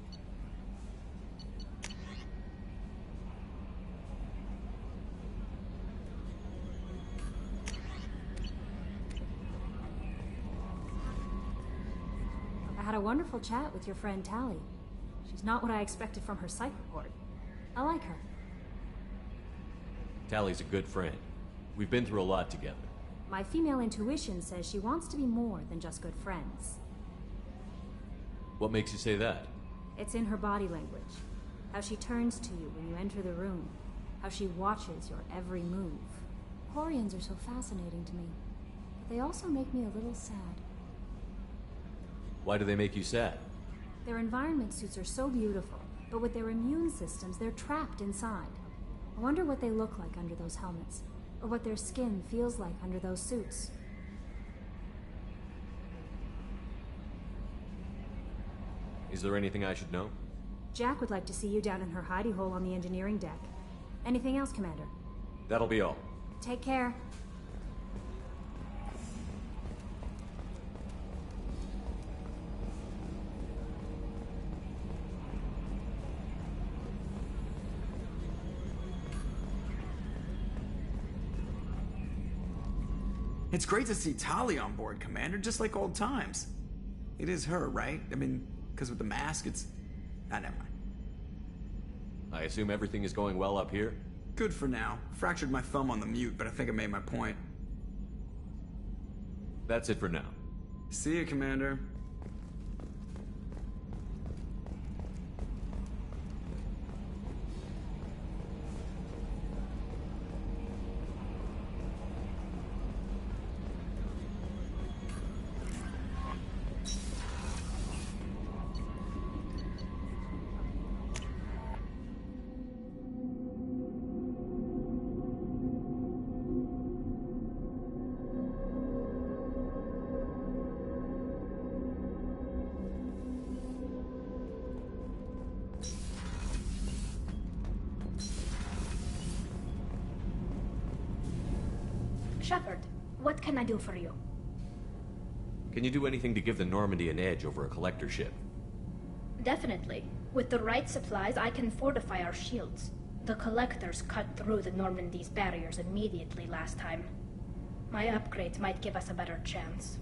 I had a wonderful chat with your friend Tally. She's not what I expected from her psych report. I like her. Tally's a good friend. We've been through a lot together. My female intuition says she wants to be more than just good friends. What makes you say that? It's in her body language. How she turns to you when you enter the room. How she watches your every move. Quarians are so fascinating to me. But they also make me a little sad. Why do they make you sad? Their environment suits are so beautiful, but with their immune systems, they're trapped inside. I wonder what they look like under those helmets, or what their skin feels like under those suits. Is there anything I should know? Jack would like to see you down in her hidey hole on the engineering deck. Anything else, Commander? That'll be all. Take care. It's great to see Tali on board, Commander, just like old times. It is her, right? I mean, because with the mask, it's... Ah, never mind. I assume everything is going well up here? Good for now. Fractured my thumb on the mute, but I think I made my point. That's it for now. See you, Commander. Shepard, what can I do for you? Can you do anything to give the Normandy an edge over a collector ship? Definitely. With the right supplies, I can fortify our shields. The Collectors cut through the Normandy's barriers immediately last time. My upgrades might give us a better chance.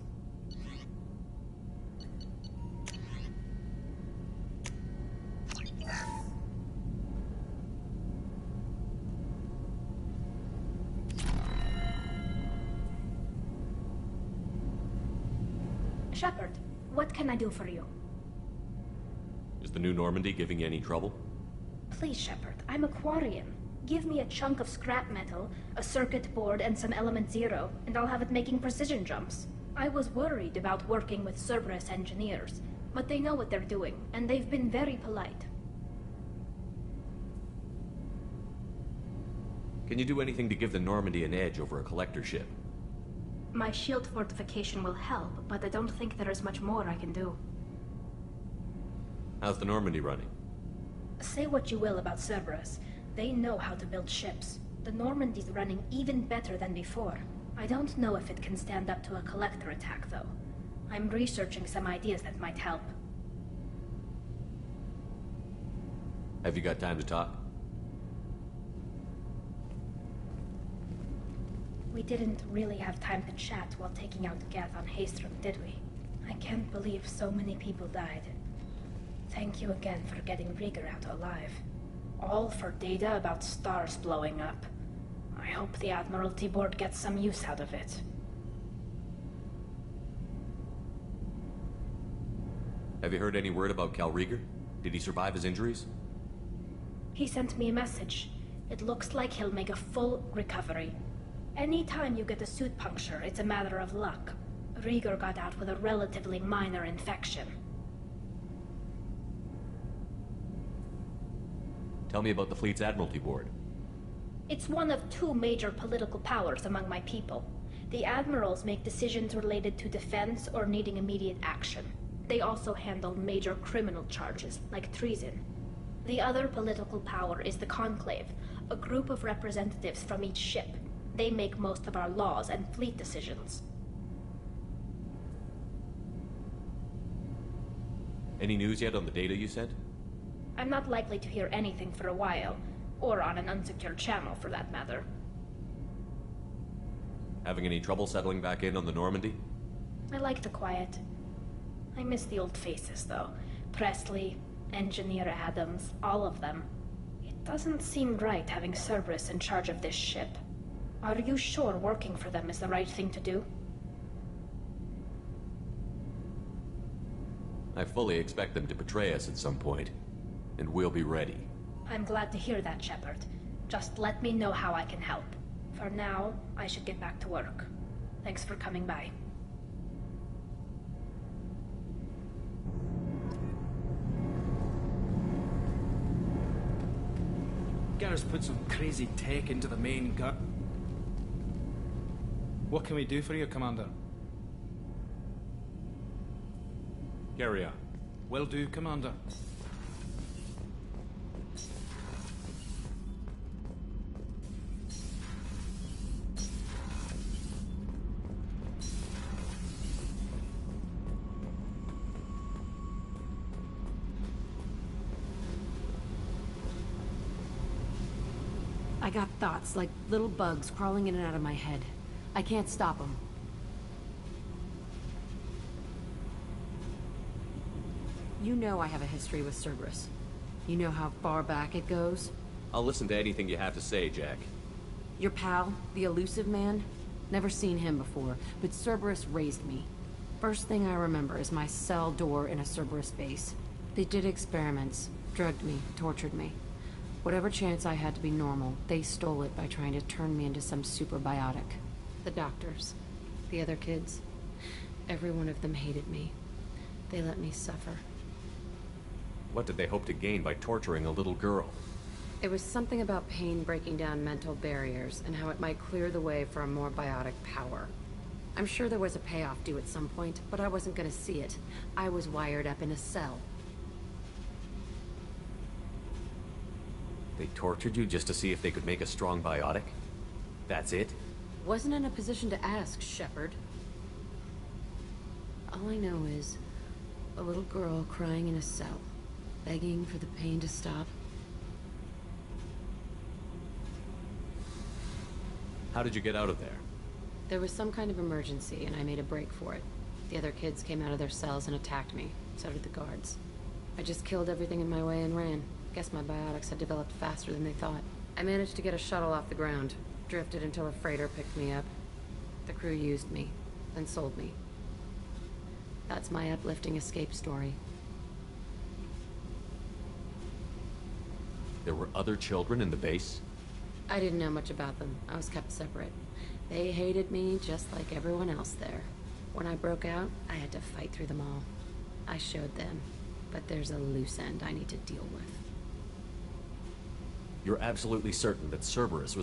Shepard, what can I do for you? Is the new Normandy giving you any trouble? Please, Shepard, I'm a Quarian. Give me a chunk of scrap metal, a circuit board, and some element zero, and I'll have it making precision jumps. I was worried about working with Cerberus engineers, but they know what they're doing, and they've been very polite. Can you do anything to give the Normandy an edge over a collector ship? My shield fortification will help, but I don't think there is much more I can do. How's the Normandy running? Say what you will about Cerberus. They know how to build ships. The Normandy's running even better than before. I don't know if it can stand up to a collector attack, though. I'm researching some ideas that might help. Have you got time to talk? We didn't really have time to chat while taking out Gath on Haestrom, did we? I can't believe so many people died. Thank you again for getting Rieger out alive. All for data about stars blowing up. I hope the Admiralty Board gets some use out of it. Have you heard any word about Cal Rieger? Did he survive his injuries? He sent me a message. It looks like he'll make a full recovery. Anytime you get a suit puncture, it's a matter of luck. Rieger got out with a relatively minor infection. Tell me about the fleet's Admiralty Board. It's one of two major political powers among my people. The admirals make decisions related to defense or needing immediate action. They also handle major criminal charges, like treason. The other political power is the Conclave, a group of representatives from each ship. They make most of our laws and fleet decisions. Any news yet on the data you sent? I'm not likely to hear anything for a while, or on an unsecured channel for that matter. Having any trouble settling back in on the Normandy? I like the quiet. I miss the old faces, though. Presley, Engineer Adams, all of them. It doesn't seem right having Cerberus in charge of this ship. Are you sure working for them is the right thing to do? I fully expect them to betray us at some point, and we'll be ready. I'm glad to hear that, Shepard. Just let me know how I can help. For now, I should get back to work. Thanks for coming by. Garrus put some crazy tech into the main gut. What can we do for you, Commander? Carry on. Will do, Commander. I got thoughts like little bugs crawling in and out of my head. I can't stop them. You know I have a history with Cerberus. You know how far back it goes? I'll listen to anything you have to say, Jack. Your pal, the elusive man? Never seen him before, but Cerberus raised me. First thing I remember is my cell door in a Cerberus base. They did experiments, drugged me, tortured me. Whatever chance I had to be normal, they stole it by trying to turn me into some superbiotic. The doctors, the other kids, every one of them hated me. They let me suffer. What did they hope to gain by torturing a little girl? It was something about pain breaking down mental barriers and how it might clear the way for a more biotic power. I'm sure there was a payoff due at some point, but I wasn't gonna see it. I was wired up in a cell. They tortured you just to see if they could make a strong biotic? That's it? Wasn't in a position to ask, Shepard. All I know is a little girl crying in a cell, begging for the pain to stop. How did you get out of there? There was some kind of emergency, and I made a break for it. The other kids came out of their cells and attacked me. So did the guards. I just killed everything in my way and ran. Guess my biotics had developed faster than they thought. I managed to get a shuttle off the ground. Drifted until a freighter picked me up. The crew used me, then sold me. That's my uplifting escape story. There were other children in the base? I didn't know much about them. I was kept separate. They hated me just like everyone else there. When I broke out, I had to fight through them all. I showed them, but there's a loose end I need to deal with. You're absolutely certain that Cerberus was